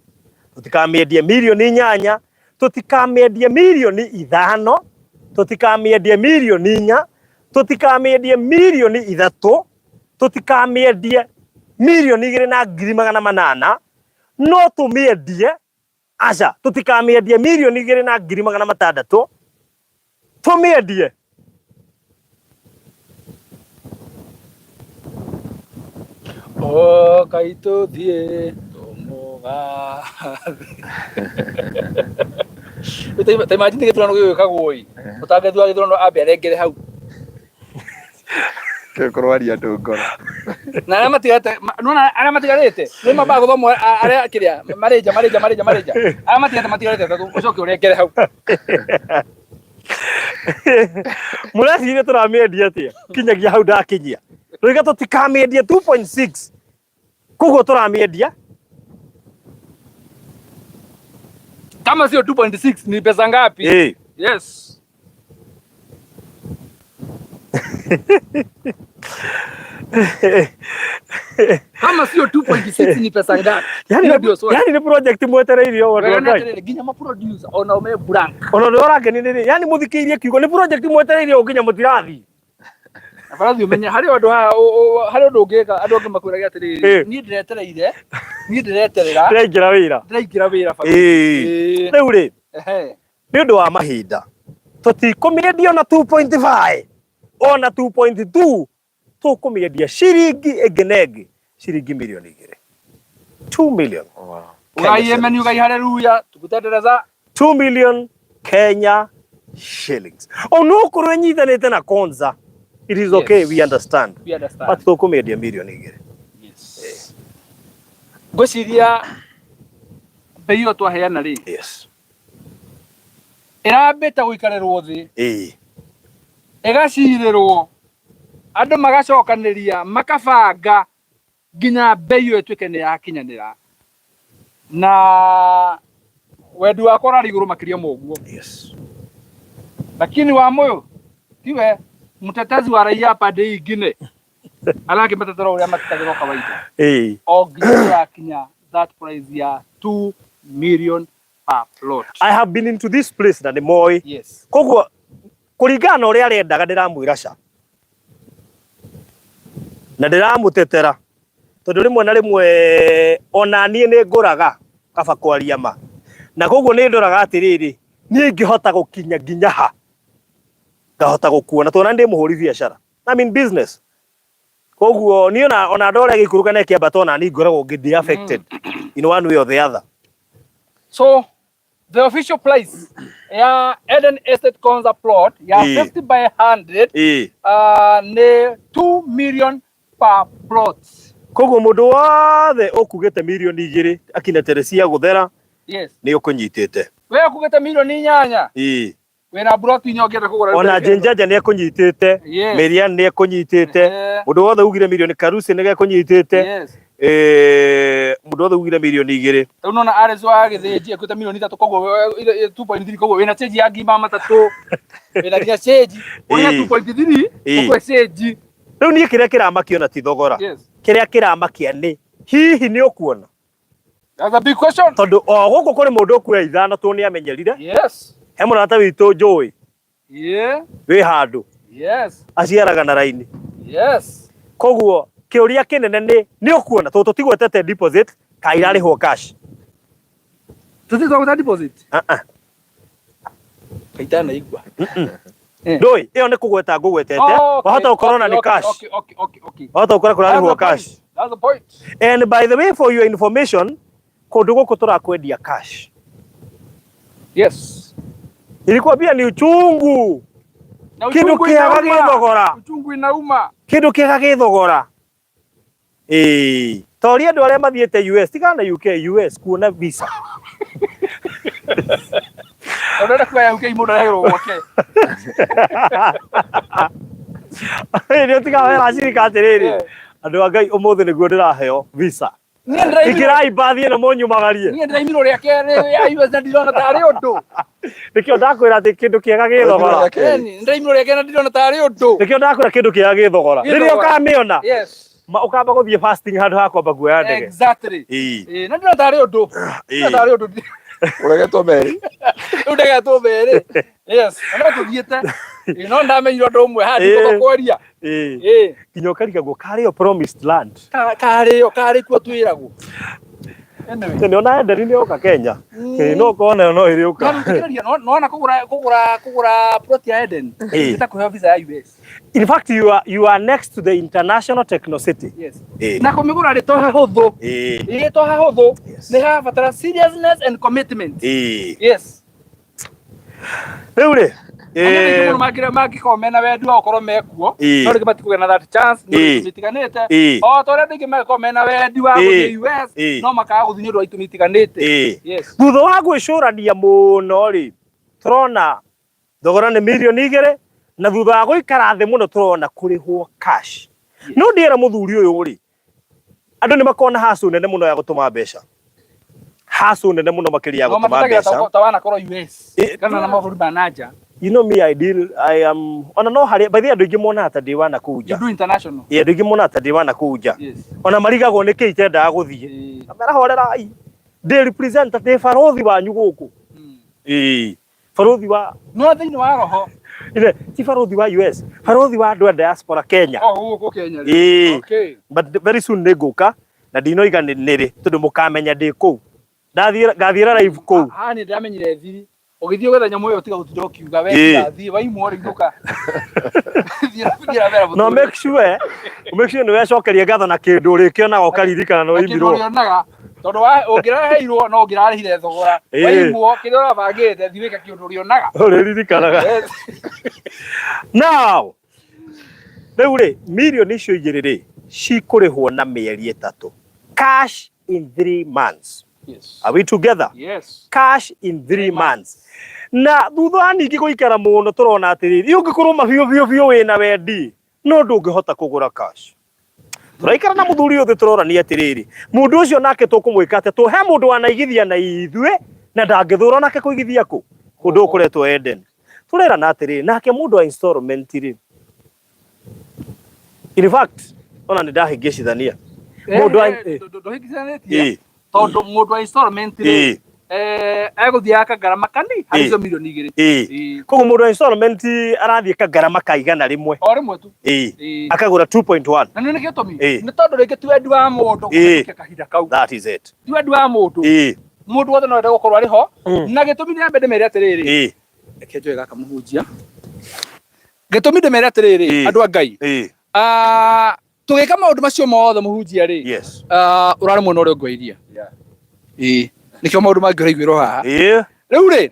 tutikamiendia milioni 8, tutikamiendia milioni 5, tutikamiendia milioni 4, tutikamiendia milioni 3, tutikamiendia milioni 2,800, no tumiendie aca tutikamiendia milioni 2,600, tumiendie o kaito thie tumuga. Te imagine ke turano gyo kagoi utage thwa githrono abe arengere hau ke korwaria ndungora na ara matigate nona ara matigarete ni maba guthomo ara kiria mareja ara matigate ucoke urengere hau muracire turamiendia atia kinyagia hau ndakinyia riga tutikamiendia 2.6 koguo turamiendia kama sio 2.6 ni pesa ngapi? Yes. Kama sio 2.6 ni pesa ngapi? Yani ni project mwetereirio watu wakai. Ginya ma producer ona ume blank. Ona ndorake ni yani muthikiirie kiugo ni project mwetereirio ginya mutirathi. Afarathi umenya hari andu hari andu ngeka andu angi makwiraga atiri ni ndiretereire ni ndireterera ndiraingira wira riu ri ni undu wa mahinda tutikumiendia na 2.5 ona 2.2 tukumiendia ciringi ingi ciringi milioni 2. 2 million. Wow. Ugai amen, ugai hallelujah. Tukutendereza 2 million Kenya shillings. Oh no, kurwenyithanite na konza. It is okay, we understand. We understand. But tukumiendia milioni 2. Yes. Ngociria beyo twaheana ri. Yes. Irambita guikarerwo thi. Igacirĩrwo andũ magacokanĩria makabanga nginya beyo ĩtuĩke nĩ yakinyanĩra na wendi wakwa ũrarĩ igũrũ makĩria moguo. Yes. Lakini wa moyo tiwe mtetezi wa raia pande ingine arakĩmatetera ũrĩa matitagĩrwo kawaida. O nginya yakinya that price ya 2 million per plot. I have been into this place na nĩ moĩ. Yes. Koguo kuringana ũrĩa arendaga ndiramwĩra ca na ndiramutetera tondu rimwe na rimwe ona niĩ nĩ ngũraga kaba kwaria ma na koguo nĩ ndoraga atiriri niĩ ngĩhota gũkinya nginya ha ngahota gũkuona tondũ ndĩ mũhũri biacara, I mean business. Koguo niĩ ona ndore gĩkuruka kĩambata ona niĩ ngoragwo ngĩ affected in one way or the other. So the official price ya Eden Estate Konza plot ya 50 by 100 ni 2 million per plot. Koguo mundu wothe ukugite milioni 2 akinetere cia guthera. Yes. Ni ukunyitite. We ukugite milioni 8. Wena plot nyongera kugura. Ona Jenjaja ni akunyitite. Miriam ni akunyitite. Mundu wothe ugire milioni Karusi ni akunyitite. Yes. Mundu wothe ugire milioni 2. Tau nona arezo agithĩnjia kwita milioni 3 koguo 2.3 koguo wena change ya ngima 3 wena kinya change wena 2.3 koguo change. Riu niĩ kĩrĩa kĩramakio na ti thogora. Kĩrĩa kĩramakia nĩ hihi nĩ ũkuona. That's a big question. Tondu o gũkũ kũrĩ mũndũ ũkuoya ithano tu nĩ amenyerire. Yes. He mũrata witũ njũĩ. Yeah. Wĩ handũ. Yes. Aciaraga na raini. Yes. Koguo kĩũria kĩnene nĩ ũkuona tondũ tũtigwetete deposit ka irarĩhwo cash. Tũtigwetete deposit? Kaitana igua. Ndoi iyo nĩ kũgweta ngũgwetete wahota gũkorwo na nĩ cash. Okay. Wahota gũkora kũrarĩhwo cash. That's the point. And by the way, for your information, kũndũ gũkũ tũrakwendia cash. Yes. Nilikwambia ni uchungu. Kindu kĩaga gĩthogora. Uchungu inauma. Kindu kĩaga gĩthogora. Toria andũ arĩa mathiĩte US, tigana na UK, US kuona visa. Ona kwa UK mũndũ arahĩrwo gwake. Nĩ tiga wera cirika atĩrĩrĩ. Andũ a Ngai ũmũthĩ nĩguo ndĩraheo visa. Ikirai bathi ĩno mũnyumagarie. Niĩ ndĩraimiro rĩa kerĩ ya US na ndirona tarĩ ũndũ. Nĩkĩo ndakwĩra atĩ kĩndũ kĩaga gĩthogora. Ndĩraimiro rĩa kerĩ na ndirona tarĩ ũndũ. Nĩkĩo ndakwĩra kĩndũ kĩaga gĩthogora. Rĩrĩa ũkamĩona. Yes. Ukamba gũthiĩ fasting handũ ha kwamba kuoya ndege. Exactly. Na ndirona tarĩ ũndũ. Tarĩ ũndũ. Uregetwo meri. Uregetwo meri. Yes. Ona tũthiĩte. No ndamenyire ũndũ ũmwe handũ gũkũria. Kinya ũkarigagwo karĩo promised land. Karĩ kuo twĩragwo. Tene ona ndari nĩ oka Kenya. No kona no ĩrĩ ũka. No ona kũgũra plot ya Eden. Ĩtakũheo visa ya US. In fact, you are next to the international techno city. Yes. Na kumigura ri to hahuthu. To hahuthu. Ni habatara seriousness and commitment. Yes. Riu Mũndũ mangĩkorwo mena wendi wa gũkorwo mekuo no rĩngĩ matikũgĩa na that chance nĩ mĩtiganĩte o ta ũrĩa andũ aingĩ mangĩkorwo mena wendi wa gũthiĩ US no makaga gũthiĩ nĩ ũndũ wa itũmi itiganĩte. Thutha wa gwĩcũrania mũno rĩ tũrona thogora nĩ milioni 2 na thutha wa gũikara thĩ mũno tũrona kũrĩhwo cash. No ndĩra mũthuri ũyũ rĩ andũ nĩ makona hacu nene mũno ya gũtũma mbeca. Hacu nene mũno makĩria ya gũtũma mbeca. Ta wana korwo US kana na mabũrũri ma nanja. You know me, I am ona no hari by the andũ aingĩ mona ta ndĩ wana kuja. You do international. Andũ aingĩ mona ta ndĩ wana kuja. Ona marigagwo nĩ kĩi tendaga gũthiĩ. Kamera horerai. Ndĩ representative barothi wanyu gũkũ. Barothi wa no thĩinĩ wa roho. Ti barothi wa US, barothi wa andũ a diaspora Kenya. Gũkũ Kenya. Okay. But very soon nĩ ngũka na ndinoiga nĩ rĩ tondũ mũkamenya ndĩ kũu. Ngathiĩra live kũu. Nĩ ndamenyire thiri. Ugithio gwetha nyamu iyo tiga gutira ukiuga we thie waimwo rinduka. No make sure ni wecokeria ngatho na kindu urikionaga ukaririkana no imbirwo. Tondu ungiraheirwo no ungirarehire thogora. Waimwo kiria urabangite thiwika kiundu urionaga. Uririkanaga. Now, riu ri million icio igiri ri cikurihwo na mieri 3. Cash in 3 months. Yes. Are we together? Yes. Cash in 3 months. Na thutha ningi guikara muno turona atiriri ungikorwo mabio wina wendi no ndungihota kugura cash. Turaikara na muthuri uthi turorania atiriri mundu ucio nake tukumwika ate tuhe mundu wanaigithia na ithue na ndangithura nake kuigithia ku kundu ukuretwo Eden. Turera na atiriri nake mundu wa installment ri. In fact ona ndahingicithania mundu wa ndohingicithania tondu mundu wa installment ri eguthia kagarama kani harizo milioni 2. Koguo mundu wa installment arathie kagarama kaigana rimwe o rimwe tu akagura 2.1 na nini gitumi ni tondu ringi tu wendi wa mundu kuthika kahinda kau. That is it. Tu wendi wa mundu mundu wothe no ende gukorwo ari ho na gitumi ni ambe ndimere atiriri reke njoe gaka muhunjia gitumi ndimere atiriri andu a Ngai tugika maundu macio mothe muhunjia ri urari muno uri ngweiria nikio maundu mangiraiguirwo haha riu ri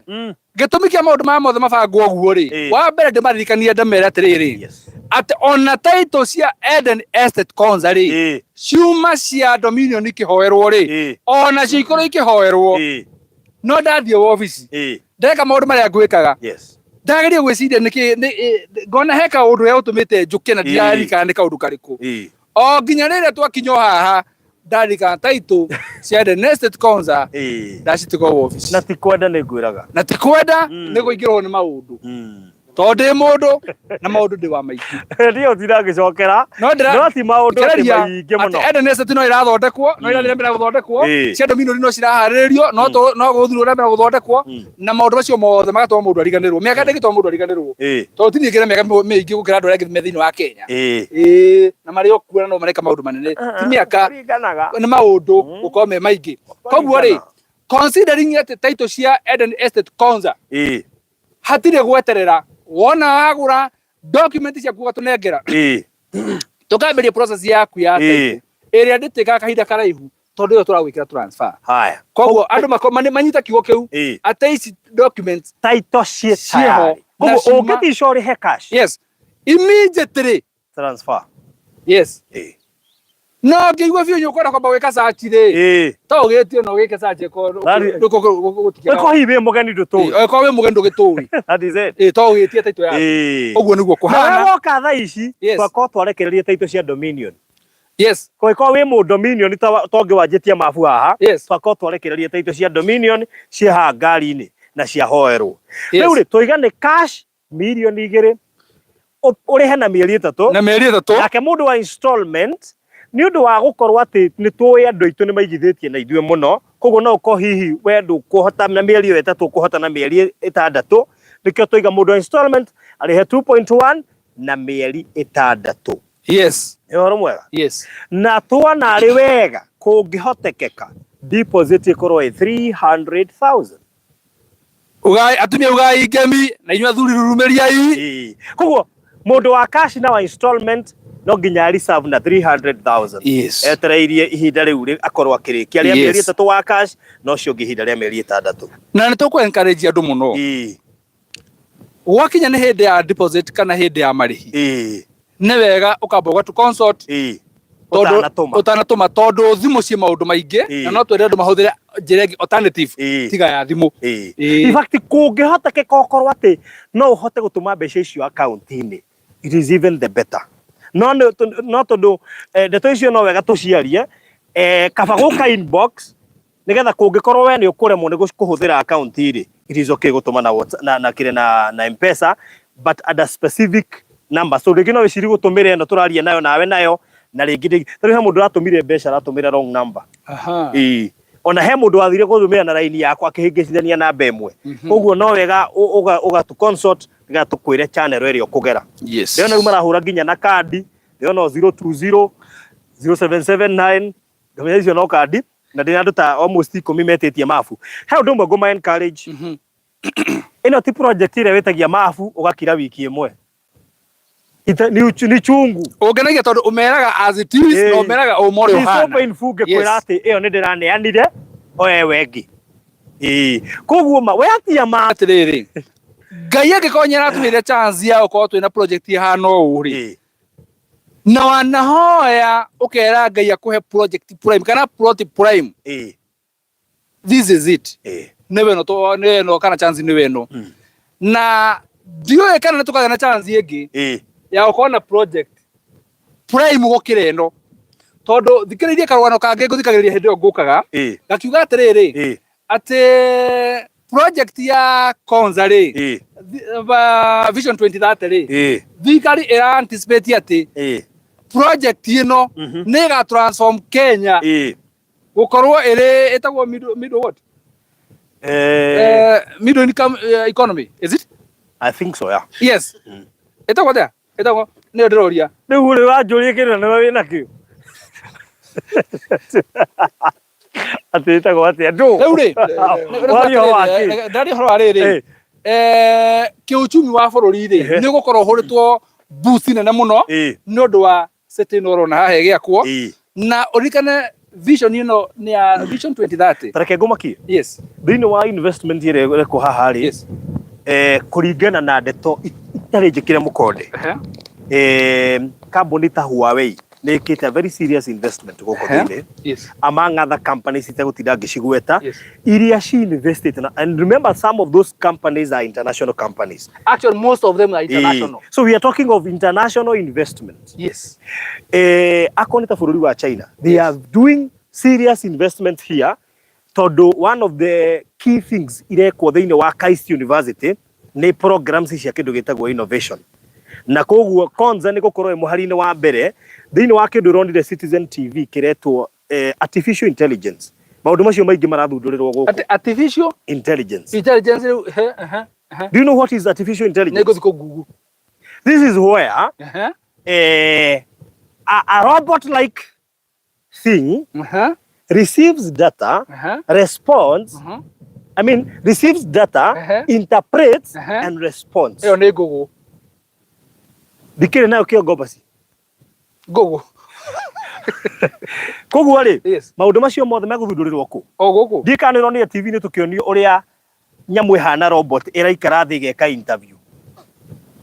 gitumi kia maundu ma mothe mabangwo uguo ri wa mbere ndimaririkania ndamere atiriri ati ona title cia Eden Estate Konza ri ciuma cia Dominion ikihoerwo ri ona ciikoro ikihoerwo no ndathie office ndeka maundu maria ngwikaga ndageria gwiciria niki ngona heka undu ya utumite njuke na ndirarikana ni kaundu kariku o nginya riria twakinyo haha ndarika title cia Eden Estate Konza ndacitigo office na tikwenda ni ngwiraga na tikwenda ni guingirwo ni maundu tondu mundu na maundu ndi wa maiki ndio ndiragicokera no ti maundu maingi muno Eden Estate no irathondekwo no iraremera guthondekwo cia Dominion no ciraharirio no guthurwo remera guthondekwo na maundu macio mothe magatwa mundu ariganirwo miaka ndegitwa mundu ariganirwo tondu ti ningire miaka mingi gukira andu arĩa me thiini wa Kenya na mari okuona no mareka maundu manene ti miaka ni maundu gukorwo me maingi koguo ri considering that title cia Eden Estate Konza hatire gweterera wona agura document cia kuga tunengera tukamberia process yaku ya title area nditeka kahinda karaihu tondu yo turagwikira transfer haya koguo andu manyita kiugo kiu ate ici documents title cia koguo ungeti shori he cash yes immediately transfer yes no ngigwa biu nyukora kwamba weka search ri to ugitio no wike search ko ko hibe mugeni ndutu ko we mugeni ndugitui that is it to ugitie title ya uguo niguo kuhana na woka tha ici twako twarekereria title cia Dominion yes ko we mu Dominion tongi wanjitie mabu haha twako twarekereria title cia Dominion cia ha ngari-ini na cia hoerwo riu ri tuigane cash milioni 2 urihe na mieri 3 nake mundu wa installment ni undu wa gukorwo ati ni tuwe andu itu ni maigithitie na ithue muno koguo no ko hihi wendu kuhota na mieri 3 kuhota na mieri 6 nikio tuiga mundu wa installment arihe 2.1 na mieri 6 yes yoro mwega yes na tuona ari wega kungihotekeka deposit ikorwo 300,000 ugai atumia ugai ngemi na inywa thuri rurumeria koguo mundu wa cash na wa installment no nginya reserve na 300,000 etereirie ihinda riu akorwo akirikia ria mieri 3 wa cash no cio ngihinda ria mieri 6 na nituku encourage andu muno wakinya ni hindi ya deposit kana hindi ya marihi ni wega ukamba gwatu consult utanatuma tondu thimu cia maundu maingi na no twende andu mahuthire njira ingi alternative tiga ya thimu in fact kungihotekeka ukorwo ati no uhote gutuma mbeca icio account-ini it is even the better no tondu ndeto icio no wega tuciarie kaba guka inbox nigetha kungikorwo we ni ukuremwo ni kuhuthira account iri it is okay gutuma na kire na M-Pesa but at a specific number so ringi no wiciri gutumire no turaria nayo nawe nayo na ringi tari he mundu atumire mbeca atumire wrong number ona he mundu wathire guthumira na line yakwa akihingicithania namba imwe koguo no wega ugatu consult gatukwire channel ĩrĩa kugera rĩo nĩ marahura nginya na kandi rĩo no 020 0779 ngamenya icio no kandi na ndĩna andũ ta almost 10 metĩtie mabu he ũndũ ũmwe ngũma encourage ino ti project ile wetagia mafu ugakira wiki imwe ni chungu ungenagia tondu umeraga as it is no umeraga umore uhana so painful kwira ati iyo ni ndiraneanire oye wengi koguo ma we atia ma atiriri Ngai angikonyera tumire chance ya ukorwo twina project ihana ũũ ri na wanahoya ukera Ngai akuhe project prime kana plot prime this is it nĩ no kana chance nĩ weno na ndiũĩ kana nĩtũkagĩa na chance ĩngĩ ya gũkorwo na project prime gũkĩra ĩno tondũ thikĩrĩirie karũgano kangĩ ngũthikagĩrĩria hĩndĩ ĩyo ngũkaga gakiuga atĩrĩrĩ atĩ project ya Konza rĩ Vision 2030 rĩ thikari ĩra anticipate atĩ project ĩno nĩ ĩga transform Kenya gũkorwo ĩrĩ ĩtagwo middle what middle income economy is it? I think so, yeah. Yes. Ĩtagwo there ĩtagwo nĩ ndĩroria rĩu rĩ wanjũria kĩrĩa nĩ wĩna kĩo atĩ ĩtagwo atĩa ndũ rĩu rĩ ndarĩ horo arĩrĩ kiuchumi wa bũrũri rĩ nĩ gũkorwo hũrĩtwo boost nene mũno nĩ ũndũ wa city ĩno ũrona haha ĩgĩakwo na ũririkane vision ĩno nĩ ya Vision 2030 tareke ngũmakie yes thĩinĩ wa investment ĩrĩa ĩrekwo haha rĩ yes kũringana na ndeto itarĩ njĩkĩre mũkonde kambuni ta Huawei nĩ ĩkĩte a very serious investment gũkũ thĩinĩ among other companies itegũtinda ngĩcigweta iria she invested in, and remember some of those companies are international companies. Actually most of them are international. So we are talking of international investment. Yes. Akonita bũrũri wa China they are doing serious investment here tondũ one of the key things irekwo thĩinĩ wa KAIST University nĩ programs cia kĩndũ gĩtagwo innovation na koguo Konza nĩ gũkorwo mũhari-inĩ wa mbere thĩinĩ wa kĩndũ ronire Citizen TV kĩretwo artificial intelligence maũndũ macio maingĩ marathundũrĩrwo gũkũ artificial intelligence do you know what is artificial intelligence? Nego ziko Google. This is where a robot like thing receives data responds I mean receives data interprets and responds. Eyo nĩ Google. Dikire nayo kĩongo basi Google. Koguo rĩ maũndũ macio mothe megũthundũrĩrwo kũ gũkũ ndikanĩronire TV-inĩ tũkĩonio ũrĩa nyamũ ĩhana robot ĩraikara thĩ ĩgeka interview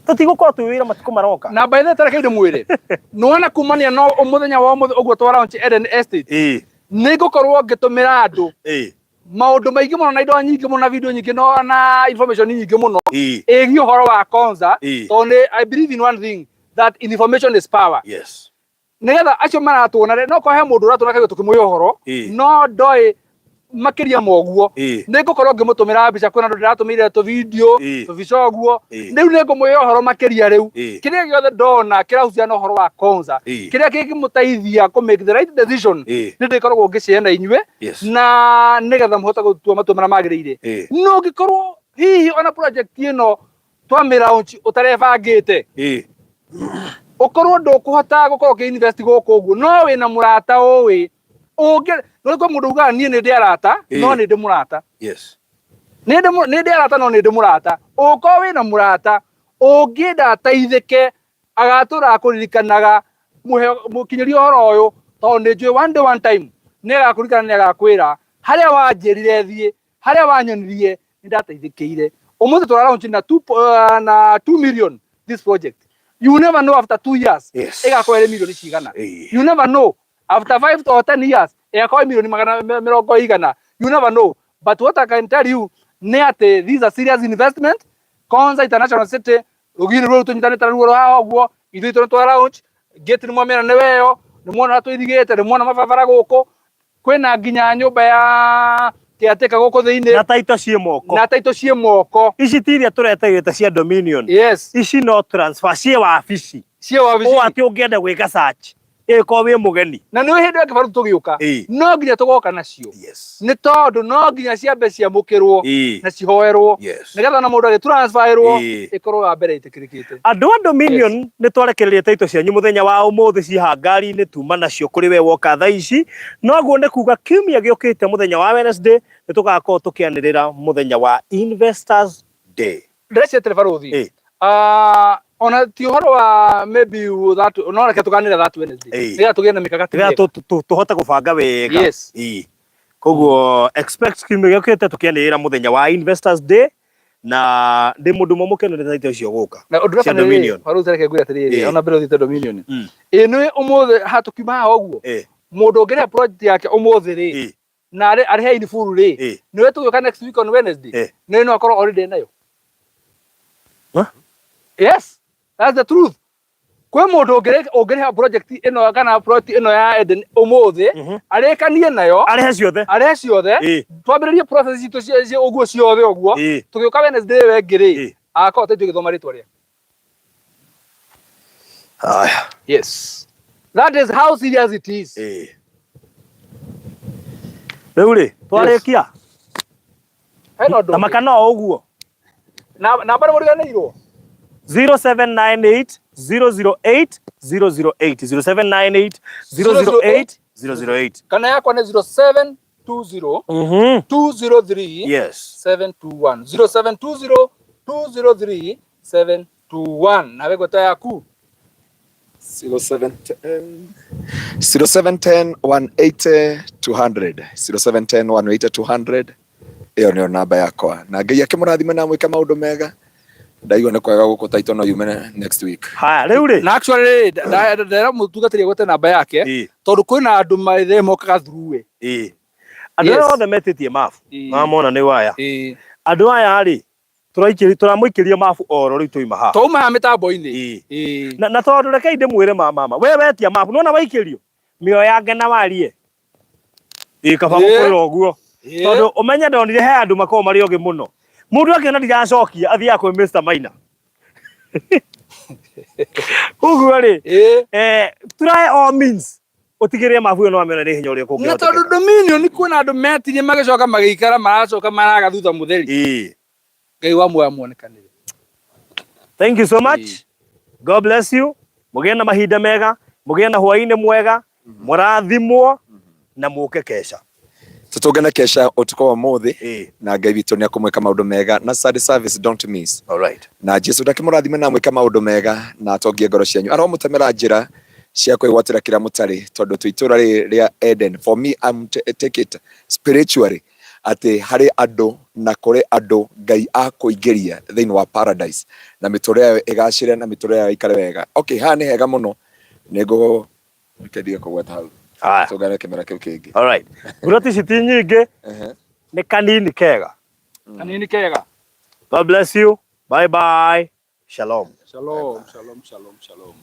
tũtigũkorwo twĩ wĩra matukũ maroka na by the way tareke mwĩre nĩwona kumania no mũthenya wa ũmũthĩ ũguo twa launch Eden Estate nĩ ngũkorwo ngĩtũmĩra andũ maũndũ maingĩ mũno na indo nyingĩ mũno na video nyingĩ no na information nyingĩ mũno ĩgiĩ ũhoro wa Konza tondũ I believe in one thing that information is power. Yes. Nigetha acio maratũona no kohe mũndũ ũratũona kaigũ tũkĩmũhe ũhoro no ndoĩ makĩria moguo nĩ ngũkorwo ngĩmũtũmĩra mbica kwĩna andũ ndĩratũmĩire tũ video tũbica ũguo rĩu nĩ ngũmũhe ũhoro makĩria rĩu kĩrĩa gĩothe ndona kĩrahusiana na ũhoro wa Konza kĩrĩa kĩngĩmũteithia kũ make the right decision nĩ ndĩkoragwo ngĩcihe na inyuĩ na nigetha mũhote gũtua matua marĩa magĩrĩire no ngĩkorwo hihi ona project ĩno twamĩ launch ũtarebangĩte ukorwo ndũkũhota gũkorwo ũkĩinvest gũkũ ũguo no wĩna mũrata ũĩ ũngĩ no kwa mũndũ uga niĩ nĩ ndĩ arata no nĩ ndĩ mũrata yes nĩ ndĩ arata no nĩ ndĩ mũrata ũkorwo wĩna mũrata ũngĩenda ateithĩke agatũra kũririkanaga mũkinyĩria ũhoro ũyũ tondũ nĩ njũĩ one day one time nĩ agakũririkana nĩ agakwĩra harĩa wanjĩrire thiĩ harĩa wanyonirie nĩ ndateithĩkĩire ũmũthĩ tũra launch na 2 million this project. You never know after 2 years. Ĩgakorwo ĩrĩ milioni cigana. You never know after 5 or 10 years ĩgakorwo milioni mĩrongo igana. You never know. But what I can tell you nĩ atĩ these are serious investment. Konza International City rũgini rũrũ tũnyitanĩte ruo haha ũguo ithuĩ twa launch gate nĩ mwamĩra nĩ weyo nĩ mwona tũirigĩte nĩ mwona mababara gũkũ kwĩna nginya nyũmba ya kĩatĩka gũkũ thĩinĩ na taito ciĩ moko ici tiria tũretagĩte cia Dominion yes ici no transfer ciĩ wabici o atĩ ũngĩenda gwĩka search ko wi mugeni na nä hä ndä ä kibaru tå gä å ka no nginya tå goka nacio nä tondå no nginya ciambe ciamå rwo na cihoerwo nä getha na må ndå agä transferrwo ä korwo ya mbere itä kä rä kä te andå a Dominion nä twarekereria taito cianyu må thenya wa å må thä ciha ngari-inä tuma nacio kå rä we woka thaa ici noguo nä kuga kiumia gä å kä te må thenya wa Wednesday nä tå gakorwo tå kä anä rä ra må thenya wa Investors Day ndärecia telebarå ona ti horo wa maybe that no reke tuganire that Wednesday nä tå gä na mä kagati tå hote gå banga wega koguo expect kiumia gä å kä te tå kä anä rä ra må thenya wa Investors Day na ndä må ndå må kä nä taito cio gå ka cia Dominion barå tereke ngwä atä rä ona mbere å thiä Dominion nä å må thä ha tå kiuma haha å guo må ndå å ngä rehe project yake å må thä rä na arä he iniburu rä nä we tå gä å ka next week on Wednesday nä no akorwo already nayo yes that's the truth kwä må ndå å ngä reha project ä no kana project ä no ya Eden å må thä arä kanie nayo arä ciothe twambä rä rie process itå å guo ciothe å guo tå gä å ka Wednesday wengä rä agakorwo taitå gä thoma rä twa rä yes that is how serious it is rä u rä twarä kia na makana o å guo namba nä må riganä irwo 0798 008 008 0798 008 008 kana yakwa nä 0720 203 yes 721 0720 203 721 nawe gweta yaku 0710 180 200 0710 180 200 iyo nä namba yakwa na Ngai akä må rathime na mwä ke maå ndå mega ndaigua nä kwega gå kå taitå no yume next week haya rä u rä na actually ndera må tungatä ria gwete namba yake tondå kwä na andå maithe mokaga through andå arä othe metä tie mabu mamona nä waya andå aya rä tå ramå ikä ria mabu oro rä u tåima haha twauma ha mä tambo-inä na tondå rekei ndä mwä re mama we wetia mabu nona waikä rio mä o yange na warie kaba gå kwä ra å guo tondå å menye ndonire he andå makorwo marä ogä må no må ndå akä ona ndiracokia athiaga kwä Mr. Maina koguo rä turahe all means å tigä rä mabu ä no amä ona rä hinya å rä a kå ngä na tondå Dominion nä kuona andå metirie magä coka magä ikara maracoka maraga thutha må theri Ngai wa muoya muonekanä thank you so much God bless you må gä na mahinda mega må gä na hwainä mwega må rathimwo na må ke kesha tutungane kesha utuko wa muthi na Ngai witå nä akå mwä ka maå ndå mega na Sunday service don't miss alright na Jesu ndakä må rathime na mwä ka maå ndå mega na atongie ngoro cianyu aromå temera njĩra cia kwĩgwatĩra kĩrĩa mũtarĩ tondũ twĩ itũũra rĩa Eden for me I'm take it spiritually atĩ harĩ andũ na kũrĩ andũ Ngai akũingĩria thĩinĩ wa paradise na mĩtũũrĩre yao ĩgacĩre na mĩtũũrĩre yao ĩikare wega okay haha nĩ hega mũno nĩngũ kĩndiga kũgweta hau tũngane kĩmera kĩu kĩngĩ alright ngũrati citi nyingĩ nĩ kanini kega God bless you bye bye shalom shalom shalom shalom shalom